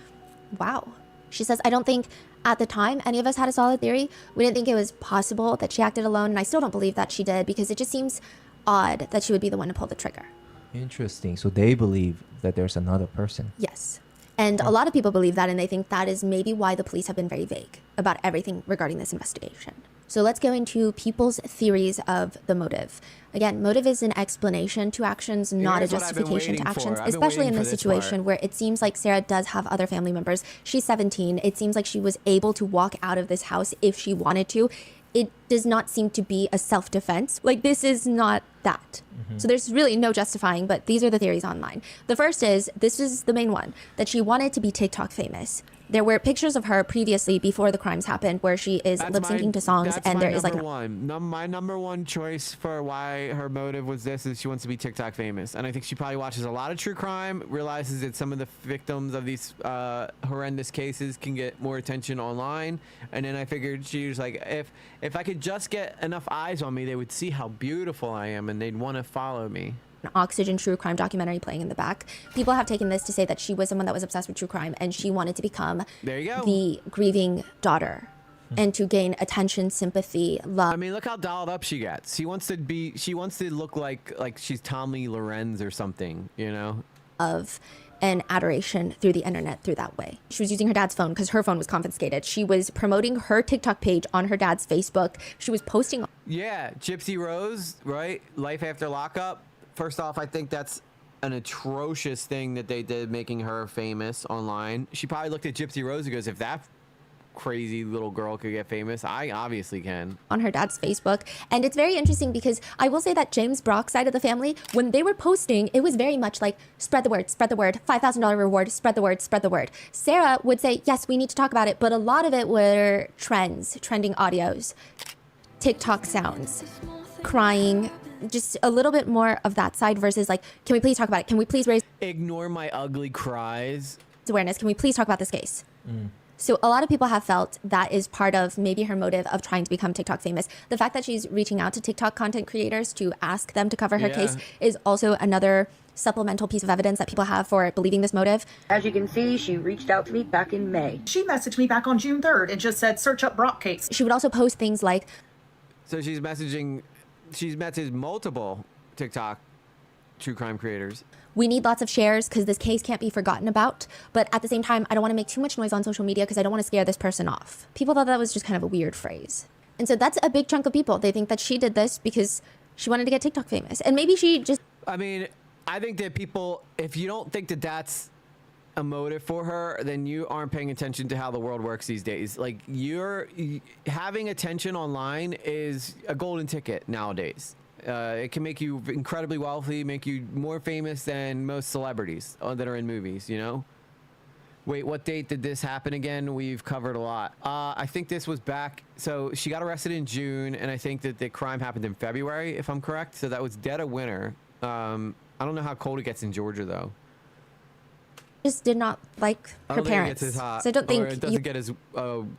wow. She says, I don't think at the time any of us had a solid theory. We didn't think it was possible that she acted alone. And I still don't believe that she did because it just seems odd that she would be the one to pull the trigger. Interesting. So they believe that there's another person. Yes. And a lot of people believe that, and they think that is maybe why the police have been very vague about everything regarding this investigation. So let's go into people's theories of the motive. Again, motive is an explanation to actions, not a justification to actions, especially in this situation where it seems like Sarah does have other family members. She's 17. It seems like she was able to walk out of this house if she wanted to. It does not seem to be a self-defense. Like, this is not that. So there's really no justifying, but these are the theories online. The first is, this is the main one, that she wanted to be TikTok famous. There were pictures of her previously before the crimes happened where she is lip-syncing to songs, and there is like my number one choice for why her motive was this is she wants to be TikTok famous. And I think she probably watches a lot of true crime, realizes that some of the victims of these horrendous cases can get more attention online. And then I figured she was like, if I could just get enough eyes on me, they would see how beautiful I am and they'd want to follow me. Oxygen true crime documentary playing in the back. People have taken this to say that she was someone that was obsessed with true crime and she wanted to become the grieving daughter and to gain attention, sympathy, love. I mean, look how dolled up she gets. She wants to look like she's Tommy Lorenz or something, you know? Of an adoration through the internet through that way. She was using her dad's phone because her phone was confiscated. She was promoting her TikTok page on her dad's Facebook. She was posting. Yeah, Gypsy Rose, right? Life after lockup. First off, I think that's an atrocious thing that they did making her famous online. She probably looked at Gypsy Rose and goes, if that crazy little girl could get famous, I obviously can. On her dad's Facebook. And it's very interesting because I will say that James Brock's side of the family, when they were posting, it was very much like, spread the word, $5,000 reward, spread the word, spread the word. Sarah would say, yes, we need to talk about it, but a lot of it were trends, trending audios, TikTok sounds, crying, just a little bit more of that side versus like, can we please talk about it? Can we please raise Ignore my ugly cries. awareness? Can we please talk about this case? So a lot of people have felt that is part of maybe her motive of trying to become TikTok famous. The fact that she's reaching out to TikTok content creators to ask them to cover her case is also another supplemental piece of evidence that people have for believing this motive. As you can see, she reached out to me back in May. She messaged me back on June 3rd and just said, search up Brock case. She would also post things like... So she's messaged multiple TikTok true crime creators. We need lots of shares because this case can't be forgotten about. But at the same time, I don't want to make too much noise on social media because I don't want to scare this person off. People thought that was just kind of a weird phrase. And so that's a big chunk of people. They think that she did this because she wanted to get TikTok famous. And maybe she just... I mean, I think that people, if you don't think that that's a motive for her, then you aren't paying attention to how the world works these days. Like, having attention online is a golden ticket nowadays. It can make you incredibly wealthy, make you more famous than most celebrities that are in movies, you know? Wait, what date did this happen again? We've covered a lot. I think this was back, so she got arrested in June, and I think that the crime happened in February, if I'm correct. So that was dead of winter. I don't know how cold it gets in Georgia, though. Just did not like her parents. It gets as hot, so I don't think or it doesn't get as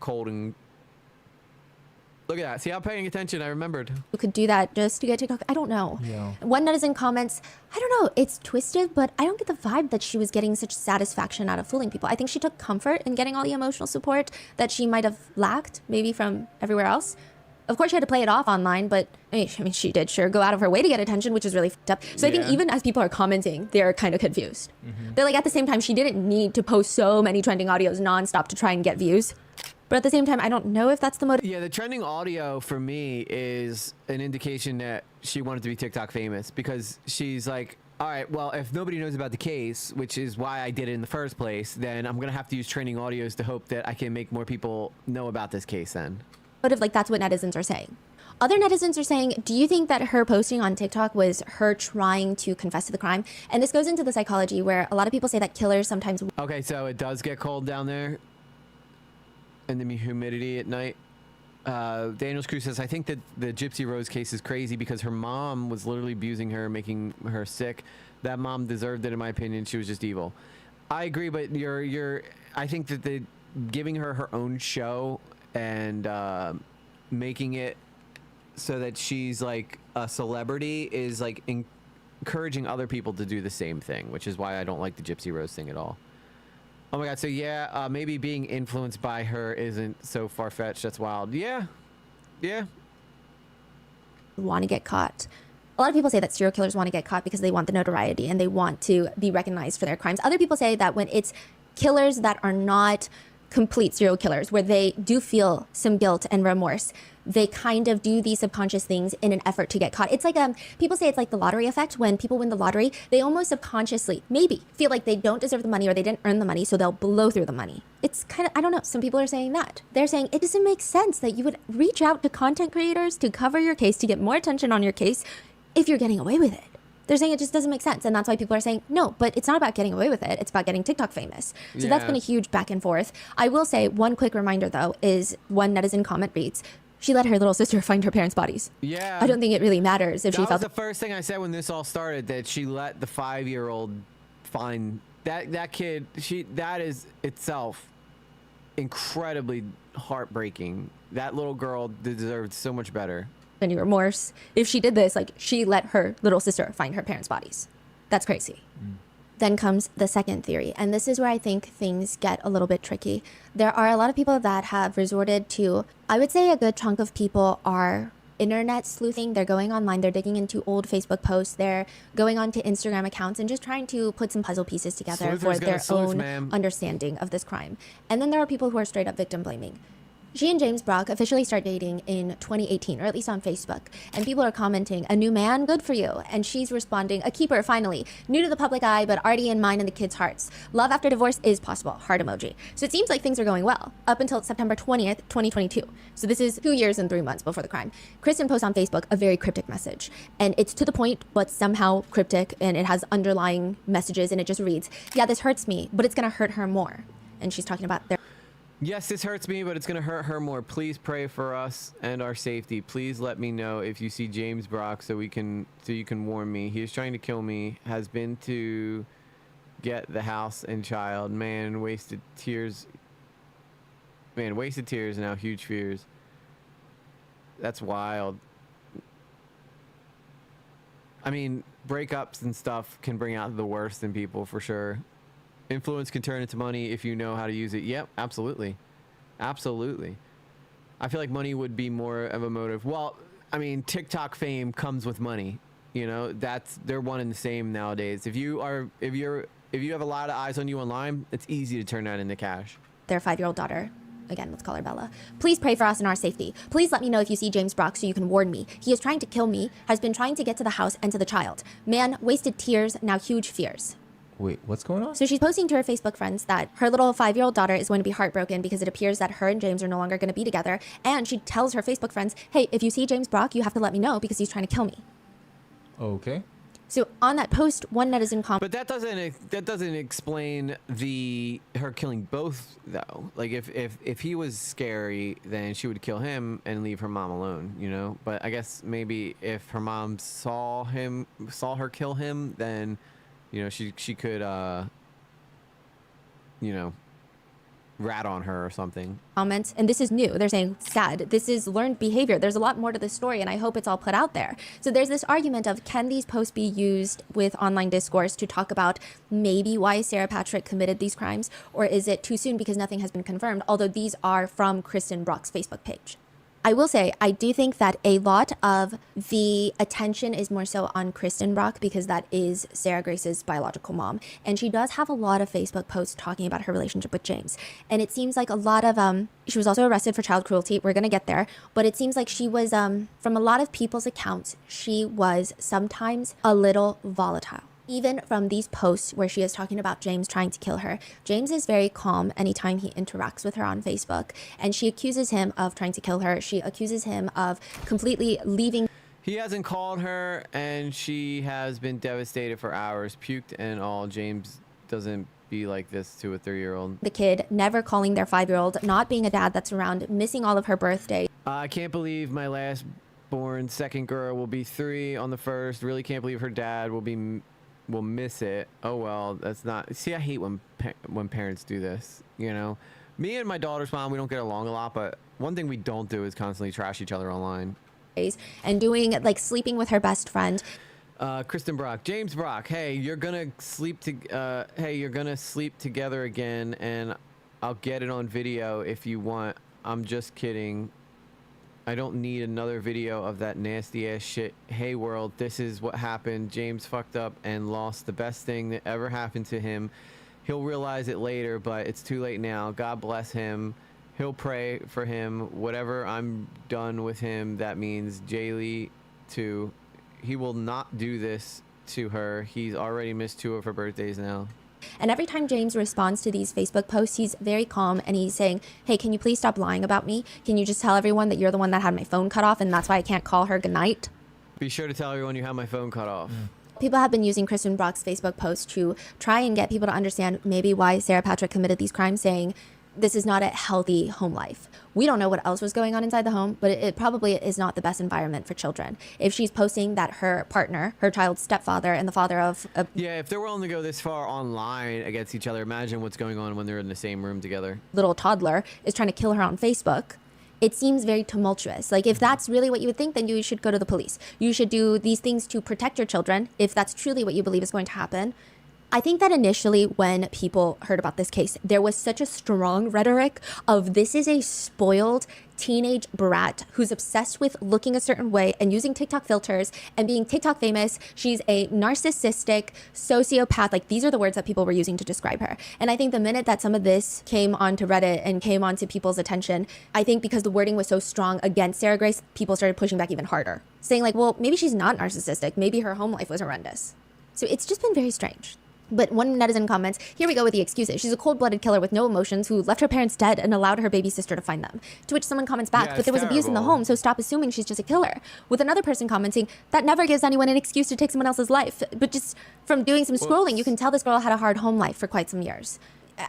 cold and... Look at that. See, I'm paying attention. I remembered. You could do that just to get TikTok. I don't know. Yeah. One netizen comments, I don't know, it's twisted, but I don't get the vibe that she was getting such satisfaction out of fooling people. I think she took comfort in getting all the emotional support that she might have lacked, maybe from everywhere else. Of course, she had to play it off online, but I mean, she did sure go out of her way to get attention, which is really fucked up. So I think even as people are commenting, they're kind of confused. They're like, at the same time, she didn't need to post so many trending audios nonstop to try and get views. But at the same time, I don't know if that's the motive. Yeah, the trending audio for me is an indication that she wanted to be TikTok famous, because she's like, all right, well, if nobody knows about the case, which is why I did it in the first place, then I'm going to have to use trending audios to hope that I can make more people know about this case then. Motive, like, that's what netizens are saying. Other netizens are saying, do you think that her posting on TikTok was her trying to confess to the crime? And this goes into the psychology where a lot of people say that killers sometimes... Okay, so it does get cold down there. And the humidity at night. Daniel's Crew says, I think that the Gypsy Rose case is crazy because her mom was literally abusing her, making her sick. That mom deserved it, in my opinion. She was just evil. I agree, but I think that giving her her own show and making it so that she's like a celebrity is like encouraging other people to do the same thing, which is why I don't like the Gypsy Rose thing at all. Oh my god, so yeah, maybe being influenced by her isn't so far-fetched. That's wild. Yeah. Want to get caught. A lot of people say that serial killers want to get caught because they want the notoriety and they want to be recognized for their crimes. Other people say that when it's killers that are not complete serial killers, where they do feel some guilt and remorse, they kind of do these subconscious things in an effort to get caught. It's like people say it's like the lottery effect. When people win the lottery, they almost subconsciously maybe feel like they don't deserve the money or they didn't earn the money, so they'll blow through the money. It's kind of, I don't know, some people are saying that. They're saying it doesn't make sense that you would reach out to content creators to cover your case, to get more attention on your case, if you're getting away with it. They're saying it just doesn't make sense, and that's why people are saying, no, but it's not about getting away with it, it's about getting TikTok famous. So that's been a huge back and forth. I will say, one quick reminder, though, is one netizen comment reads, she let her little sister find her parents' bodies. Yeah. I don't think it really matters if she felt... That was the first thing I said when this all started, that she let the 5-year-old find... That kid, that is itself incredibly heartbreaking. That little girl deserved so much better. Any remorse. If she did this, like, she let her little sister find her parents' bodies. That's crazy. Then comes the second theory, and this is where I think things get a little bit tricky. There are a lot of people that have resorted to, I would say a good chunk of people are internet sleuthing. They're going online, they're digging into old Facebook posts, they're going onto Instagram accounts and just trying to put some puzzle pieces together for their own understanding of this crime. And then there are people who are straight up victim blaming. She and James Brock officially start dating in 2018, or at least on Facebook. And people are commenting, a new man, good for you. And she's responding, a keeper, finally. New to the public eye, but already in mine and the kids' hearts. Love after divorce is possible, heart emoji. So it seems like things are going well, up until September 20th, 2022. So this is 2 years and 3 months before the crime. Kristen posts on Facebook a very cryptic message. And it's to the point, but somehow cryptic, and it has underlying messages, and it just reads, yeah, this hurts me, but it's gonna hurt her more. And she's talking about their... Yes, this hurts me, but it's going to hurt her more. Please pray for us and our safety. Please let me know if you see James Brock so you can warn me. He is trying to kill me. Has been to get the house and child. Man, wasted tears. Man, wasted tears and now huge fears. That's wild. I mean, breakups and stuff can bring out the worst in people for sure. Influence can turn into money if you know how to use it. Yep, absolutely. Absolutely. I feel like money would be more of a motive. Well, I mean, TikTok fame comes with money. You know, they're one and the same nowadays. If you have a lot of eyes on you online, it's easy to turn that into cash. Their 5-year-old daughter. Again, let's call her Bella. Please pray for us and our safety. Please let me know if you see James Brock so you can warn me. He is trying to kill me, has been trying to get to the house and to the child. Man, wasted tears, now huge fears. Wait, what's going on? So she's posting to her Facebook friends that her little 5-year-old daughter is going to be heartbroken because it appears that her and James are no longer going to be together. And she tells her Facebook friends, hey, if you see James Brock, you have to let me know because he's trying to kill me. Okay. So on that post, one netizen commented. But that doesn't explain her killing both though. Like if he was scary, then she would kill him and leave her mom alone, you know? But I guess maybe if her mom saw her kill him, then you know, she could, you know, rat on her or something. Comments, and this is new. They're saying, sad. This is learned behavior. There's a lot more to this story, and I hope it's all put out there. So there's this argument of, can these posts be used with online discourse to talk about maybe why Sarah Patrick committed these crimes, or is it too soon because nothing has been confirmed, although these are from Kristen Brock's Facebook page. I will say, I do think that a lot of the attention is more so on Kristen Brock because that is Sarah Grace's biological mom. And she does have a lot of Facebook posts talking about her relationship with James. And it seems like a lot of, she was also arrested for child cruelty. We're going to get there. But it seems like she was, from a lot of people's accounts, she was sometimes a little volatile. Even from these posts where she is talking about James trying to kill her, James is very calm anytime he interacts with her on Facebook. And she accuses him of trying to kill her. She accuses him of completely leaving. He hasn't called her, and she has been devastated for hours, puked and all. James doesn't be like this to a 3-year-old. The kid, never calling their 5-year-old, not being a dad that's around, missing all of her birthday. I can't believe my last born second girl will be 3 on the 1st. Really can't believe her dad will miss it. Oh well, that's not. See, I hate when parents do this. You know, me and my daughter's mom, we don't get along a lot, but one thing we don't do is constantly trash each other online. And doing like sleeping with her best friend. Kristen Brock, James Brock. Hey, you're gonna sleep together again, and I'll get it on video if you want. I'm just kidding. I don't need another video of that nasty ass shit. Hey world, this is what happened. James fucked up and lost the best thing that ever happened to him. He'll realize it later, but it's too late now. God bless him. He'll pray for him. Whatever I'm done with him, that means Jaylee too. He will not do this to her. He's already missed 2 of her birthdays now. And every time James responds to these Facebook posts, he's very calm and he's saying, hey, can you please stop lying about me? Can you just tell everyone that you're the one that had my phone cut off and that's why I can't call her goodnight? Be sure to tell everyone you have my phone cut off. People have been using Kristen Brock's Facebook post to try and get people to understand maybe why Sarah Patrick committed these crimes, saying this is not a healthy home life. We don't know what else was going on inside the home, but it probably is not the best environment for children. If she's posting that her partner, her child's stepfather, and the father of a if they're willing to go this far online against each other, imagine what's going on when they're in the same room together. Little toddler is trying to kill her on Facebook. It seems very tumultuous. Like, if that's really what you would think, then you should go to the police. You should do these things to protect your children, if that's truly what you believe is going to happen. I think that initially when people heard about this case, there was such a strong rhetoric of this is a spoiled teenage brat who's obsessed with looking a certain way and using TikTok filters and being TikTok famous. She's a narcissistic sociopath. Like, these are the words that people were using to describe her. And I think the minute that some of this came onto Reddit and came onto people's attention, I think because the wording was so strong against Sarah Grace, people started pushing back even harder, saying like, well, maybe she's not narcissistic. Maybe her home life was horrendous. So it's just been very strange. But one netizen comments, here we go with the excuses. She's a cold-blooded killer with no emotions who left her parents dead and allowed her baby sister to find them. To which someone comments back, but there was abuse in the home, so stop assuming she's just a killer. With another person commenting, that never gives anyone an excuse to take someone else's life. But just from doing some scrolling, you can tell this girl had a hard home life for quite some years.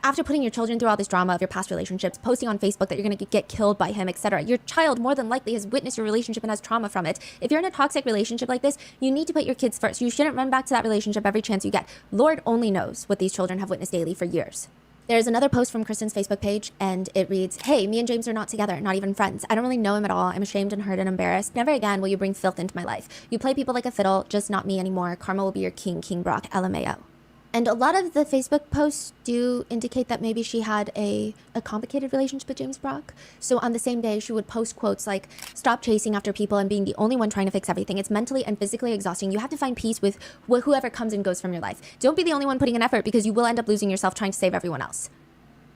After putting your children through all this drama of your past relationships, posting on Facebook that you're going to get killed by him, etc., your child more than likely has witnessed your relationship and has trauma from it. If you're in a toxic relationship like this, you need to put your kids first. You shouldn't run back to that relationship every chance you get. Lord only knows what these children have witnessed daily for years. There's another post from Kristen's Facebook page, and it reads, hey, me and James are not together, not even friends. I don't really know him at all. I'm ashamed and hurt and embarrassed. Never again will you bring filth into my life. You play people like a fiddle, just not me anymore. Karma will be your king, King Brock, LMAO. And a lot of the Facebook posts do indicate that maybe she had a complicated relationship with James Brock. So on the same day, she would post quotes like, stop chasing after people and being the only one trying to fix everything. It's mentally and physically exhausting. You have to find peace with whoever comes and goes from your life. Don't be the only one putting in effort because you will end up losing yourself trying to save everyone else.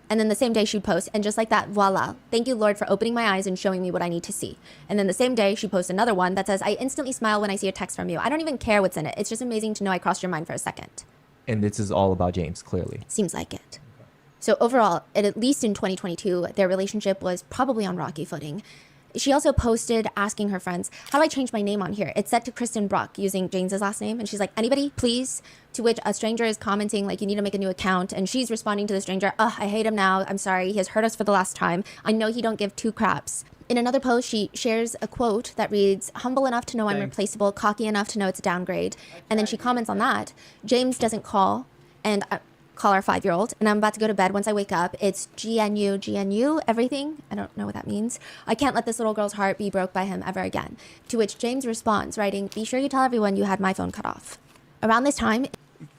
And then the same day she'd post, and just like that, voila, thank you, Lord, for opening my eyes and showing me what I need to see. And then the same day she posts another one that says, I instantly smile when I see a text from you. I don't even care what's in it. It's just amazing to know I crossed your mind for a second. And this is all about James, clearly. Seems like it. So overall, at least in 2022, their relationship was probably on rocky footing. She also posted asking her friends, how do I change my name on here? It's set to Kristen Brock using James's last name. And she's like, anybody, please? To which a stranger is commenting like, you need to make a new account. And she's responding to the stranger, I hate him now. I'm sorry. He has hurt us for the last time. I know he don't give two craps. In another post, she shares a quote that reads, humble enough to know I'm replaceable, cocky enough to know it's a downgrade. And then she comments on that, James doesn't call, and I call our 5-year-old, and I'm about to go to bed. Once I wake up, it's GNU, everything. I don't know what that means. I can't let this little girl's heart be broke by him ever again. To which James responds, writing, be sure you tell everyone you had my phone cut off. Around this time...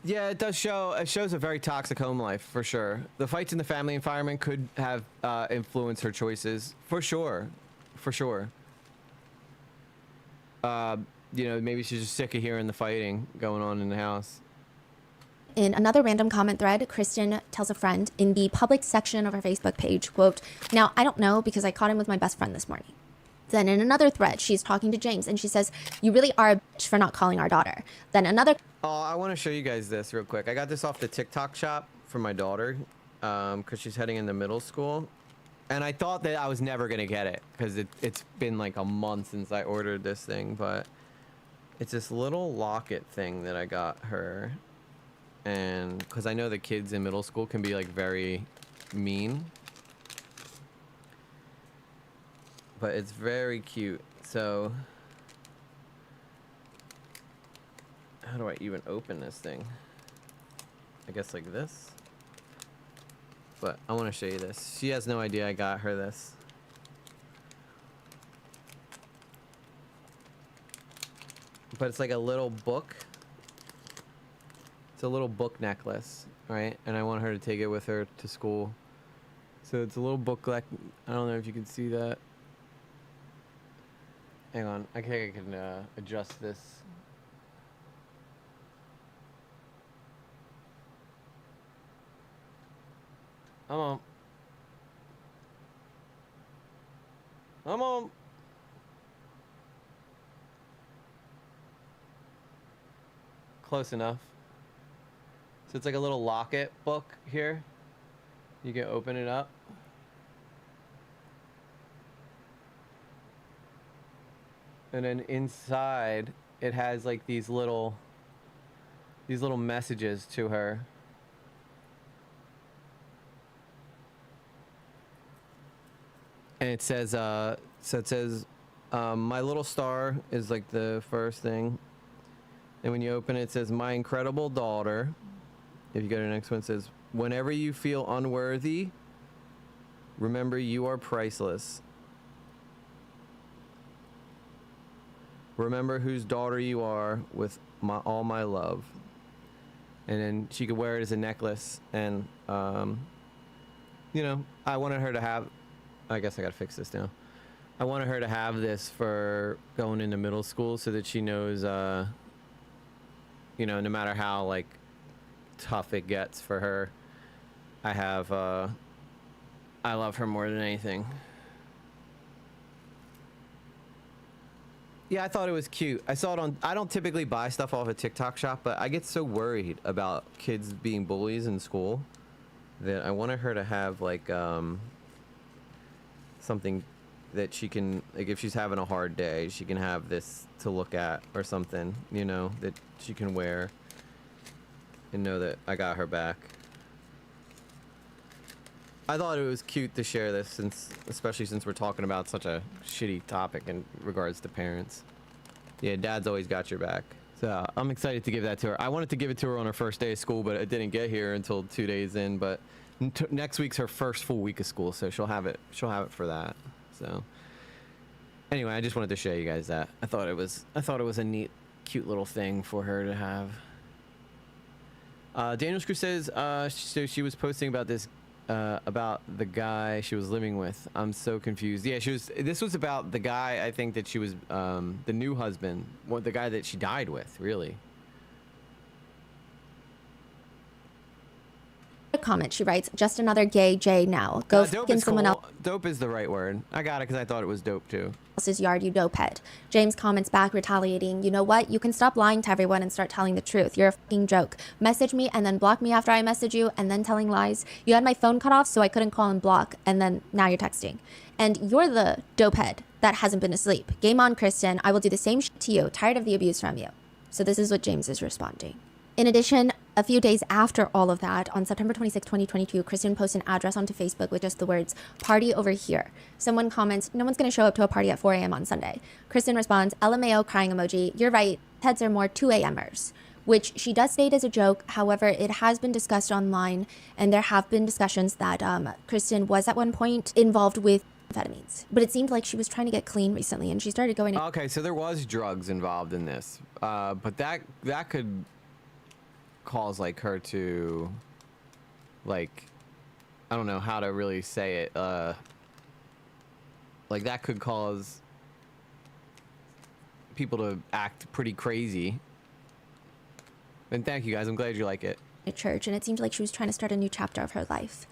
Yeah, it does show. It shows a very toxic home life, for sure. The fights in the family environment could have influenced her choices, for sure. For sure. You know, maybe she's just sick of hearing the fighting going on in the house. In another random comment thread, Kristen tells a friend in the public section of her Facebook page, quote, now, I don't know because I caught him with my best friend this morning. Then in another thread, she's talking to James and she says, you really are a bitch for not calling our daughter. Then another... Oh, I want to show you guys this real quick. I got this off the TikTok shop for my daughter because she's heading into middle school. And I thought that I was never going to get it because it's been like a month since I ordered this thing. But it's this little locket thing that I got her. And because I know the kids in middle school can be like very mean. But it's very cute. So how do I even open this thing? I guess like this. But I want to show you this. She has no idea I got her this. But it's like a little book. It's a little book necklace, right? And I want her to take it with her to school. So it's a little booklet. I don't know if you can see that. Hang on. I think I can adjust this. Come on. Come on. Close enough. So it's like a little locket book here. You can open it up. And then inside it has like these little messages to her. And it says, my little star is like the first thing. And when you open it, it says, my incredible daughter. If you go to the next one, it says, whenever you feel unworthy, remember you are priceless. Remember whose daughter you are with all my love. and then she could wear it as a necklace. And you know, I wanted her to have. I guess I gotta fix this now. I wanted her to have this for going into middle school, so that she knows, you know, no matter how like tough it gets for her, I love her more than anything. Yeah, I thought it was cute. I saw it on. I don't typically buy stuff off a TikTok shop, but I get so worried about kids being bullies in school that I wanted her to have like something that she can, like, if she's having a hard day, she can have this to look at or something, you know, that she can wear and know that I got her back. I thought it was cute to share this, especially since we're talking about such a shitty topic in regards to parents. Yeah, Dad's always got your back. So I'm excited to give that to her. I wanted to give it to her on her first day of school, but it didn't get here until 2 days in. But next week's her first full week of school, so she'll have it. She'll have it for that. So anyway, I just wanted to show you guys that. I thought it was a neat, cute little thing for her to have. Daniel Screw says, so she was posting about this, about the guy she was living with. I'm so confused. Yeah, this was about the guy, I think that she was, the new husband, the guy that she died with, really. Comment, she writes, just another gay J now. Go fucking someone else. Dope is the right word. I got it because I thought it was dope too. Else's yard, you dopehead. James comments back, retaliating, you know what? You can stop lying to everyone and start telling the truth. You're a fucking joke. Message me and then block me after I message you and then telling lies. You had my phone cut off so I couldn't call and block, and then now you're texting. And you're the dopehead that hasn't been asleep. Game on, Kristen. I will do the same shit to you. Tired of the abuse from you. So this is what James is responding. In addition, a few days after all of that, on September 26, 2022, Kristen posts an address onto Facebook with just the words, party over here. Someone comments, no one's going to show up to a party at 4 a.m. on Sunday. Kristen responds, LMAO crying emoji, you're right, heads are more 2 a.m.ers, which she does state as a joke. However, it has been discussed online, and there have been discussions that Kristen was at one point involved with amphetamines. But it seemed like she was trying to get clean recently, and she started going... Okay, so there was drugs involved in this, but that could... cause like her to, like, I don't know how to really say it, like that could cause people to act pretty crazy. And thank you guys, I'm glad you like it. At church, and it seemed like she was trying to start a new chapter of her life.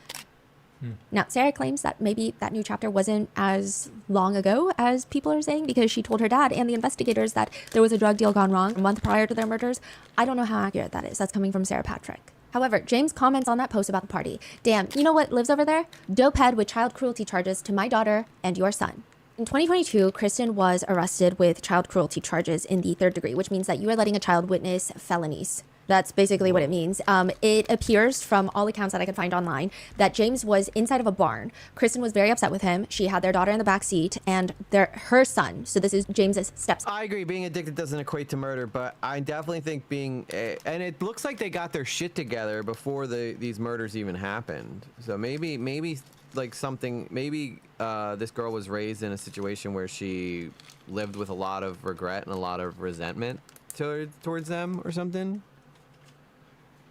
Now, Sarah claims that maybe that new chapter wasn't as long ago as people are saying, because she told her dad and the investigators that there was a drug deal gone wrong a month prior to their murders. I don't know how accurate that is. That's coming from Sarah Patrick. However, James comments on that post about the party. Damn, you know what lives over there? Dopehead with child cruelty charges to my daughter and your son. In 2022, Kristen was arrested with child cruelty charges in the 3rd degree, which means that you are letting a child witness felonies. That's basically what it means. It appears from all accounts that I could find online that James was inside of a barn. Kristen was very upset with him. She had their daughter in the back seat and her son. So this is James's stepson. I agree. Being addicted doesn't equate to murder, but I definitely think being and it looks like they got their shit together before these murders even happened. So maybe like something. Maybe this girl was raised in a situation where she lived with a lot of regret and a lot of resentment towards them or something.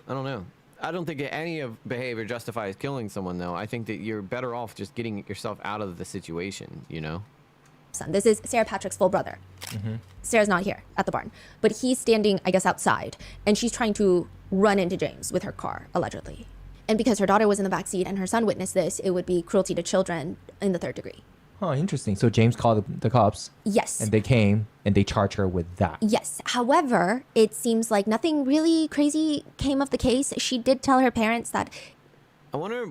I don't know. I don't think any of behavior justifies killing someone, though. I think that you're better off just getting yourself out of the situation, you know? This is Sarah Patrick's full brother. Sarah's not here at the barn, but he's standing, I guess, outside, and she's trying to run into James with her car, allegedly. And because her daughter was in the backseat and her son witnessed this, it would be cruelty to children in the 3rd degree. Oh, interesting. So James called the cops. Yes. And they came and they charged her with that. Yes. However, it seems like nothing really crazy came of the case. She did tell her parents that... I wonder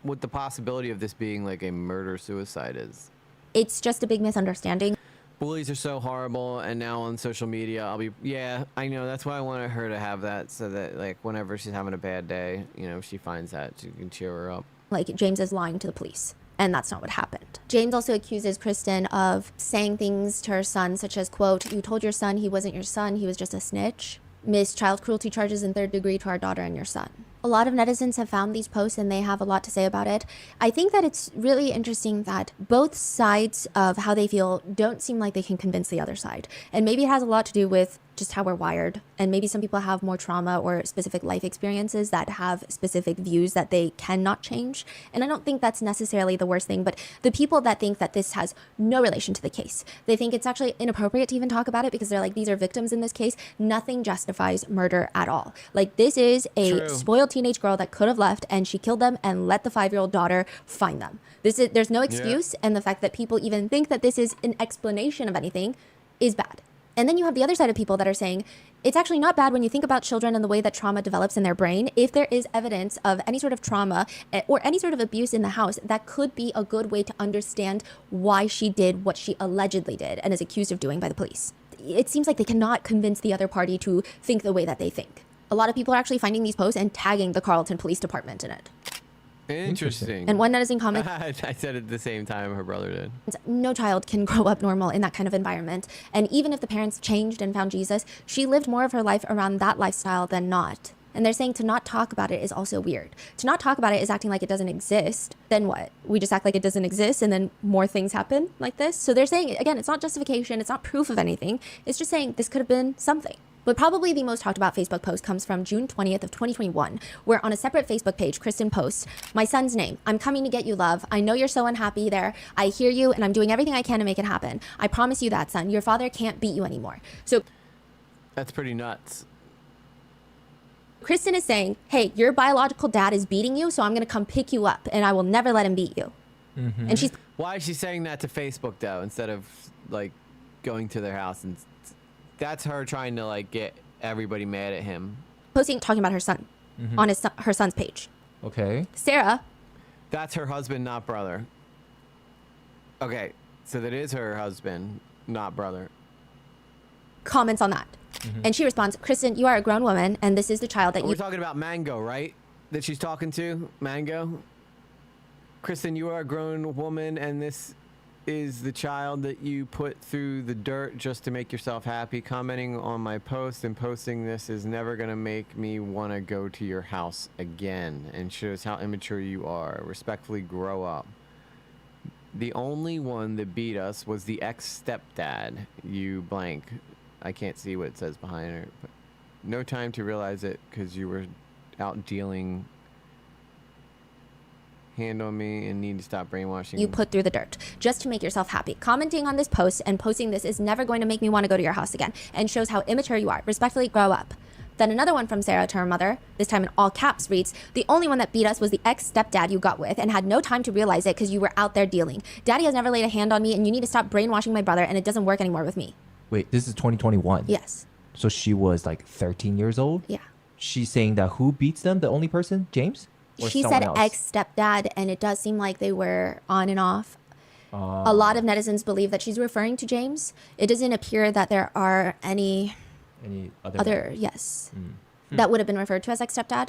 what the possibility of this being like a murder-suicide is. It's just a big misunderstanding. Bullies are so horrible, and now on social media, yeah, I know, that's why I wanted her to have that, so that, like, whenever she's having a bad day, you know, she finds that, she can cheer her up. Like, James is lying to the police. And that's not what happened. James also accuses Kristen of saying things to her son, such as, quote, you told your son he wasn't your son, he was just a snitch. Missed child cruelty charges in 3rd degree to our daughter and your son. A lot of netizens have found these posts and they have a lot to say about it. I think that it's really interesting that both sides of how they feel don't seem like they can convince the other side. And maybe it has a lot to do with just how we're wired. And maybe some people have more trauma or specific life experiences that have specific views that they cannot change. And I don't think that's necessarily the worst thing, but the people that think that this has no relation to the case, they think it's actually inappropriate to even talk about it because they're like, these are victims in this case. Nothing justifies murder at all. Like, this is a spoiled teenage girl that could have left and she killed them and let the 5-year-old daughter find them. There's no excuse. And the fact that people even think that this is an explanation of anything is bad. And then you have the other side of people that are saying it's actually not bad when you think about children and the way that trauma develops in their brain. If there is evidence of any sort of trauma or any sort of abuse in the house, that could be a good way to understand why she did what she allegedly did and is accused of doing by the police. It seems like they cannot convince the other party to think the way that they think. A lot of people are actually finding these posts and tagging the Carleton Police Department in it. Interesting. And one netizen comment, I said it at the same time her brother did. no child can grow up normal in that kind of environment. And even if the parents changed and found Jesus, she lived more of her life around that lifestyle than not. And they're saying to not talk about it is also weird. To not talk about it is acting like it doesn't exist. Then what? We just act like it doesn't exist and then more things happen like this? So they're saying, again, it's not justification. It's not proof of anything. It's just saying this could have been something. But probably the most talked about Facebook post comes from June 20th of 2021, where on a separate Facebook page, Kristen posts, "My son's name. I'm coming to get you, love. I know you're so unhappy there. I hear you, and I'm doing everything I can to make it happen. I promise you that, son. Your father can't beat you anymore." So that's pretty nuts. Kristen is saying, hey, your biological dad is beating you, so I'm going to come pick you up, and I will never let him beat you. Mm-hmm. And she's... Why is she saying that to Facebook, though, instead of, like, going to their house? And that's her trying to, like, get everybody mad at him. Posting, talking about her son on her son's page. Okay. Sarah. That's her husband, not brother. Okay, so that is her husband, not brother. Comments on that. And she responds, "Kristen, you are a grown woman, and this is the child that We're talking about Mango, right? That she's talking to? Mango? Kristen, you are a grown woman, and this is the child that you put through the dirt just to make yourself happy. Commenting on my post and posting this is never going to make me want to go to your house again, and shows how immature you are. Respectfully grow up. The only one that beat us was the ex-stepdad, you blank." I can't see what it says behind her. But no time to realize it because you were out dealing. Hand on me and need to stop brainwashing. You put through the dirt just to make yourself happy. Commenting on this post and posting this is never going to make me want to go to your house again, and shows how immature you are. Respectfully grow up. Then another one from Sarah to her mother, this time in all caps, reads, "The only one that beat us was the ex-stepdad you got with and had no time to realize it because you were out there dealing. Daddy has never laid a hand on me, and you need to stop brainwashing my brother, and it doesn't work anymore with me." Wait, this is 2021? Yes. So she was like 13 years old? Yeah. She's saying that who beats them? The only person? James? Or She someone said else? ex-stepdad, and it does seem like they were on and off. A lot of netizens believe that she's referring to James. It doesn't appear that there are any other yes, that would have been referred to as ex-stepdad.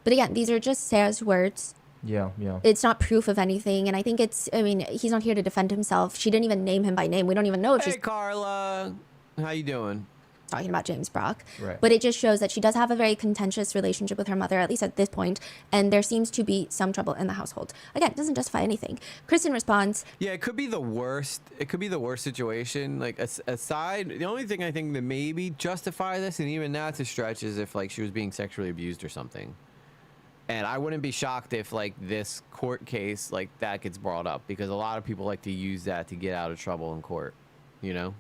But again, these are just Sarah's words. Yeah. It's not proof of anything, and I think he's not here to defend himself. She didn't even name him by name. We don't even know if she's... Hey, Carla. How you doing? Talking about James Brock. Right. But it just shows that she does have a very contentious relationship with her mother, at least at this point, and there seems to be some trouble in the household. Again, it doesn't justify anything. Kristen responds... Yeah, it could be the worst. It could be the worst situation. Like, aside, the only thing I think that maybe justify this, and even that's a stretch, is if, like, she was being sexually abused or something. And I wouldn't be shocked if, like, this court case, like, that gets brought up, because a lot of people like to use that to get out of trouble in court, you know?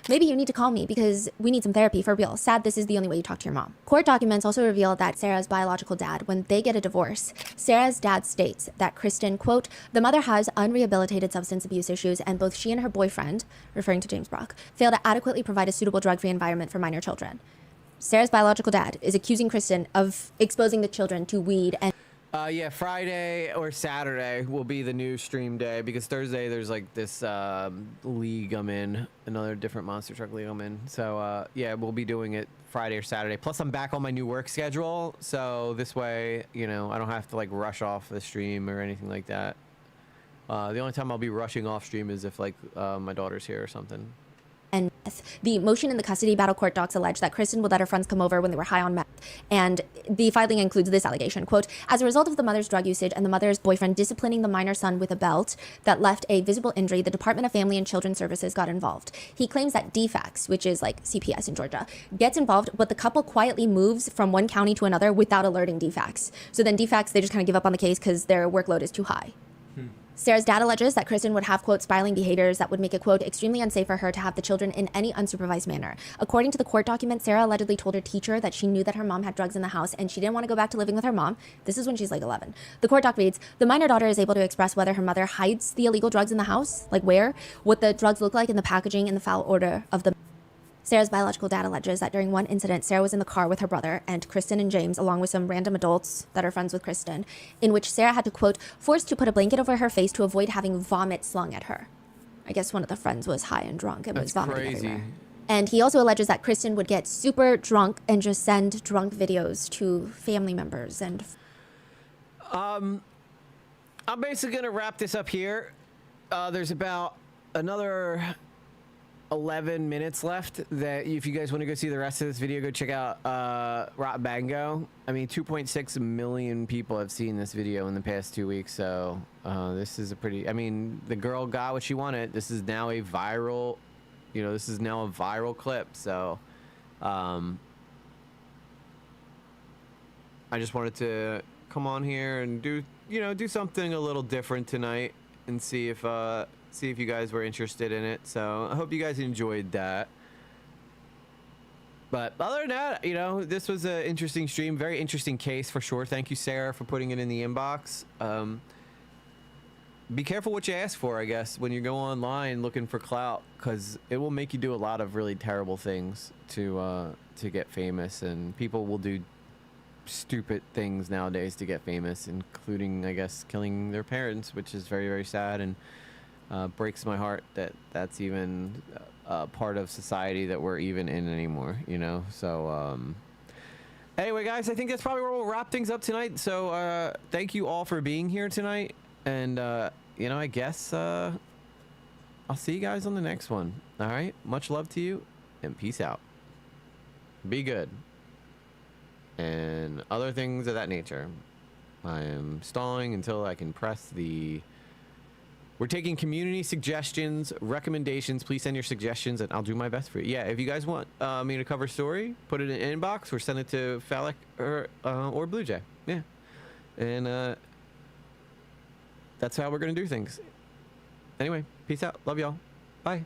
Maybe you need to call me because we need some therapy for real. Sad this is the only way you talk to your mom. Court documents also reveal that Sarah's biological dad, when they get a divorce, Sarah's dad states that Kristen, quote, "The mother has unrehabilitated substance abuse issues, and both she and her boyfriend," referring to James Brock, "fail to adequately provide a suitable drug-free environment for minor children." Sarah's biological dad is accusing Kristen of exposing the children to weed and... Yeah, Friday or Saturday will be the new stream day, because Thursday there's like this league I'm in, another different monster truck league I'm in. So yeah, we'll be doing it Friday or Saturday. Plus I'm back on my new work schedule, so this way, you know, I don't have to like rush off the stream or anything like that. The only time I'll be rushing off stream is if like my daughter's here or something. and meth. The motion in the custody battle court docs allege that Kristen would let her friends come over when they were high on meth. And the filing includes this allegation, quote, as a result of the mother's drug usage and the mother's boyfriend disciplining the minor son with a belt that left a visible injury, the Department of Family and Children's Services got involved. He claims that DFACS, which is like CPS in Georgia, gets involved, but the couple quietly moves from one county to another without alerting DFACS. So then DFACS, they just kind of give up on the case because their workload is too high. Sarah's dad alleges that Kristen would have, quote, spiraling behaviors that would make it, quote, extremely unsafe for her to have the children in any unsupervised manner. According to the court document, Sarah allegedly told her teacher that she knew that her mom had drugs in the house and she didn't want to go back to living with her mom. This is when she's like 11. The court doc reads, the minor daughter is able to express whether her mother hides the illegal drugs in the house, like where, what the drugs look like in the packaging, and the foul odor of the... Sarah's biological dad alleges that during one incident, Sarah was in the car with her brother and Kristen and James, along with some random adults that are friends with Kristen, in which Sarah had to, quote, forced to put a blanket over her face to avoid having vomit slung at her. I guess one of the friends was high and drunk and was vomiting everywhere. And he also alleges that Kristen would get super drunk and just send drunk videos to family members and... I'm basically going to wrap this up here. There's about another 11 minutes left. That if you guys want to go see the rest of this video, go check out Rot Bango. I mean, 2.6 million people have seen this video in the past 2 weeks, so this is a pretty... I mean, the girl got what she wanted. This is now a viral... You know, this is now a viral clip, so... I just wanted to come on here and do something a little different tonight and see if you guys were interested in it. So I hope you guys enjoyed that. But other than that, this was an interesting stream, very interesting case for sure. Thank you, Sarah, for putting it in the inbox. Be careful what you ask for, I guess, when you go online looking for clout, because it will make you do a lot of really terrible things to get famous, and people will do stupid things nowadays to get famous, including, I guess, killing their parents, which is very, very sad, and breaks my heart that that's even part of society that we're even in anymore, so anyway, guys, I think that's probably where we'll wrap things up tonight. So thank you all for being here tonight, and I guess I'll see you guys on the next one. All right, much love to you, and peace out. Be good and other things of that nature. I am stalling until I can press the... We're taking community suggestions, recommendations. Please send your suggestions, and I'll do my best for you. Yeah, if you guys want me to cover a story, put it in an inbox or send it to Phallic or Blue Jay. Yeah, and that's how we're gonna do things. Anyway, peace out. Love y'all. Bye.